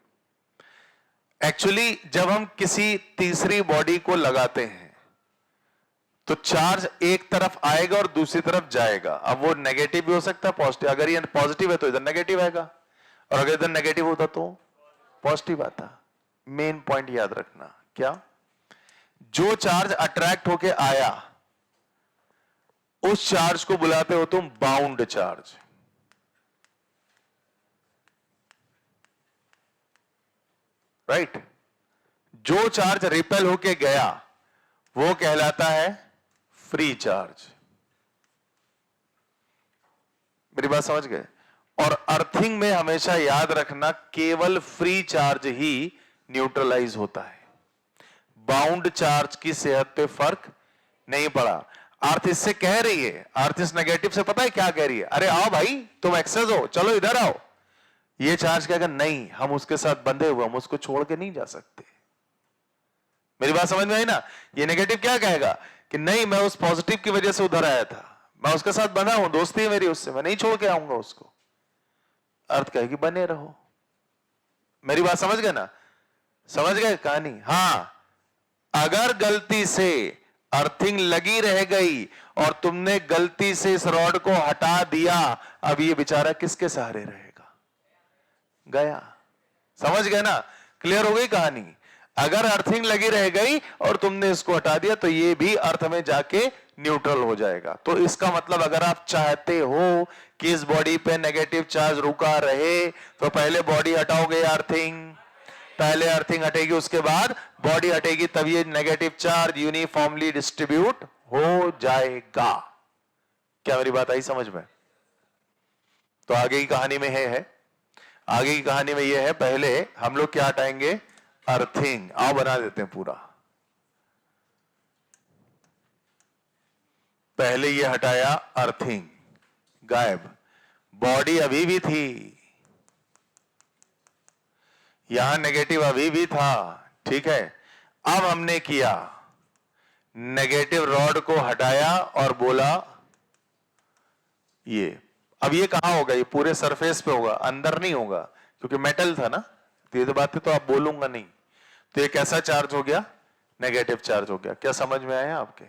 एक्चुअली जब हम किसी तीसरी बॉडी को लगाते हैं तो चार्ज एक तरफ आएगा और दूसरी तरफ जाएगा। अब वो नेगेटिव भी हो सकता है, पॉजिटिव। अगर ये पॉजिटिव है तो इधर नेगेटिव आएगा, और अगर इधर नेगेटिव होता तो पॉजिटिव आता। मेन पॉइंट याद रखना, क्या, जो चार्ज अट्रैक्ट होके आया उस चार्ज को बुलाते हो तुम बाउंड चार्ज। राइट? जो चार्ज रिपेल होके गया वो कहलाता है फ्री चार्ज। मेरी बात समझ गए? और अर्थिंग में हमेशा याद रखना, केवल फ्री चार्ज ही न्यूट्रलाइज होता है, बाउंड चार्ज की सेहत पे फर्क नहीं पड़ा। अर्थ इससे कह रही है, अर्थ इस नेगेटिव से पता है क्या कह रही है, अरे आओ भाई तुम एक्सेस हो, चलो इधर आओ। ये चार्ज कहेगा नहीं, हम उसके साथ बंधे हुए, हम उसको छोड़ के नहीं जा सकते। मेरी बात समझ में आई ना? ये नेगेटिव क्या कहेगा कि नहीं, मैं उस पॉजिटिव की वजह से उधर आया था, मैं उसके साथ बंधा हूं, दोस्ती है मेरी उससे, मैं नहीं छोड़ के आऊंगा उसको। अर्थ कहेगी बने रहो। मेरी बात समझ गए ना? समझ गए कहानी? हां, अगर गलती से अर्थिंग लगी रह गई और तुमने गलती से इस रॉड को हटा दिया, अब ये बेचारा किसके सहारे रहेगा? गया। समझ गए ना? क्लियर हो गई कहानी? अगर अर्थिंग लगी रह गई और तुमने इसको हटा दिया तो ये भी अर्थ में जाके न्यूट्रल हो जाएगा। तो इसका मतलब अगर आप चाहते हो कि इस बॉडी पे नेगेटिव चार्ज रुका रहे तो पहले बॉडी हटाओगे अर्थिंग, पहले अर्थिंग हटेगी, उसके बाद बॉडी हटेगी, तब ये नेगेटिव चार्ज यूनिफॉर्मली डिस्ट्रीब्यूट हो जाएगा। क्या मेरी बात आई समझ में? तो आगे की कहानी में है आगे की कहानी में यह है, पहले हम लोग क्या हटाएंगे, अर्थिंग। आओ बना देते हैं पूरा। पहले ये हटाया, अर्थिंग गायब, बॉडी अभी भी थी, यहां नेगेटिव अभी भी था। ठीक है, अब हमने किया, नेगेटिव रॉड को हटाया और बोला ये, अब ये कहां होगा, ये पूरे सरफेस पे होगा, अंदर नहीं होगा, क्योंकि मेटल था ना। तो ये बातें तो आप बोलूंगा नहीं। तो ये कैसा चार्ज हो गया, नेगेटिव चार्ज हो गया। क्या समझ में आया आपके?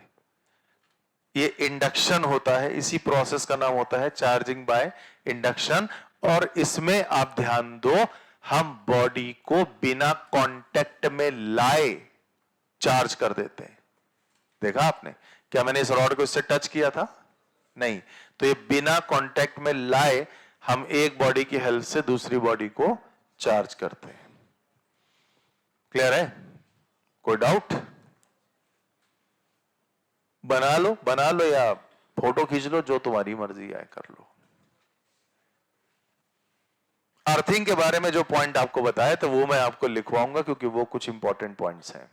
ये इंडक्शन होता है, इसी प्रोसेस का नाम होता है चार्जिंग बाय इंडक्शन। और इसमें आप ध्यान दो, हम बॉडी को बिना कांटेक्ट में लाए चार्ज कर देते हैं। देखा आपने? क्या मैंने इस रॉड को इससे टच किया था? नहीं। तो ये बिना कांटेक्ट में लाए हम एक बॉडी की हेल्प से दूसरी बॉडी को चार्ज करते हैं। क्लियर है? कोई डाउट? बना लो या फोटो खींच लो, जो तुम्हारी मर्जी है कर लो। अर्थिंग के बारे में जो पॉइंट आपको बताया तो वो मैं आपको लिखवाऊंगा, क्योंकि वो कुछ इंपॉर्टेंट पॉइंट्स हैं।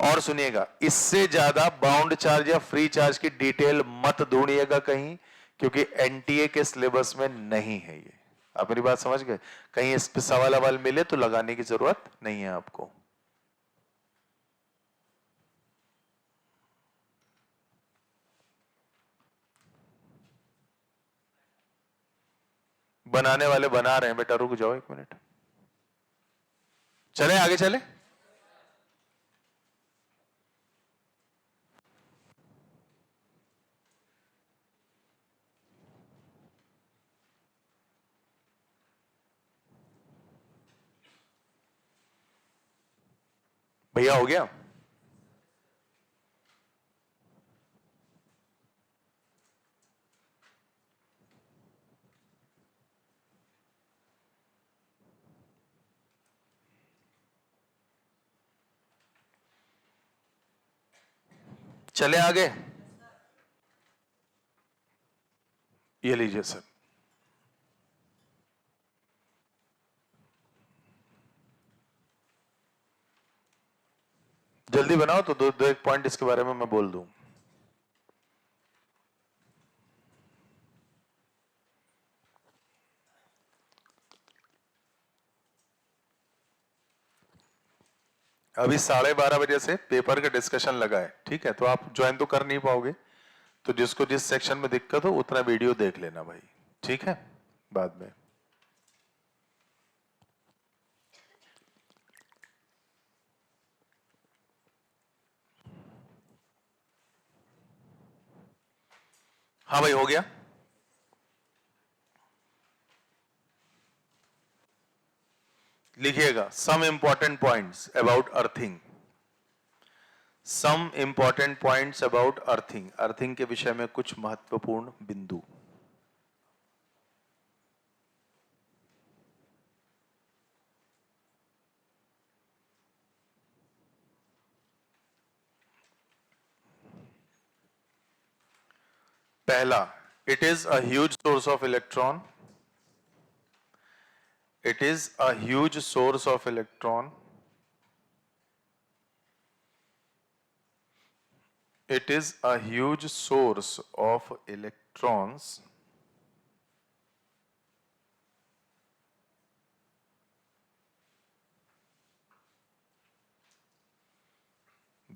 और सुनिएगा, इससे ज्यादा बाउंड चार्ज या फ्री चार्ज की डिटेल मत ढूंढिएगा कहीं, क्योंकि एनटीए के सिलेबस में नहीं है ये। आप मेरी बात समझ गए? कहीं इस पे सवाल मिले तो लगाने की जरूरत नहीं है आपको। बनाने वाले बना रहे हैं बेटा, रुक जाओ 1 मिनट। चले आगे चले। भैया हो गया? चले आगे। ये लीजिए सर। जल्दी बनाओ तो दो एक पॉइंट इसके बारे में मैं बोल दूं। अभी 12:30 बजे से पेपर का डिस्कशन लगा है, ठीक है? तो आप ज्वाइन तो कर नहीं पाओगे, तो जिसको जिस सेक्शन में दिक्कत हो उतना वीडियो देख लेना भाई, ठीक है? बाद में हाँ भाई हो गया। लिखिएगा some important points about earthing. Some important points about earthing, earthing के विषय में कुछ महत्वपूर्ण बिंदु। पहला, it is a huge source of electron. It is a huge source of electron. It is a huge source of electrons.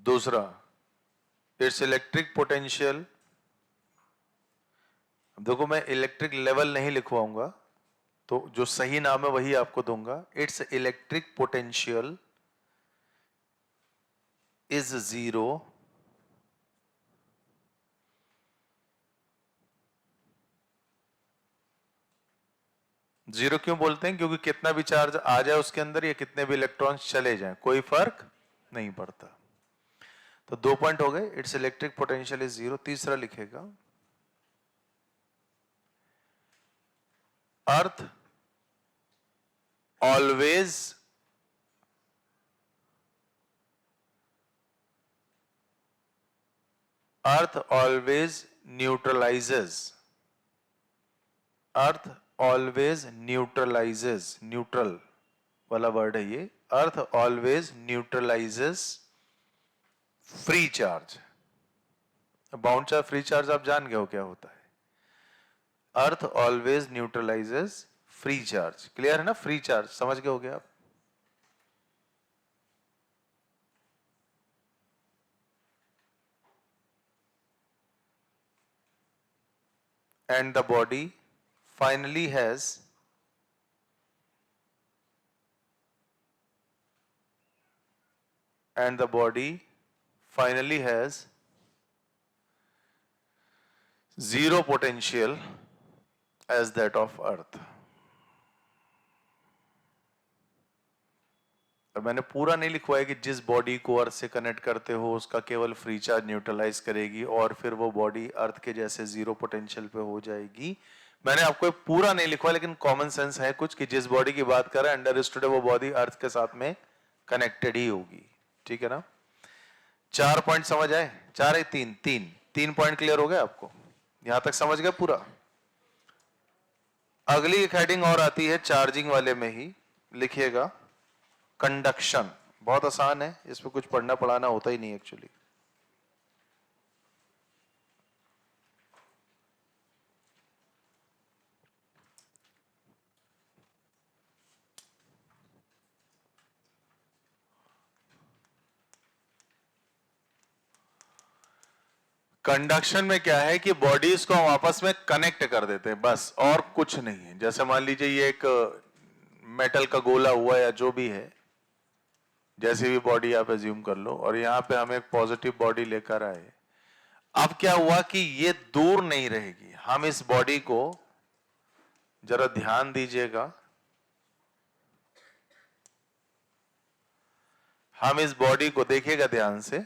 दूसरा, its electric potential, देखो मैं इलेक्ट्रिक लेवल नहीं लिखवाऊंगा, तो जो सही नाम है वही आपको दूंगा। इट्स इलेक्ट्रिक पोटेंशियल इज 0 0 क्यों बोलते हैं? क्योंकि कितना भी चार्ज आ जाए उसके अंदर या कितने भी इलेक्ट्रॉन्स चले जाएं कोई फर्क नहीं पड़ता। तो 2 पॉइंट हो गए, इट्स इलेक्ट्रिक पोटेंशियल इज 0। तीसरा लिखेगा, earth always earth always neutralises. Earth always neutralises, neutral वाला वर्ड है ये। Earth always neutralises free charge. Bound charge, free charge आप जान गए हो क्या होता है। Earth always neutralises free charge, clear है ना? फ्री चार्ज समझ गए हो गया आप? And the body finally has and the body finally has zero potential as that of earth। अब मैंने पूरा नहीं लिखवाया कि जिस बॉडी को अर्थ से कनेक्ट करते हो उसका केवल फ्री चार्ज न्यूट्रलाइज करेगी और फिर वो बॉडी अर्थ के जैसे जीरो पोटेंशियल पे हो जाएगी। मैंने आपको पूरा नहीं लिखवा, लेकिन कॉमन सेंस है कुछ कि जिस बॉडी की बात कर रहे हैं अंडरस्टूड है वो बॉडी अर्थ के साथ में कनेक्टेड ही होगी, ठीक है ना? 4 पॉइंट समझ आए? 4 है 3 पॉइंट क्लियर हो गया आपको? यहां तक समझ गए पूरा? अगली एक हेडिंग और आती है चार्जिंग वाले में ही, लिखिएगा कंडक्शन। बहुत आसान है, इसमें कुछ पढ़ना पढ़ाना होता ही नहीं एक्चुअली। कंडक्शन में क्या है कि बॉडीज को हम आपस में कनेक्ट कर देते हैं बस, और कुछ नहीं है। जैसे मान लीजिए ये एक मेटल का गोला हुआ या जो भी है, जैसी भी बॉडी आप एज्यूम कर लो, और यहां पे हम एक पॉजिटिव बॉडी लेकर आए। अब क्या हुआ कि ये दूर नहीं रहेगी। हम इस बॉडी को, जरा ध्यान दीजिएगा, हम इस बॉडी को देखिएगा ध्यान से,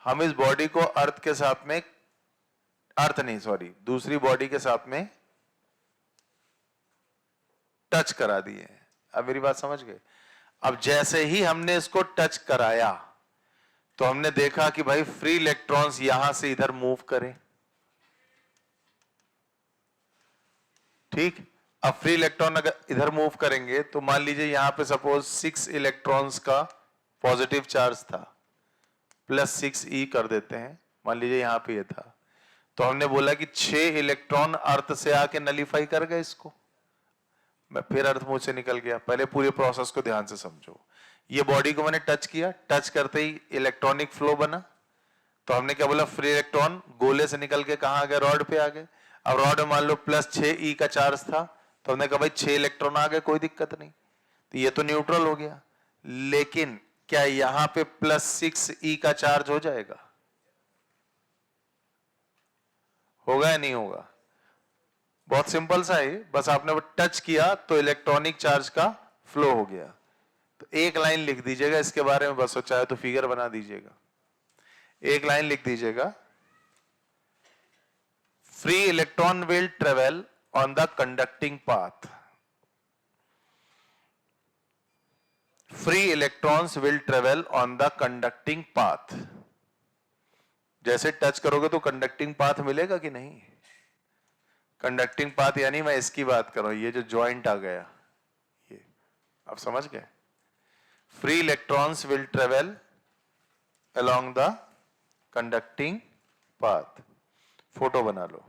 हम इस बॉडी को अर्थ के साथ में, अर्थ नहीं सॉरी, दूसरी बॉडी के साथ में टच करा दिए। अब मेरी बात समझ गए? अब जैसे ही हमने इसको टच कराया तो हमने देखा कि भाई फ्री इलेक्ट्रॉन्स यहां से इधर मूव करें। ठीक, अब फ्री इलेक्ट्रॉन अगर इधर मूव करेंगे तो मान लीजिए यहां पे सपोज 6 इलेक्ट्रॉन्स का पॉजिटिव चार्ज था, +6e कर देते हैं, मान लीजिए यहां पे ये था, तो हमने बोला कि 6 इलेक्ट्रॉन अर्थ से आके नलीफाई कर गए इसको। मैं फिर अर्थ मुंह से निकल गया। पहले पूरे प्रोसेस को ध्यान से समझो। ये बॉडी को मैंने टच किया, टच करते ही इलेक्ट्रॉनिक फ्लो बना, तो हमने क्या बोला, फ्री इलेक्ट्रॉन गोले से निकल के कहां आ गए, रॉड पे आ गए। अब रॉड में मान लो +6e का चार्ज था, तो हमने कहा भाई 6 इलेक्ट्रॉन आ गए, कोई दिक्कत नहीं, तो ये तो न्यूट्रल हो गया। लेकिन क्या यहां पे +6e का चार्ज हो जाएगा? होगा या नहीं होगा? बहुत सिंपल सा है, बस आपने वो टच किया तो इलेक्ट्रॉनिक चार्ज का फ्लो हो गया। तो एक लाइन लिख दीजिएगा इसके बारे में, बस चाहे तो फिगर बना दीजिएगा। एक लाइन लिख दीजिएगा, free electron will travel on the conducting path. Free electrons will travel on the conducting path. जैसे टच करोगे तो कंडक्टिंग पाथ मिलेगा कि नहीं? कंडक्टिंग पाथ यानी मैं इसकी बात कर रहा हूं, ये जो ज्वाइंट आ गया, ये आप समझ गए? Free electrons will travel along the conducting path. Photo बना लो।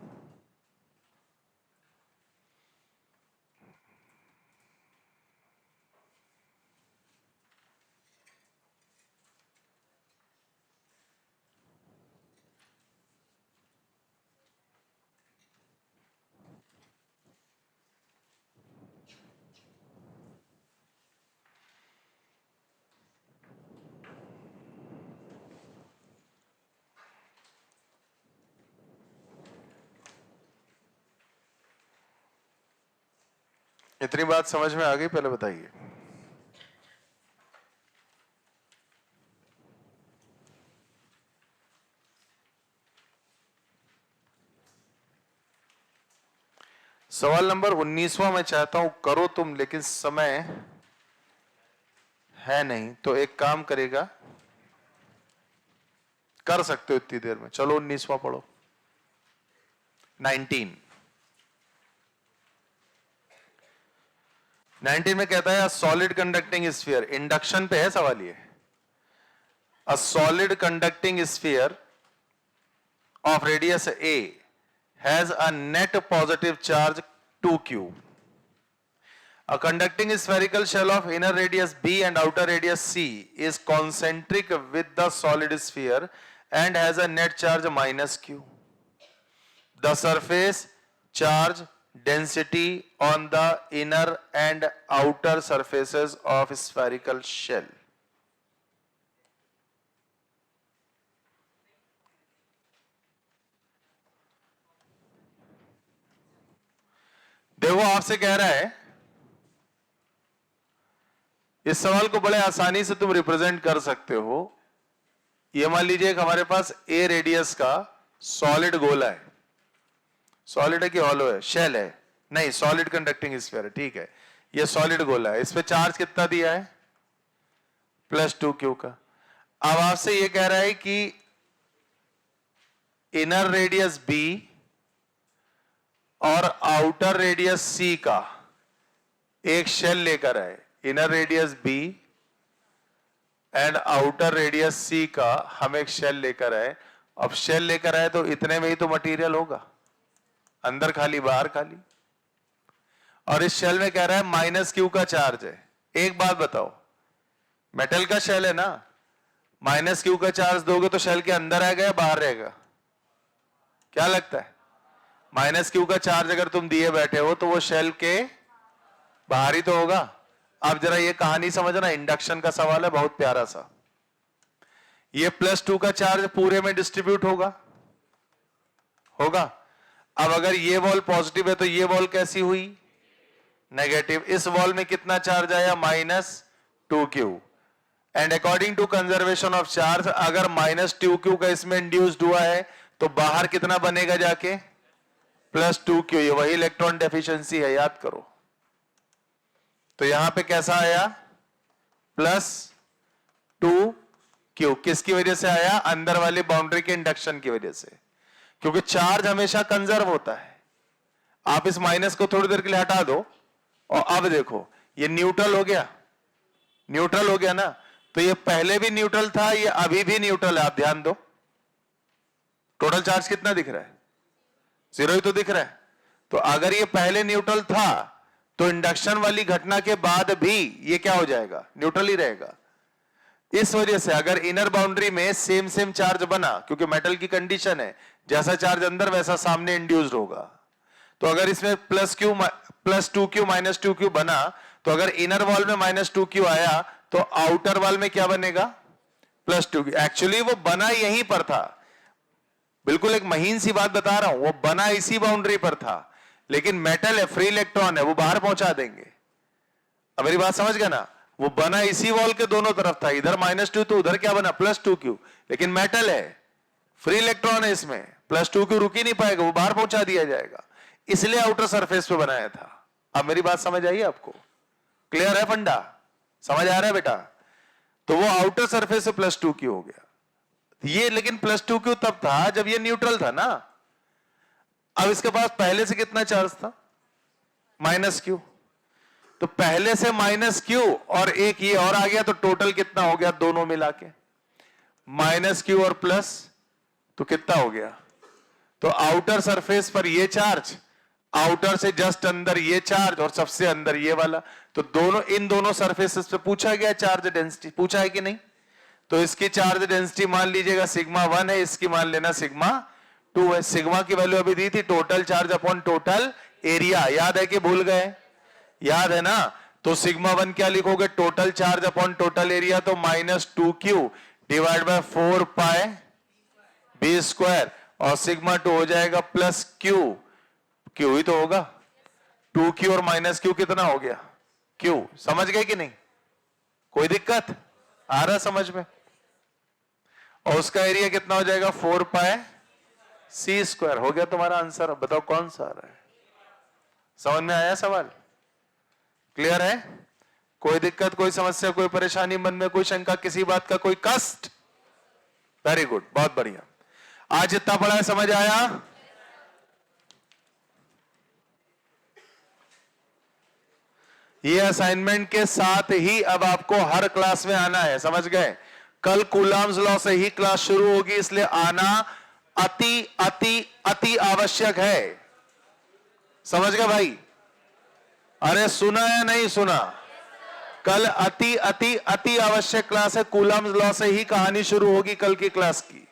इतनी बात समझ में आ गई? पहले बताइए। सवाल नंबर 19वां मैं चाहता हूं करो तुम, लेकिन समय है नहीं, तो एक काम करेगा, कर सकते हो इतनी देर में। चलो 19वां पढ़ो। 19 में कहता है सॉलिड कंडक्टिंग स्फीयर, इंडक्शन पे है सवाल ये। A solid conducting sphere of radius a has a net positive charge 2q. A conducting spherical shell of inner radius b and outer radius c is concentric with the solid sphere and has a net charge -q. The surface charge density on the inner and outer surfaces of spherical shell. देखो आपसे कह रहा है, इस सवाल को बड़े आसानी से तुम रिप्रेजेंट कर सकते हो। ये मान लीजिए एक हमारे पास a रेडियस का सॉलिड गोला है। सॉलिड है कि हॉलो है? शेल है, नहीं सॉलिड कंडक्टिंग स्फीयर है, ठीक है। ये सॉलिड गोला है, इस पे चार्ज कितना दिया है? +2q का। अब आपसे ये कह रहा है कि इनर रेडियस b और आउटर रेडियस c का एक शेल लेकर आए। Inner radius b and outer radius c का हम एक शेल लेकर आए। अब शेल लेकर आए तो इतने में ही तो मटेरियल होगा, अंदर खाली बाहर खाली। और इस शेल में कह रहा है -q का चार्ज है। एक बात बताओ, मेटल का शेल है ना, -q का चार्ज दोगे तो शेल के अंदर आएगा या बाहर रहेगा? क्या लगता है? माइनस क्यू का चार्ज अगर तुम दिए बैठे हो तो वो शेल के बाहर ही तो होगा। अब जरा ये कहानी समझना, इंडक्शन का सवाल है, बहुत प्यारा सा। ये +2 का चार्ज पूरे में डिस्ट्रीब्यूट होगा, होगा। अब अगर ये वॉल पॉजिटिव है तो ये वॉल कैसी हुई? नेगेटिव। इस वॉल में कितना चार्ज आया? -2q। And according to conservation of charge, अगर -2q का इसमें इंड्यूस्ड हुआ है तो बाहर कितना बनेगा जाके? +2q। ये वही इलेक्ट्रॉन डेफिशिएंसी है, याद करो। तो यहां पे कैसा आया? +2q। किसकी वजह से आया? अंदर वाली बाउंड्री के इंडक्शन की वजह से, क्योंकि चार्ज हमेशा कंजर्व होता है। आप इस माइनस को थोड़ी देर के लिए हटा दो और अब देखो ये न्यूट्रल हो गया, न्यूट्रल हो गया ना। तो ये पहले भी न्यूट्रल था, ये अभी भी न्यूट्रल है। आप ध्यान दो, टोटल चार्ज कितना दिख रहा है? 0 ही तो दिख रहा है। तो अगर ये पहले न्यूट्रल था तो इंडक्शन वाली घटना के बाद भी ये क्या हो जाएगा? न्यूट्रल ही रहेगा। इस वजह से अगर इनर बाउंड्री में सेम सेम चार्ज बना, क्योंकि मेटल की कंडीशन है जैसा चार्ज अंदर वैसा सामने इंड्यूस्ड होगा, तो अगर इसमें +2q -2q बना, तो अगर इनर वॉल में -2q आया तो आउटर वॉल में क्या बनेगा? +2q। एक्चुअली वो बना यहीं पर था, बिल्कुल एक महीन सी बात बता रहा हूं, वो बना इसी बाउंड्री पर था, लेकिन मेटल है, फ्री इलेक्ट्रॉन है, वो बाहर पहुंचा देंगे। अब मेरी बात समझ गया ना? वो बना इसी वॉल के दोनों तरफ था, इधर -2 तो उधर क्या बना? +2q। लेकिन मेटल है, फ्री इलेक्ट्रॉन है इसमें, +2q रुक ही नहीं पाएगा, वो बाहर पहुंचा दिया जाएगा। इसलिए आउटर सरफेस पे बनाया था। अब मेरी बात समझ आई आपको? क्लियर है फंडा? समझ आ रहा है बेटा? तो वो आउटर सरफेस से +2q हो गया ये, लेकिन +2q तब था जब ये न्यूट्रल था ना। अब इसके पास पहले से कितना चार्ज था? -q। तो पहले से -q और एक ये और आ गया, तो टोटल कितना हो गया दोनों मिला के? -q और प्लस, तो कितना हो गया? तो आउटर सरफेस पर ये चार्ज, आउटर से जस्ट अंदर ये चार्ज और सबसे अंदर ये वाला, तो दोनों, इन दोनों सरफेसेस पे पूछा गया चार्ज डेंसिटी, पूछा है कि नहीं? तो इसकी चार्ज डेंसिटी मान लीजिएगा σ1 है, इसकी मान लेना σ2 है। सिग्मा की वैल्यू अभी दी थी, total charge upon total area. याद है कि भूल गए? याद है ना? तो σ1 क्या लिखोगे? Total charge upon total area, तो -2q डिवाइड बाय 4πb², और σ2 हो जाएगा +q। q ही तो होगा। 2q और -q कितना हो गया? q। समझ गए कि नहीं? कोई दिक्कत आ रहा समझ में? और उसका एरिया कितना हो जाएगा? 4πc² हो गया तुम्हारा आंसर। अब बताओ कौन सा आ रहा है? समझ में आया सवाल? क्लियर है? कोई दिक्कत, कोई समस्या, कोई परेशानी मन में, कोई शंका, किसी बात का कोई कष्ट? वेरी गुड, बहुत बढ़िया। आज जितना पढ़ा है समझ आया? ये असाइनमेंट के साथ ही अब आपको हर क्लास में आना है, समझ गए? कल कूलम्स लॉ से ही क्लास शुरू होगी, इसलिए आना अति अति अति आवश्यक है। समझ गए भाई? अरे सुना या नहीं सुना? कल अति अति अति आवश्यक क्लास है, कूलम्स लॉ से ही कहानी शुरू होगी कल की क्लास की।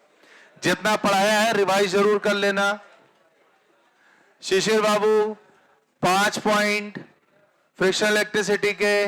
जितना पढ़ाया है रिवाइज जरूर कर लेना। शिशिर बाबू 5 पॉइंट फ्रिक्शनल इलेक्ट्रिसिटी के